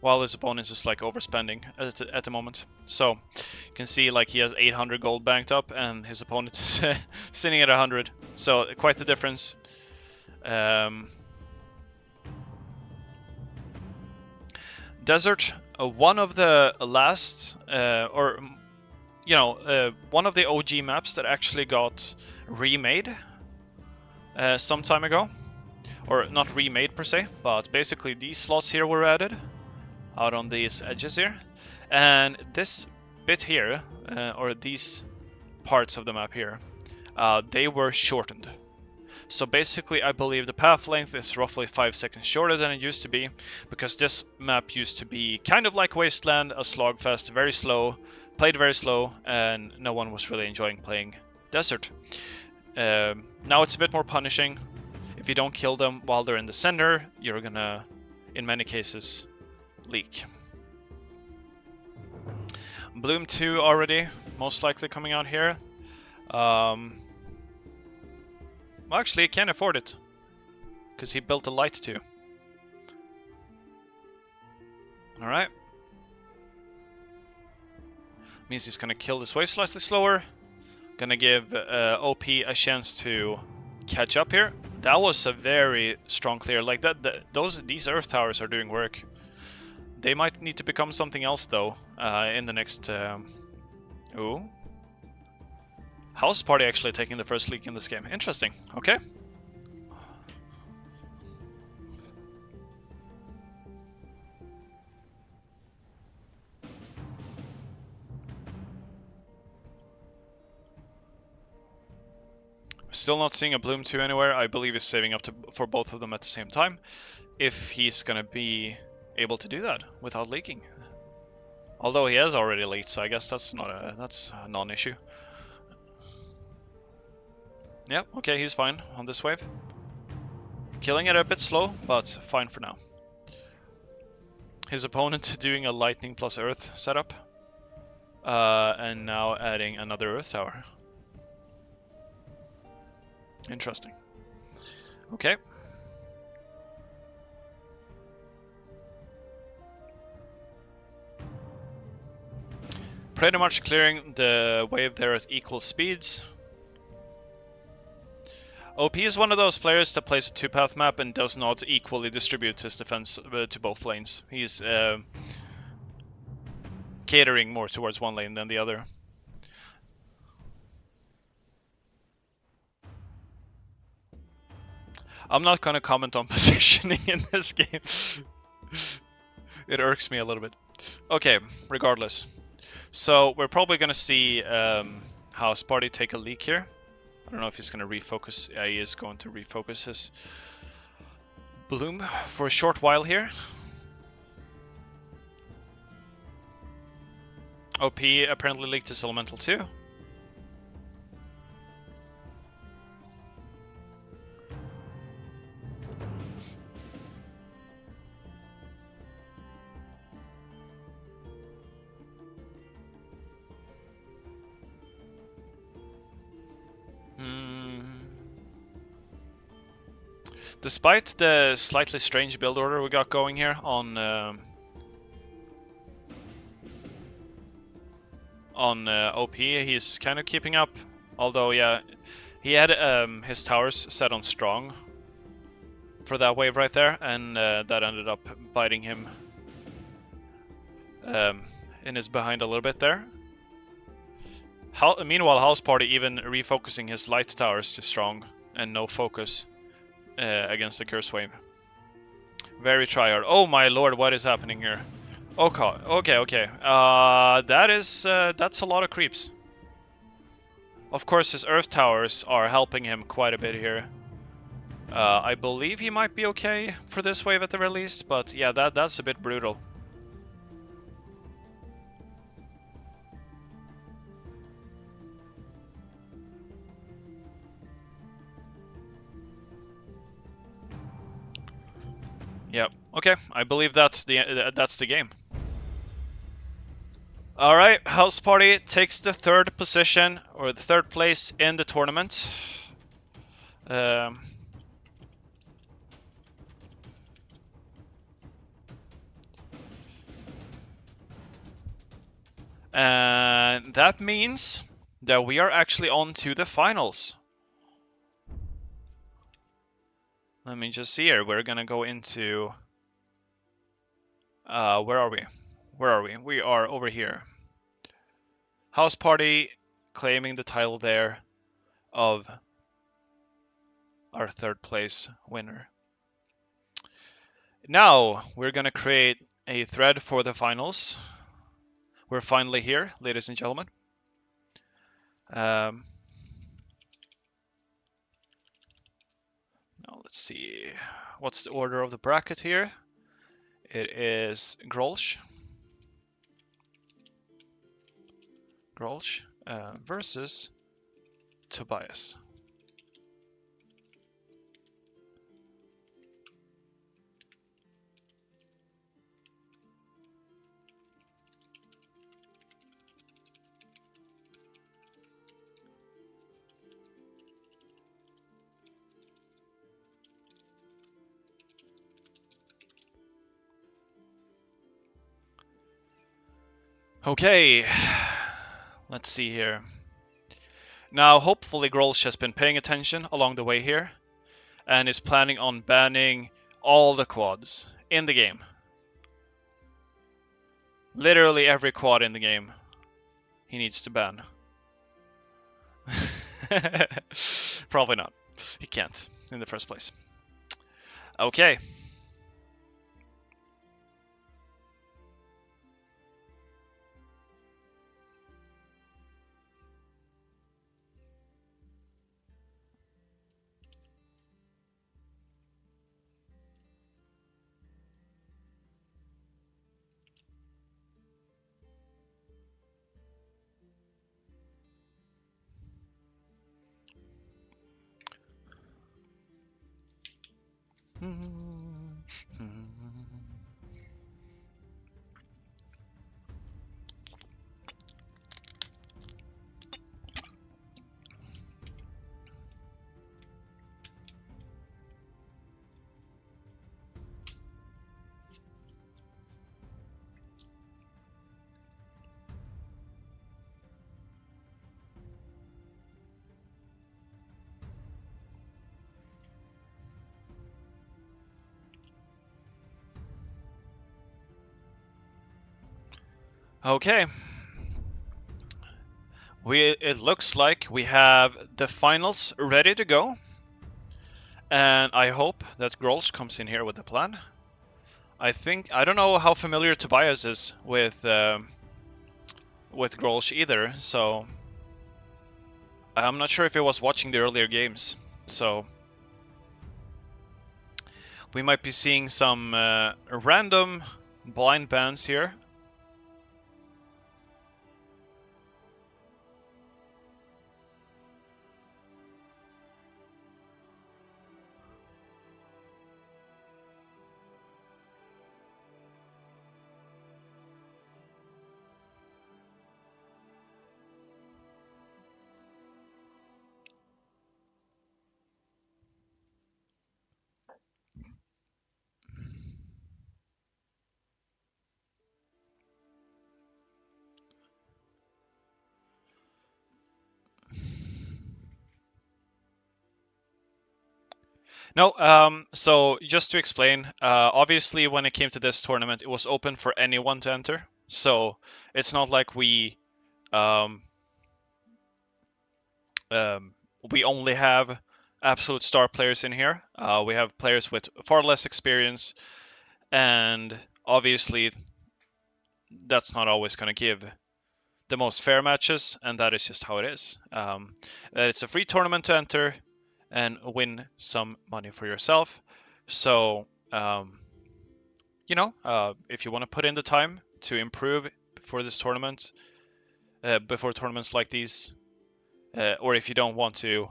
while his opponent is like overspending at the moment. So you can see like he has 800 gold banked up, and his opponent is sitting at 100. So quite the difference. Desert, one of the last, one of the OG maps that actually got remade some time ago. Or not remade per se, but basically these slots here were added out on these edges here. And this bit here, or these parts of the map here, they were shortened. So basically I believe the path length is roughly 5 seconds shorter than it used to be, because this map used to be kind of like Wasteland, a slogfest, very slow, played very slow, and no one was really enjoying playing Desert. Now it's a bit more punishing. If you don't kill them while they're in the center, you're gonna, in many cases, leak. Bloom 2 already, most likely coming out here. Well, actually, he can't afford it, because he built a light 2. Alright. Means he's gonna kill this wave slightly slower. Gonna give OP a chance to catch up here. That was a very strong clear. Like these Earth Towers are doing work. They might need to become something else though in the next. Ooh. House Party actually taking the first leak in this game. Interesting. Okay. Still not seeing a Bloom 2 anywhere. I believe he's saving up for both of them at the same time, if he's gonna be able to do that without leaking. Although he has already leaked, so I guess that's a non-issue. Yeah, okay, he's fine on this wave. Killing it a bit slow, but fine for now. His opponent doing a lightning plus earth setup, and now adding another earth tower. Interesting. Okay. Pretty much clearing the wave there at equal speeds. OP is one of those players that plays a two-path map and does not equally distribute his defense to both lanes. He's catering more towards one lane than the other. I'm not gonna comment on positioning in this game. It irks me a little bit. Okay, regardless. So we're probably gonna see House Party take a leak here. I don't know if he's gonna refocus. Yeah, he is going to refocus his Bloom for a short while here. OP apparently leaked his Elemental too. Despite the slightly strange build order we got going here on OP, he's kind of keeping up. Although, yeah, he had his towers set on strong for that wave right there, and that ended up biting him in his behind a little bit there. Meanwhile, House Party even refocusing his light towers to strong and no focus against the curse wave. Very tryhard. Oh my lord, what is happening here? Okay, okay. That's a lot of creeps. Of course, his Earth Towers are helping him quite a bit here. I believe he might be okay for this wave at the very least, but yeah, that's a bit brutal. Yep. Okay, I believe that's the game. All right, House Party takes the third position or the third place in the tournament. Um, and that means that we are actually on to the finals. Let me just see here. We're gonna go into. Where are we? Where are we? We are over here. House Party claiming the title there of our third place winner. Now we're gonna create a thread for the finals. We're finally here, ladies and gentlemen. Now let's see. What's the order of the bracket here? It is Grolsch versus Tobias. Okay, let's see here. Now, hopefully Grolsch has been paying attention along the way here and is planning on banning all the quads in the game. Literally every quad in the game he needs to ban. Probably not. He can't in the first place. Okay. Okay. It looks like we have the finals ready to go. And I hope that Grolsch comes in here with a plan. I don't know how familiar Tobias is with Grolsch either, so I'm not sure if he was watching the earlier games. So we might be seeing some random blind bans here. No, so just to explain, obviously when it came to this tournament, it was open for anyone to enter. So it's not like um, we only have absolute star players in here. We have players with far less experience, And obviously, that's not always going to give the most fair matches, and that is just how it is. It's a free tournament to enter and win some money for yourself. So, if you want to put in the time to improve for this tournament, before tournaments like these, or if you don't want to,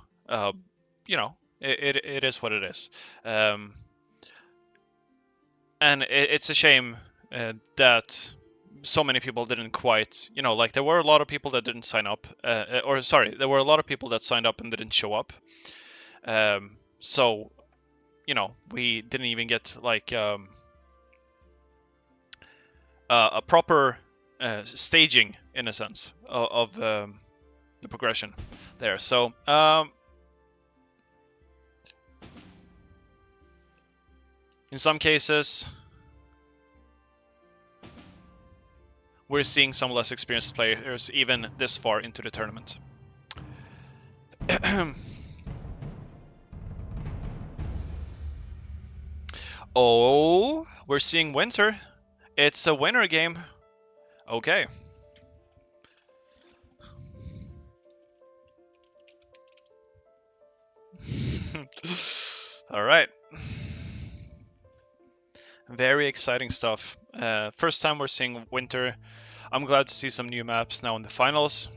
it is what it is. And it's a shame that so many people didn't quite, like there were a lot of people that didn't sign up, or sorry, there were a lot of people that signed up and didn't show up. So, we didn't even get like a proper staging, in a sense, of the progression there. So, in some cases, we're seeing some less experienced players even this far into the tournament. Oh, we're seeing winter. It's a winter game. Okay. All right. Very exciting stuff. First time we're seeing winter. I'm glad to see some new maps now in the finals.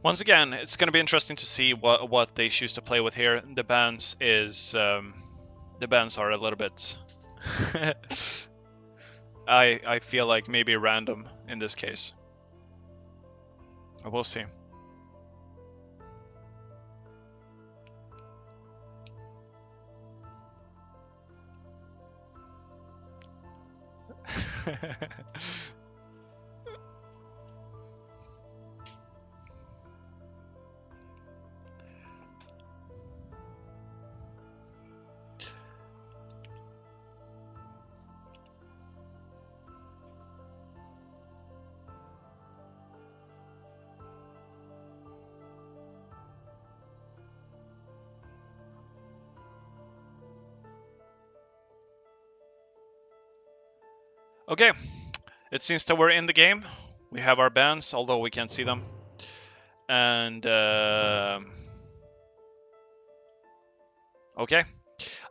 Once again, it's going to be interesting to see what they choose to play with here. The bans are a little bit. I feel like maybe random in this case. We'll see. Okay, it seems that we're in the game. We have our bans, although we can't see them. And okay,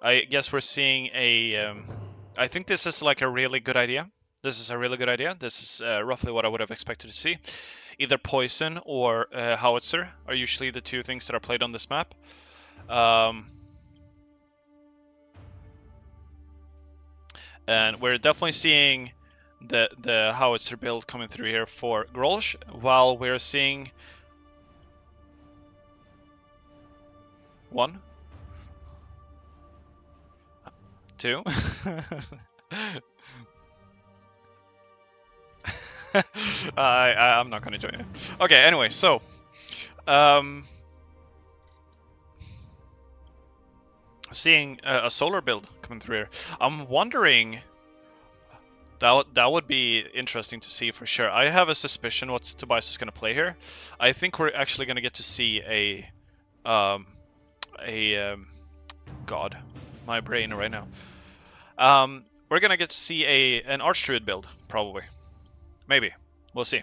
I guess we're seeing a. I think this is like a really good idea. This is a really good idea. This is roughly what I would have expected to see. Either poison or howitzer are usually the two things that are played on this map. And we're definitely seeing the howitzer build coming through here for Grolsch, while we're seeing one, two. I'm not gonna join it. Okay, anyway, so seeing a solar build coming through here, I'm wondering. That would be interesting to see for sure. I have a suspicion what Tobias is going to play here. I think we're actually going to get to see God, my brain right now. We're going to get to see an Archdruid build, probably. Maybe. We'll see.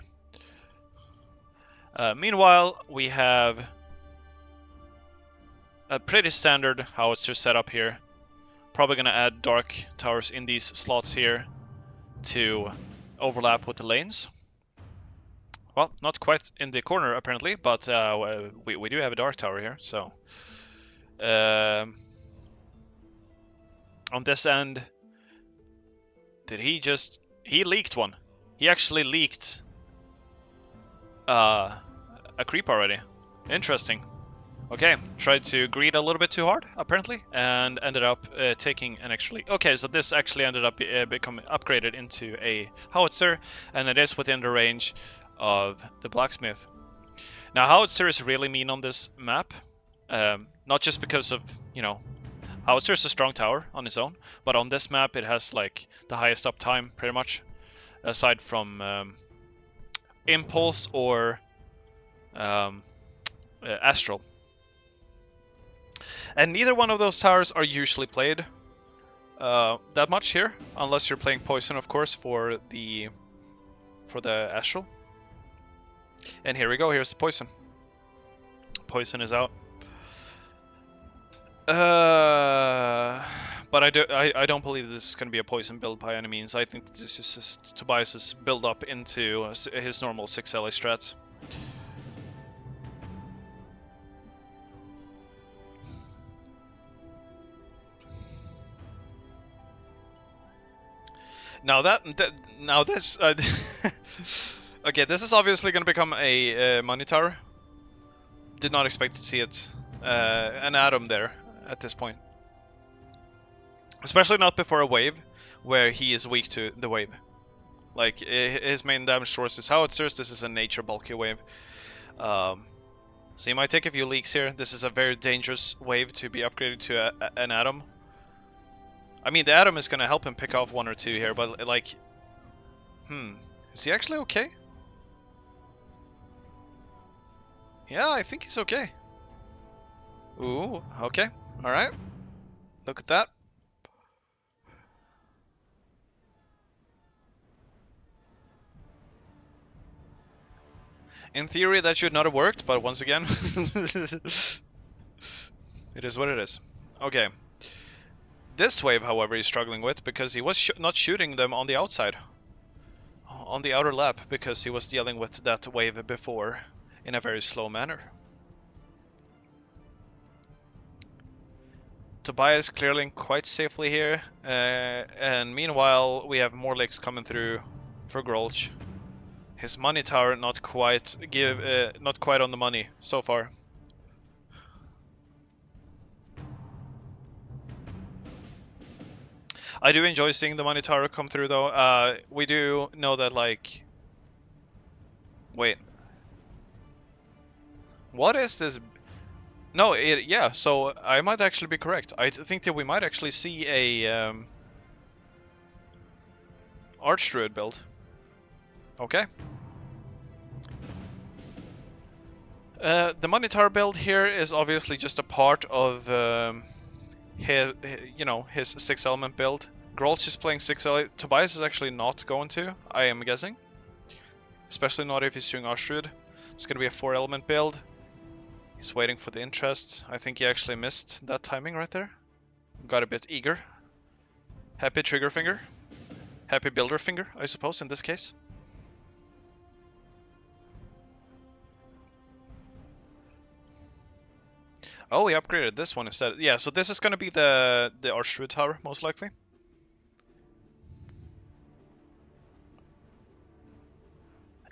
Meanwhile, we have a pretty standard howitzer setup here. Probably going to add dark towers in these slots here to overlap with the lanes. Well, not quite in the corner apparently, but we do have a dark tower here. So on this end, he leaked one? He actually leaked a creep already. Interesting. Okay, tried to greed a little bit too hard, apparently, and ended up taking an extra leak. Okay, so this actually ended up becoming upgraded into a howitzer, and it is within the range of the blacksmith. Now, howitzer is really mean on this map, not just because of, Howitzer's a strong tower on its own, but on this map it has like the highest uptime pretty much, aside from Impulse or Astral. And neither one of those towers are usually played that much here, unless you're playing Poison, of course, for the Astral. And here we go. Here's the Poison. Poison is out. But I don't believe this is going to be a Poison build by any means. I think this is just Tobias's build up into his normal 6 LA strat. Now this okay, this is obviously going to become a money tower. Did not expect to see it an Atom there at this point, especially not before a wave where he is weak to the wave. Like his main damage source is Howitzers. This is a nature bulky wave. So you might take a few leaks here. This is a very dangerous wave to be upgraded to an Atom. I mean, the Atom is going to help him pick off 1 or 2 here, but like, is he actually okay? Yeah, I think he's okay. Ooh, okay, alright. Look at that. In theory, that should not have worked, but once again, it is what it is. Okay. This wave, however, he's struggling with because he was not shooting them on the outside. On the outer lap, because he was dealing with that wave before in a very slow manner. Tobias clearing quite safely here, and meanwhile we have more leaks coming through for Grolsch. His money tower not quite on the money so far. I do enjoy seeing the money tower come through though. We do know that like... Wait. What is this? No, yeah, so I might actually be correct. I think that we might actually see a Archdruid build. Okay. The money tower build here is obviously just a part of his 6 element build. Grolsch is playing 6 element. Tobias is actually not going to, I am guessing. Especially not if he's doing Archdruid. It's going to be a 4 element build. He's waiting for the interest. I think he actually missed that timing right there. Got a bit eager. Happy trigger finger. Happy builder finger, I suppose, in this case. Oh, he upgraded this one instead. Yeah, so this is going to be the Archdruid tower, most likely.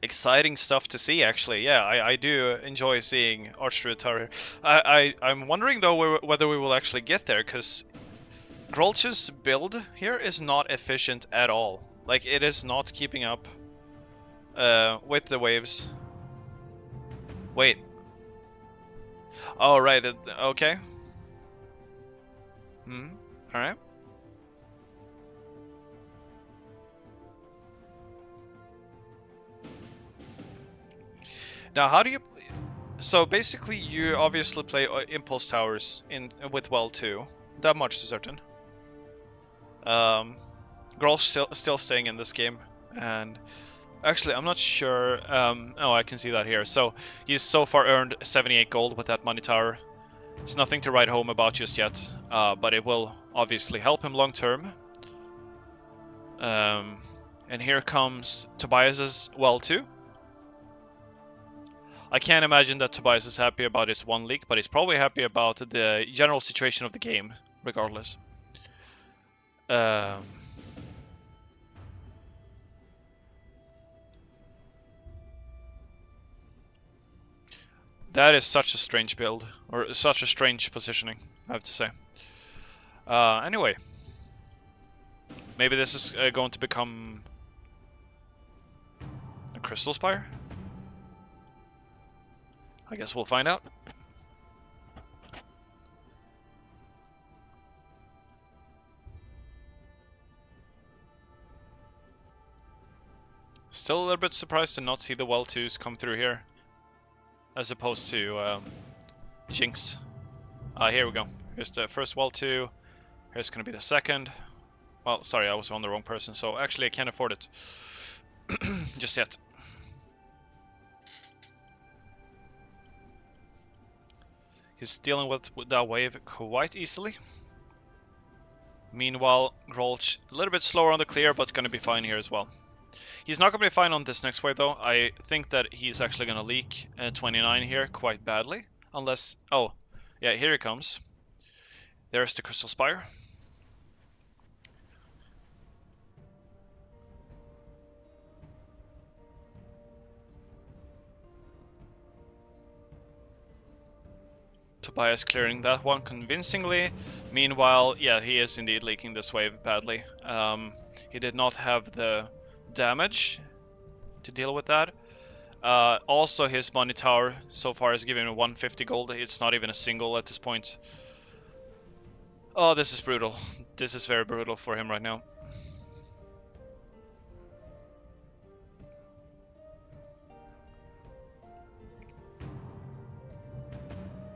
Exciting stuff to see, actually. Yeah, I do enjoy seeing Archdruid tower. I'm wondering, though, whether we will actually get there, because Grolsch's build here is not efficient at all. Like, it is not keeping up with the waves. Wait. Oh, right. Okay. Alright. Now, how do you... So, basically, you obviously play Impulse Towers with Well 2. That much is certain. Grolsch still staying in this game. And... Actually, I'm not sure... oh, I can see that here. So, he's so far earned 78 gold with that money tower. It's nothing to write home about just yet. But it will obviously help him long term. And here comes Tobias's Well 2. I can't imagine that Tobias is happy about his 1 leak, but he's probably happy about the general situation of the game, regardless. That is such a strange build, or such a strange positioning, I have to say. Anyway. Maybe this is going to become a Crystal Spire? I guess we'll find out. Still a little bit surprised to not see the well 2s come through here, as opposed to Jinx. Here we go. Here's the first well 2. Here's gonna be the second. Well, sorry, I was on the wrong person, so actually I can't afford it. Just yet. He's dealing with that wave quite easily. Meanwhile, Grolsch a little bit slower on the clear, but gonna be fine here as well. He's not gonna be fine on this next wave though. I think that he's actually gonna leak 29 here quite badly. Unless, oh, yeah, here he comes. There's the Crystal Spire. Tobias clearing that one convincingly. Meanwhile, yeah, he is indeed leaking this wave badly. He did not have the damage to deal with that. Also, his money tower so far is giving him 150 gold. It's not even a single at this point. Oh, this is brutal. This is very brutal for him right now.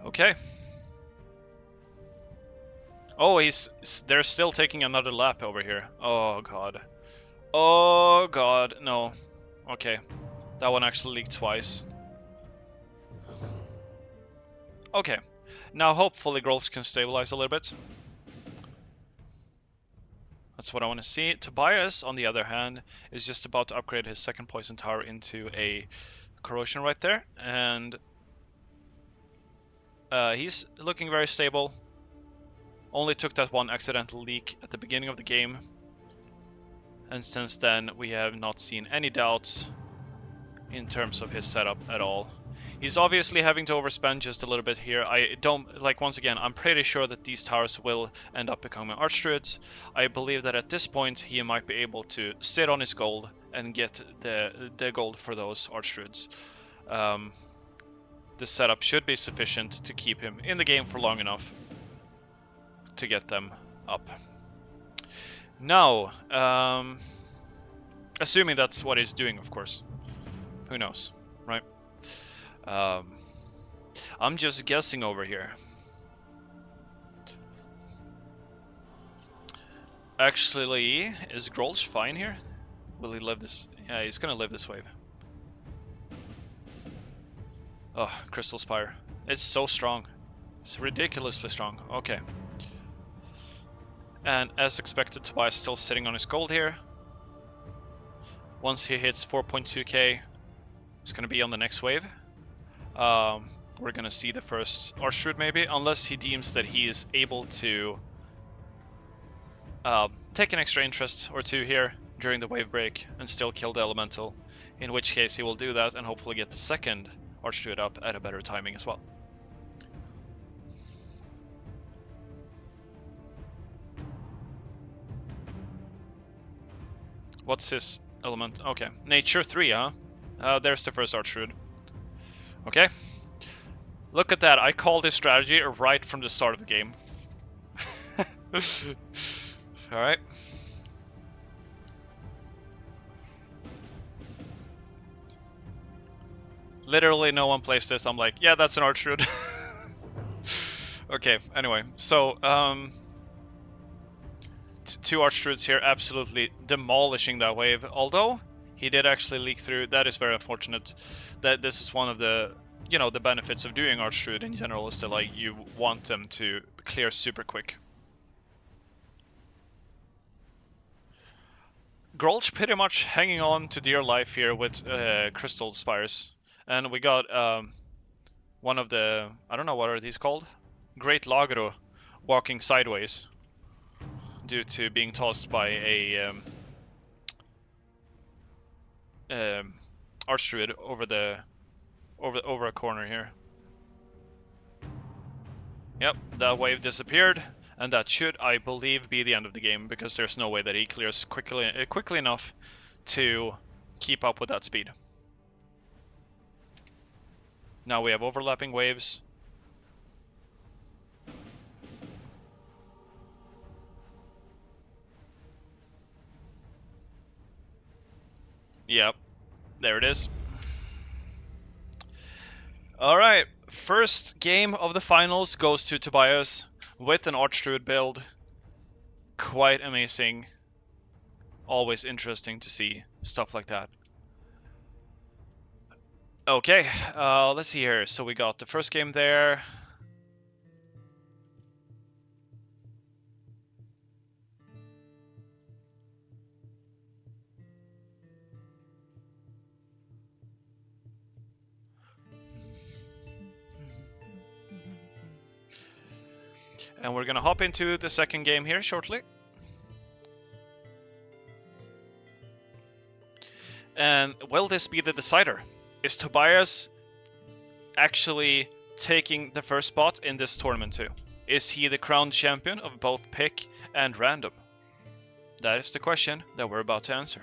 Okay. Oh, they're still taking another lap over here. Oh god. Oh god, no. Okay. That one actually leaked twice. Okay. Now hopefully Grolsch can stabilize a little bit. That's what I want to see. Tobias, on the other hand, is just about to upgrade his second poison tower into a corrosion right there. And he's looking very stable. Only took that one accidental leak at the beginning of the game. And since then, we have not seen any doubts in terms of his setup at all. He's obviously having to overspend just a little bit here. I don't, like, once again, I'm pretty sure that these towers will end up becoming Archdruids. I believe that at this point, he might be able to sit on his gold and get the gold for those Archdruids. This setup should be sufficient to keep him in the game for long enough to get them up. Now, assuming that's what he's doing, of course. Who knows, right? I'm just guessing over here. Actually, is Grolsch fine here? Will he live this? Yeah, he's gonna live this wave. Oh, Crystal Spire. It's so strong. It's ridiculously strong. Okay. And as expected, Tobias still sitting on his gold here. Once he hits 4.2k, it's gonna be on the next wave. We're gonna see the first Archdruid maybe, unless he deems that he is able to take an extra interest or two here during the wave break and still kill the elemental, in which case he will do that and hopefully get the second Archdruid up at a better timing as well. What's his element? Okay, Nature 3, huh? There's the first Archdruid. Okay. Look at that, I called this strategy right from the start of the game. Alright. Literally no one plays this, I'm like, yeah, that's an Archdruid. Okay, anyway, so, two Archdruids here absolutely demolishing that wave, although he did actually leak through. That is very unfortunate. That this is one of the, you know, the benefits of doing Archdruid in general is that, like, you want them to clear super quick. Grolsch pretty much hanging on to dear life here with Crystal Spires. And we got one of the, I don't know, what are these called? Great Lagro walking sideways due to being tossed by a Archdruid over a corner here. Yep, that wave disappeared, and that should, I believe, be the end of the game, because there's no way that he clears quickly enough to keep up with that speed. Now we have overlapping waves. Yep, There it is. All right, first game of the finals goes to Tobias with an Archdruid build. Quite amazing. Always interesting to see stuff like that. Okay, let's see here. So we got the first game there. And we're gonna hop into the second game here shortly. And will this be the decider? Is Tobias actually taking the first spot in this tournament too? Is he the crowned champion of both pick and random? That is the question that we're about to answer.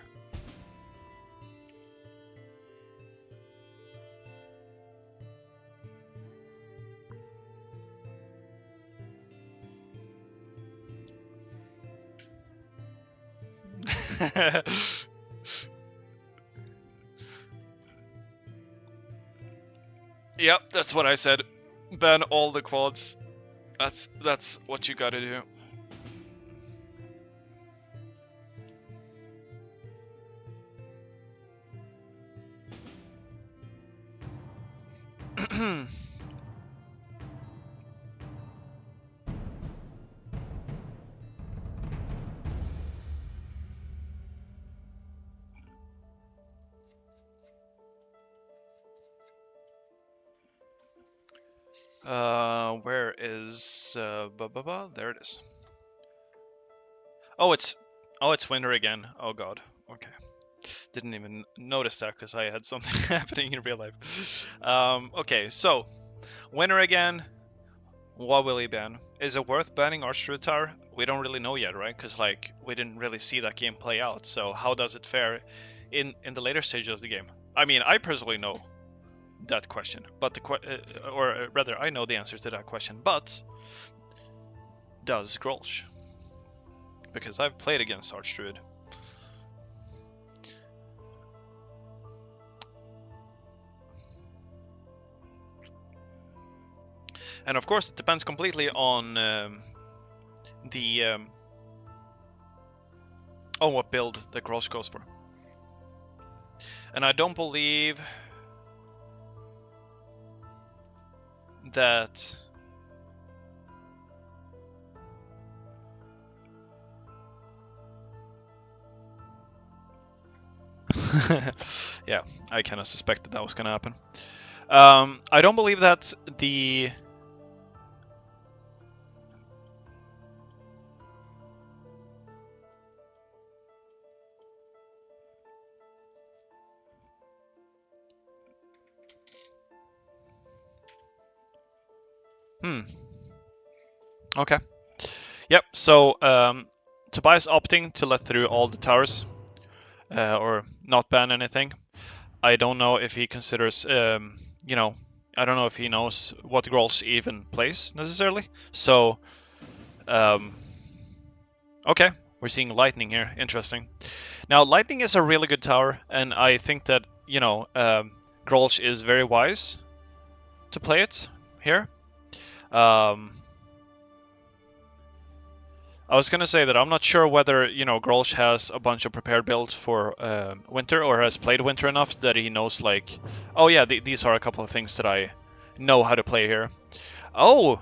Yep, that's what I said. Ban all the quads. That's what you gotta do. Where is there it is. Oh, it's winter again. Oh god. Okay. Didn't even notice that because I had something happening in real life. Okay, so winner again. What will he ban? Is it worth banning Archdruid Tower? We don't really know yet, right? Because like we didn't really see that game play out. So how does it fare in the later stages of the game? I mean, I personally know that question, but or rather, I know the answer to that question. But does Grolsch? Because I've played against Archdruid. And of course, it depends completely on what build the Grolsch goes for. And I don't believe that yeah, I kind of suspected that was going to happen. I don't believe that the Okay. Yep. So Tobias opting to let through all the towers, or not ban anything. I don't know if he considers, I don't know if he knows what Grolsch even plays necessarily. So, okay, we're seeing lightning here. Interesting. Now, lightning is a really good tower, and I think that Grolsch is very wise to play it here. I was gonna say that I'm not sure whether Grolsch has a bunch of prepared builds for Winter or has played Winter enough that he knows like, oh yeah, these are a couple of things that I know how to play here. Oh,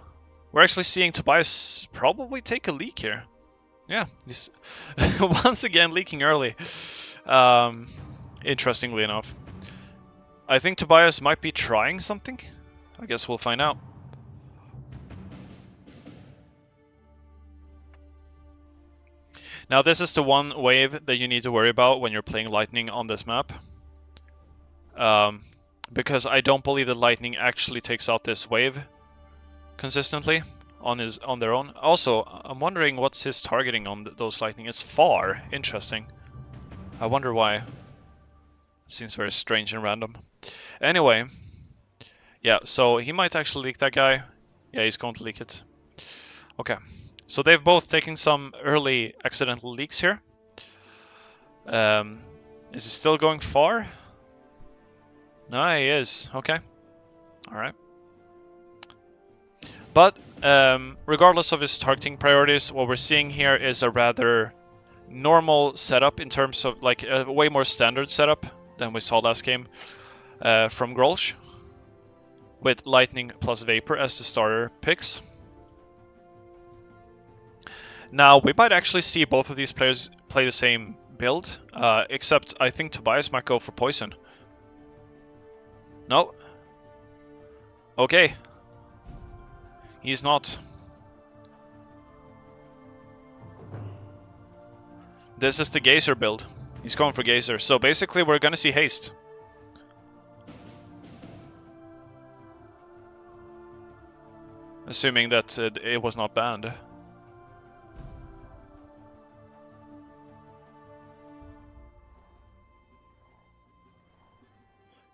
we're actually seeing Tobias probably take a leak here. Yeah, he's once again leaking early. Interestingly enough, I think Tobias might be trying something. I guess we'll find out. Now this is the one wave that you need to worry about when you're playing Lightning on this map. Because I don't believe that Lightning actually takes out this wave consistently on their own. Also, I'm wondering what's his targeting on those Lightning. It's far. Interesting. I wonder why. Seems very strange and random. Anyway, yeah, so he might actually leak that guy. Yeah, he's going to leak it. Okay. So they've both taken some early accidental leaks here. Is it still going far? No, he is. Okay. Alright. But regardless of his targeting priorities, what we're seeing here is a rather normal setup in terms of like a way more standard setup than we saw last game from Grolsch, with Lightning plus Vapor as the starter picks. Now we might actually see both of these players play the same build, except I think Tobias might go for Poison. No. Okay. He's not. This is the Geyser build. He's going for Geyser. So basically we're gonna see Haste. Assuming that it was not banned.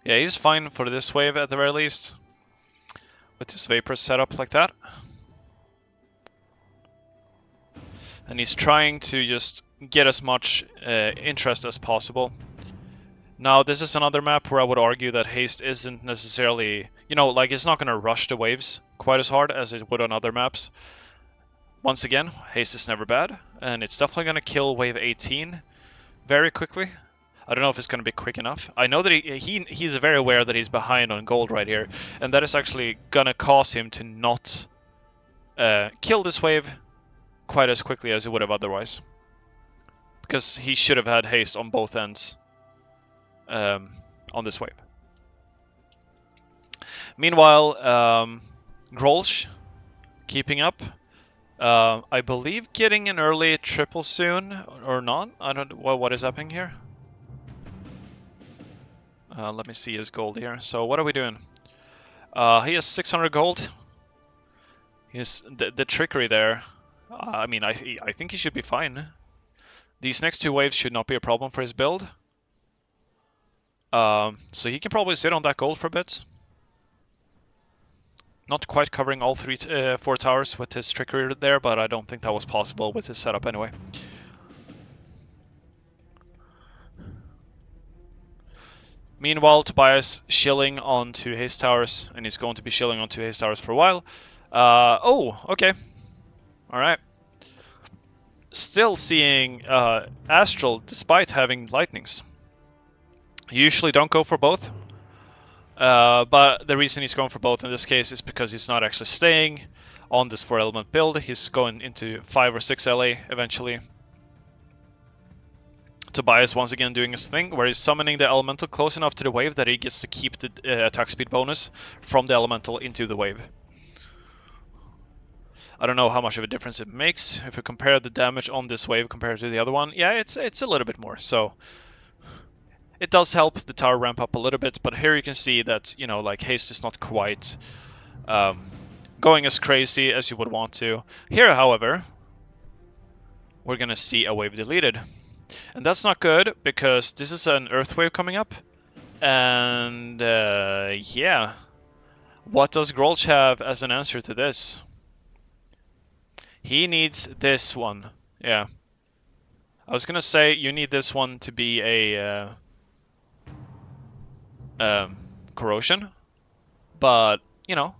Yeah, he's fine for this wave at the very least. With his Vapor set up like that. And he's trying to just get as much interest as possible. Now, this is another map where I would argue that Haste isn't necessarily, you know, like it's not going to rush the waves quite as hard as it would on other maps. Once again, Haste is never bad, and it's definitely going to kill wave 18 very quickly. I don't know if it's going to be quick enough. I know that he's very aware that he's behind on gold right here, and that is actually going to cause him to not kill this wave quite as quickly as he would have otherwise. Because he should have had haste on both ends on this wave. Meanwhile, Grolsch keeping up. I believe getting an early triple soon, or not. I don't know what is happening here. Let me see his gold here. So what are we doing? He has 600 gold. He's the trickery there. I mean, I think he should be fine. These next two waves should not be a problem for his build. So he can probably sit on that gold for a bit. Not quite covering all four towers with his trickery there, but I don't think that was possible with his setup anyway. Meanwhile, Tobias shilling onto his towers, and he's going to be shilling onto his towers for a while. Oh, okay. Alright. Still seeing Astral despite having lightnings. You usually don't go for both. But the reason he's going for both in this case is because he's not actually staying on this 4-element build. He's going into 5 or 6 LA eventually. Tobias once again doing his thing, where he's summoning the elemental close enough to the wave that he gets to keep the attack speed bonus from the elemental into the wave. I don't know how much of a difference it makes. If we compare the damage on this wave compared to the other one, yeah, it's a little bit more. So it does help the tower ramp up a little bit, but here you can see that, you know, like haste is not quite going as crazy as you would want to. Here, however, we're gonna see a wave deleted. And that's not good, because this is an earth wave coming up. And yeah, what does Grolsch have as an answer to this? He needs this one. Yeah. I was gonna say you need this one to be a corrosion, but you know,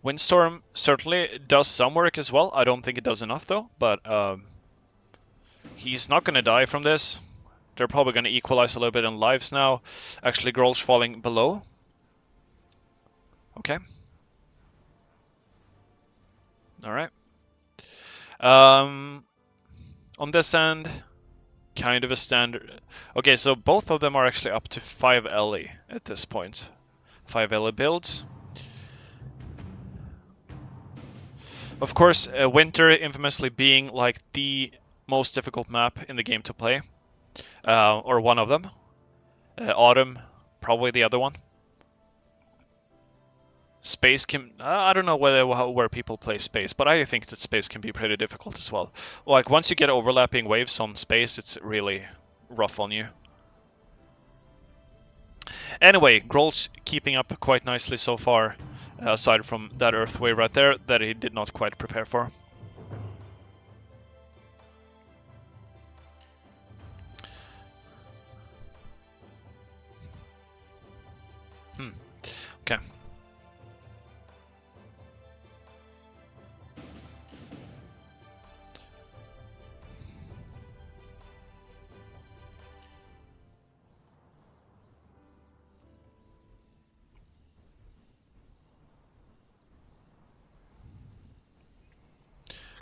Windstorm certainly does some work as well. I don't think it does enough though, but he's not gonna die from this. They're probably gonna equalize a little bit in lives now. Actually, Grolsch falling below. Okay. All right. On this end, kind of a standard. Okay, so both of them are actually up to 5 LE at this point. 5 LE builds. Of course, Winter infamously being like the most difficult map in the game to play, or one of them. Autumn, probably the other one. Space can... I don't know where people play Space, but I think that Space can be pretty difficult as well. Like, once you get overlapping waves on Space, it's really rough on you. Anyway, Grolsch keeping up quite nicely so far, aside from that Earth wave right there that he did not quite prepare for.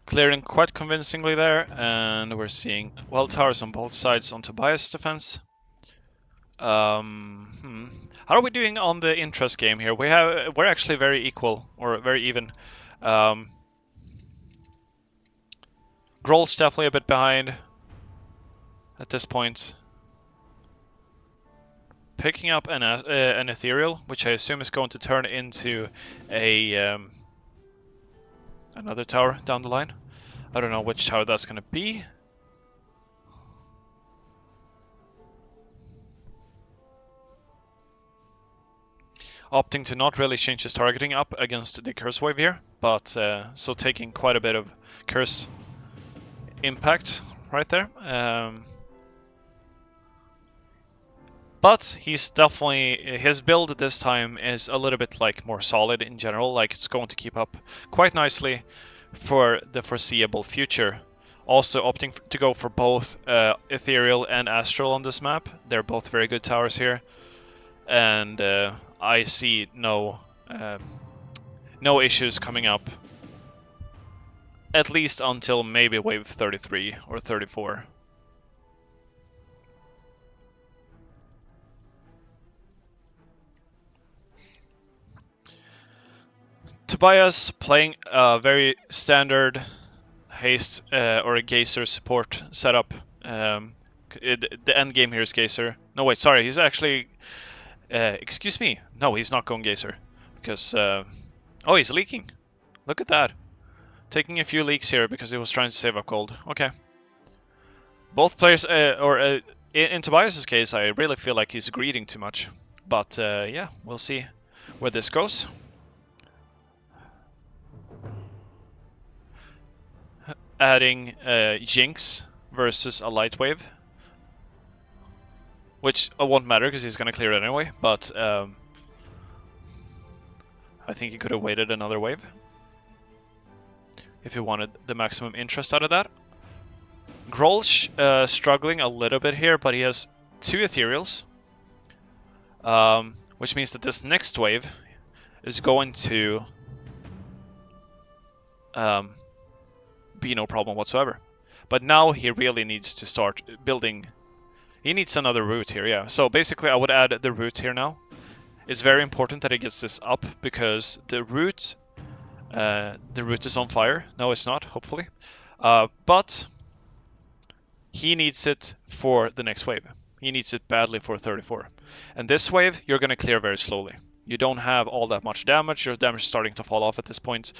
Clearing quite convincingly there, and we're seeing well towers on both sides on Tobias' defense. How are we doing on the interest game here? We're actually very equal or very even. Grohl's definitely a bit behind at this point. Picking up an ethereal, which I assume is going to turn into a another tower down the line. I don't know which tower that's going to be. Opting to not really change his targeting up against the curse wave here, but so taking quite a bit of curse impact right there. But he's definitely, his build this time is a little bit like more solid in general, like it's going to keep up quite nicely for the foreseeable future. Also opting to go for both Ethereal and Astral on this map. They're both very good towers here. And I see no issues coming up, at least until maybe wave 33 or 34. Tobias playing a very standard haste or a geyser support setup. The end game here is geyser. No, wait, sorry, he's actually. Excuse me. No, he's not going geyser because. Oh, he's leaking. Look at that. Taking a few leaks here because he was trying to save up gold. Okay. Both players, in Tobias's case, I really feel like he's greeding too much. But yeah, we'll see where this goes. Adding Jinx versus a light wave, which won't matter because he's gonna clear it anyway. But I think he could have waited another wave if he wanted the maximum interest out of that. Grolsch struggling a little bit here, but he has 2 ethereals, which means that this next wave is going to be no problem whatsoever. But now he really needs to start building. He needs another route here, yeah. So basically I would add the route here now. It's very important that he gets this up because the route is on fire. No, it's not, hopefully. But he needs it for the next wave. He needs it badly for 34. And this wave, you're going to clear very slowly. You don't have all that much damage. Your damage is starting to fall off at this point.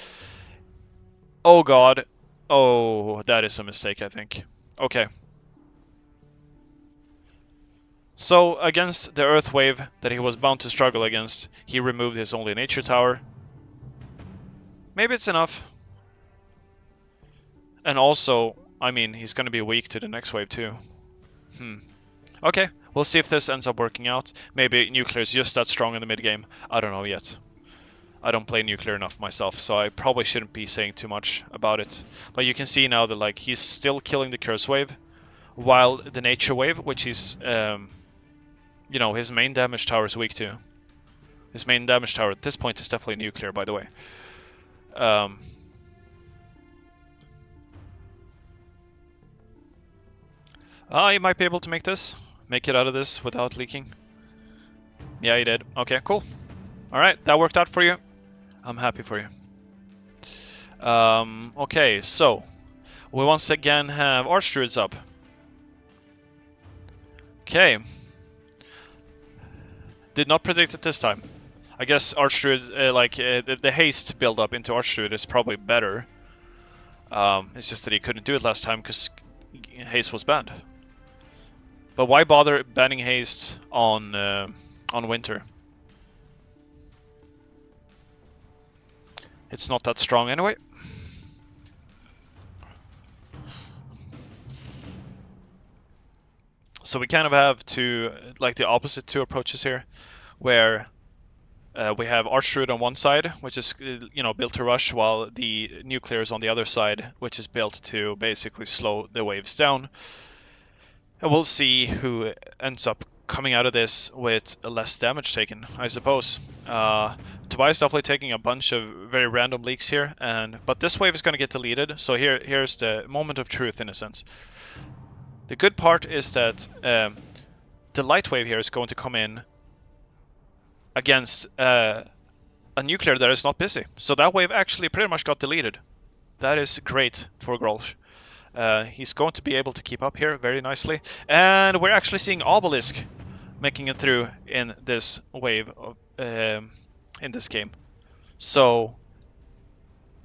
Oh god. Oh, that is a mistake, I think. Okay. So, against the Earth Wave that he was bound to struggle against, he removed his only nature tower. Maybe it's enough. And also, I mean, he's going to be weak to the next wave too. Okay, we'll see if this ends up working out. Maybe Nuclear is just that strong in the mid game. I don't know yet. I don't play Nuclear enough myself, so I probably shouldn't be saying too much about it. But you can see now that like he's still killing the Curse Wave, while the Nature Wave, which is, you know, his main damage tower is weak to. His main damage tower at this point is definitely Nuclear, by the way. He might be able to make it out of this without leaking. Yeah, he did. Okay, cool. Alright, that worked out for you. I'm happy for you. Okay, so we once again have Archdruids up. Okay. Did not predict it this time. I guess Archdruid, the haste build up into Archdruid is probably better. It's just that he couldn't do it last time because haste was banned. But why bother banning haste on winter? It's not that strong anyway. So we kind of have the opposite two approaches here, where we have Archdruid on one side, which is built to rush, while the Nuclear is on the other side, which is built to basically slow the waves down. And we'll see who ends up coming out of this with less damage taken, I suppose. Tobias definitely taking a bunch of very random leaks here, but this wave is going to get deleted, so here's the moment of truth in a sense. The good part is that the light wave here is going to come in against a nuclear that is not busy. So that wave actually pretty much got deleted. That is great for Grolsch. He's going to be able to keep up here very nicely. And we're actually seeing Obelisk making it through in this wave of, in this game. So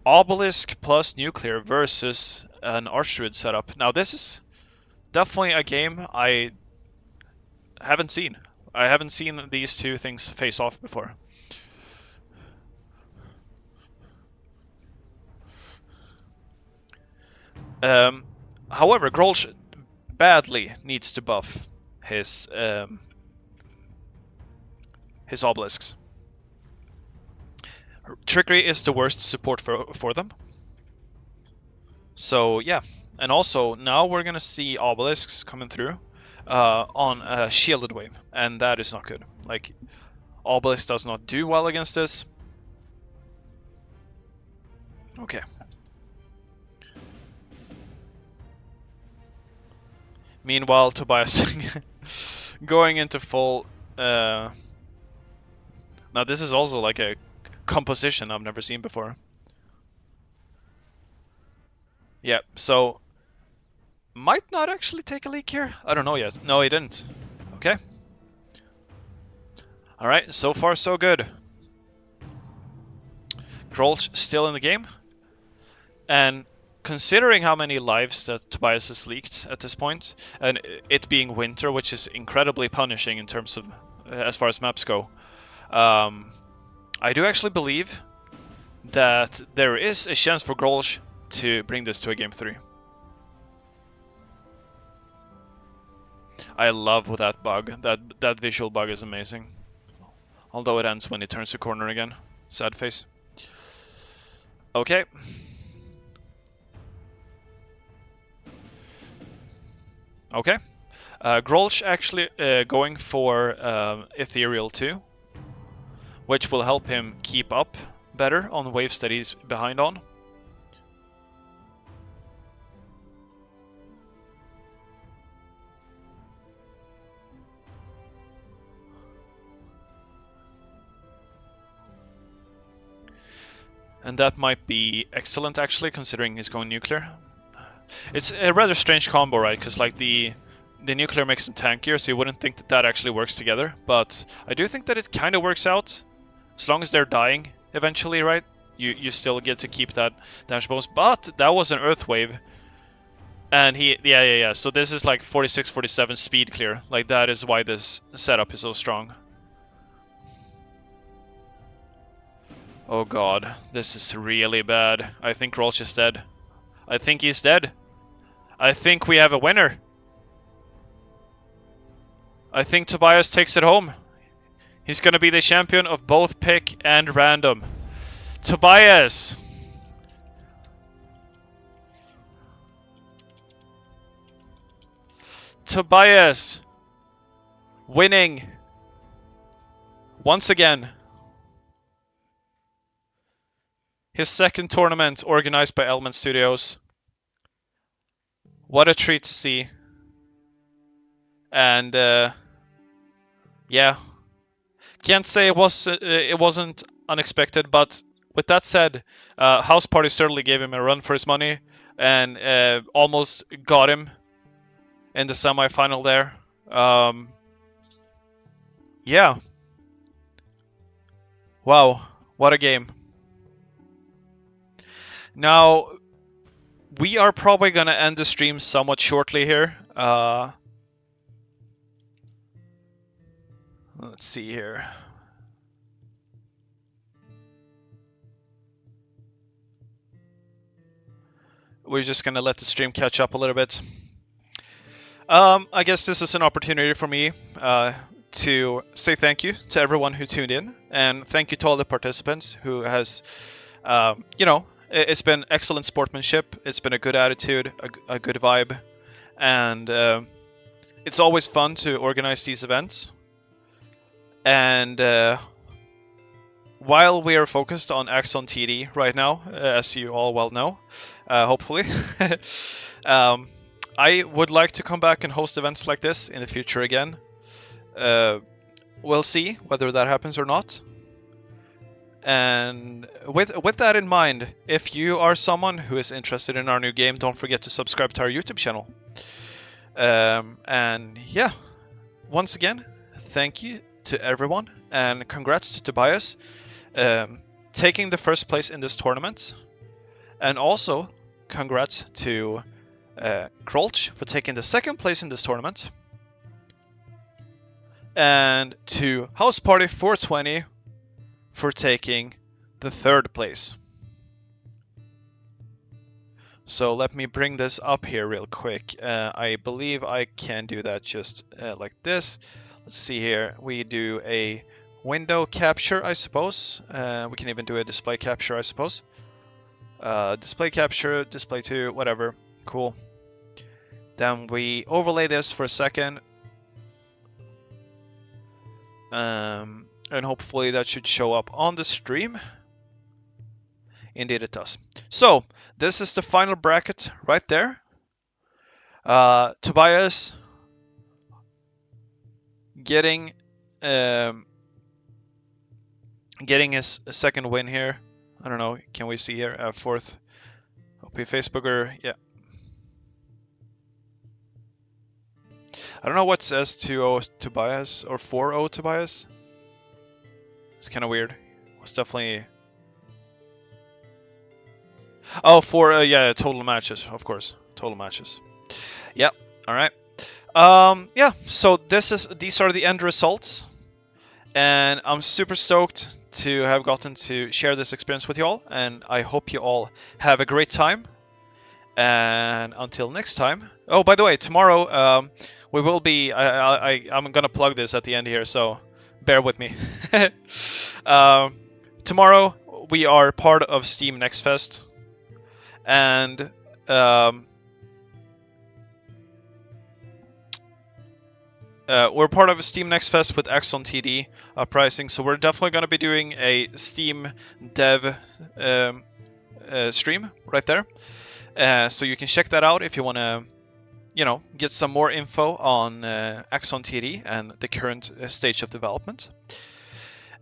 Obelisk plus nuclear versus an Archdruid setup. Now this is definitely a game I haven't seen. I haven't seen these two things face off before. However, Grolsch badly needs to buff his obelisks. Trickery is the worst support for them. So yeah, and also now we're gonna see obelisks coming through on a shielded wave, and that is not good. Like, obelisk does not do well against this. Okay. Meanwhile, Tobias going into full. Now this is also like a composition I've never seen before. Yeah, so might not actually take a leak here. I don't know yet. No, he didn't. Okay. All right, so far so good. Grolsch still in the game, and considering how many lives that Tobias has leaked at this point, and it being winter, which is incredibly punishing in terms of as far as maps go, I do actually believe that there is a chance for Grolsch to bring this to a game 3. I love that bug. That visual bug is amazing. Although it ends when he turns the corner again. Sad face. Okay. Okay. Grolsch actually going for Ethereal 2, which will help him keep up better on waves that he's behind on. And that might be excellent, actually, considering he's going nuclear. It's a rather strange combo, right? Because like the nuclear makes him tankier, so you wouldn't think that that actually works together. But I do think that it kind of works out. As long as they're dying eventually, right? You still get to keep that damage bonus. But that was an Earth Wave. And yeah. So this is like 46, 47 speed clear. Like, that is why this setup is so strong. Oh god, this is really bad. I think Grolsch is dead. I think he's dead. I think we have a winner. I think Tobias takes it home. He's gonna be the champion of both pick and random. Tobias! Tobias! Winning! Once again. His second tournament organized by Element Studios. What a treat to see. And yeah, can't say it wasn't unexpected, but with that said, House Party certainly gave him a run for his money and almost got him in the semifinal there. Yeah. Wow, what a game. Now, we are probably going to end the stream somewhat shortly here. Let's see here. We're just going to let the stream catch up a little bit. I guess this is an opportunity for me to say thank you to everyone who tuned in, and thank you to all the participants who has, it's been excellent sportsmanship. It's been a good attitude, a good vibe, and it's always fun to organize these events. And while we are focused on Axon TD right now, as you all well know, hopefully, I would like to come back and host events like this in the future again. We'll see whether that happens or not. And with that in mind, if you are someone who is interested in our new game, don't forget to subscribe to our YouTube channel. And yeah, once again, thank you to everyone, and congrats to Tobias taking the first place in this tournament, and also congrats to Krolch for taking the second place in this tournament, and to House Party 420 for taking the third place. So let me bring this up here real quick. I believe I can do that just like this. Let's see here. We do a window capture, I suppose. We can even do a display capture, I suppose. Display capture, display to, whatever. Cool. Then we overlay this for a second. And hopefully that should show up on the stream. Indeed it does. So, this is the final bracket right there. Tobias getting his second win here. I don't know, can we see here? Fourth. OP Facebooker, yeah. I don't know what says 2-0 Tobias or 4-0 Tobias. It's kind of weird. It's definitely... Oh, yeah, total matches, of course. Total matches. Yep, alright. Yeah, so these are the end results. And I'm super stoked to have gotten to share this experience with you all. And I hope you all have a great time. And until next time. Oh, by the way, tomorrow we will be... I'm going to plug this at the end here, so bear with me. Tomorrow we are part of Steam Next Fest. And we're part of Steam Next Fest with Axon TD Uprising, so we're definitely going to be doing a Steam Dev stream right there. So you can check that out if you want to, get some more info on Axon TD and the current stage of development.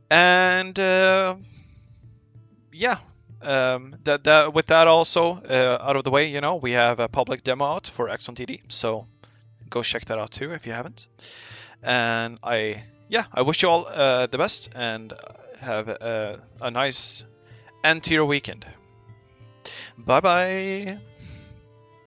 And yeah. With that also out of the way, we have a public demo out for Axon TD, so go check that out too if you haven't. And I wish you all the best, and have a nice end to your weekend. Bye bye.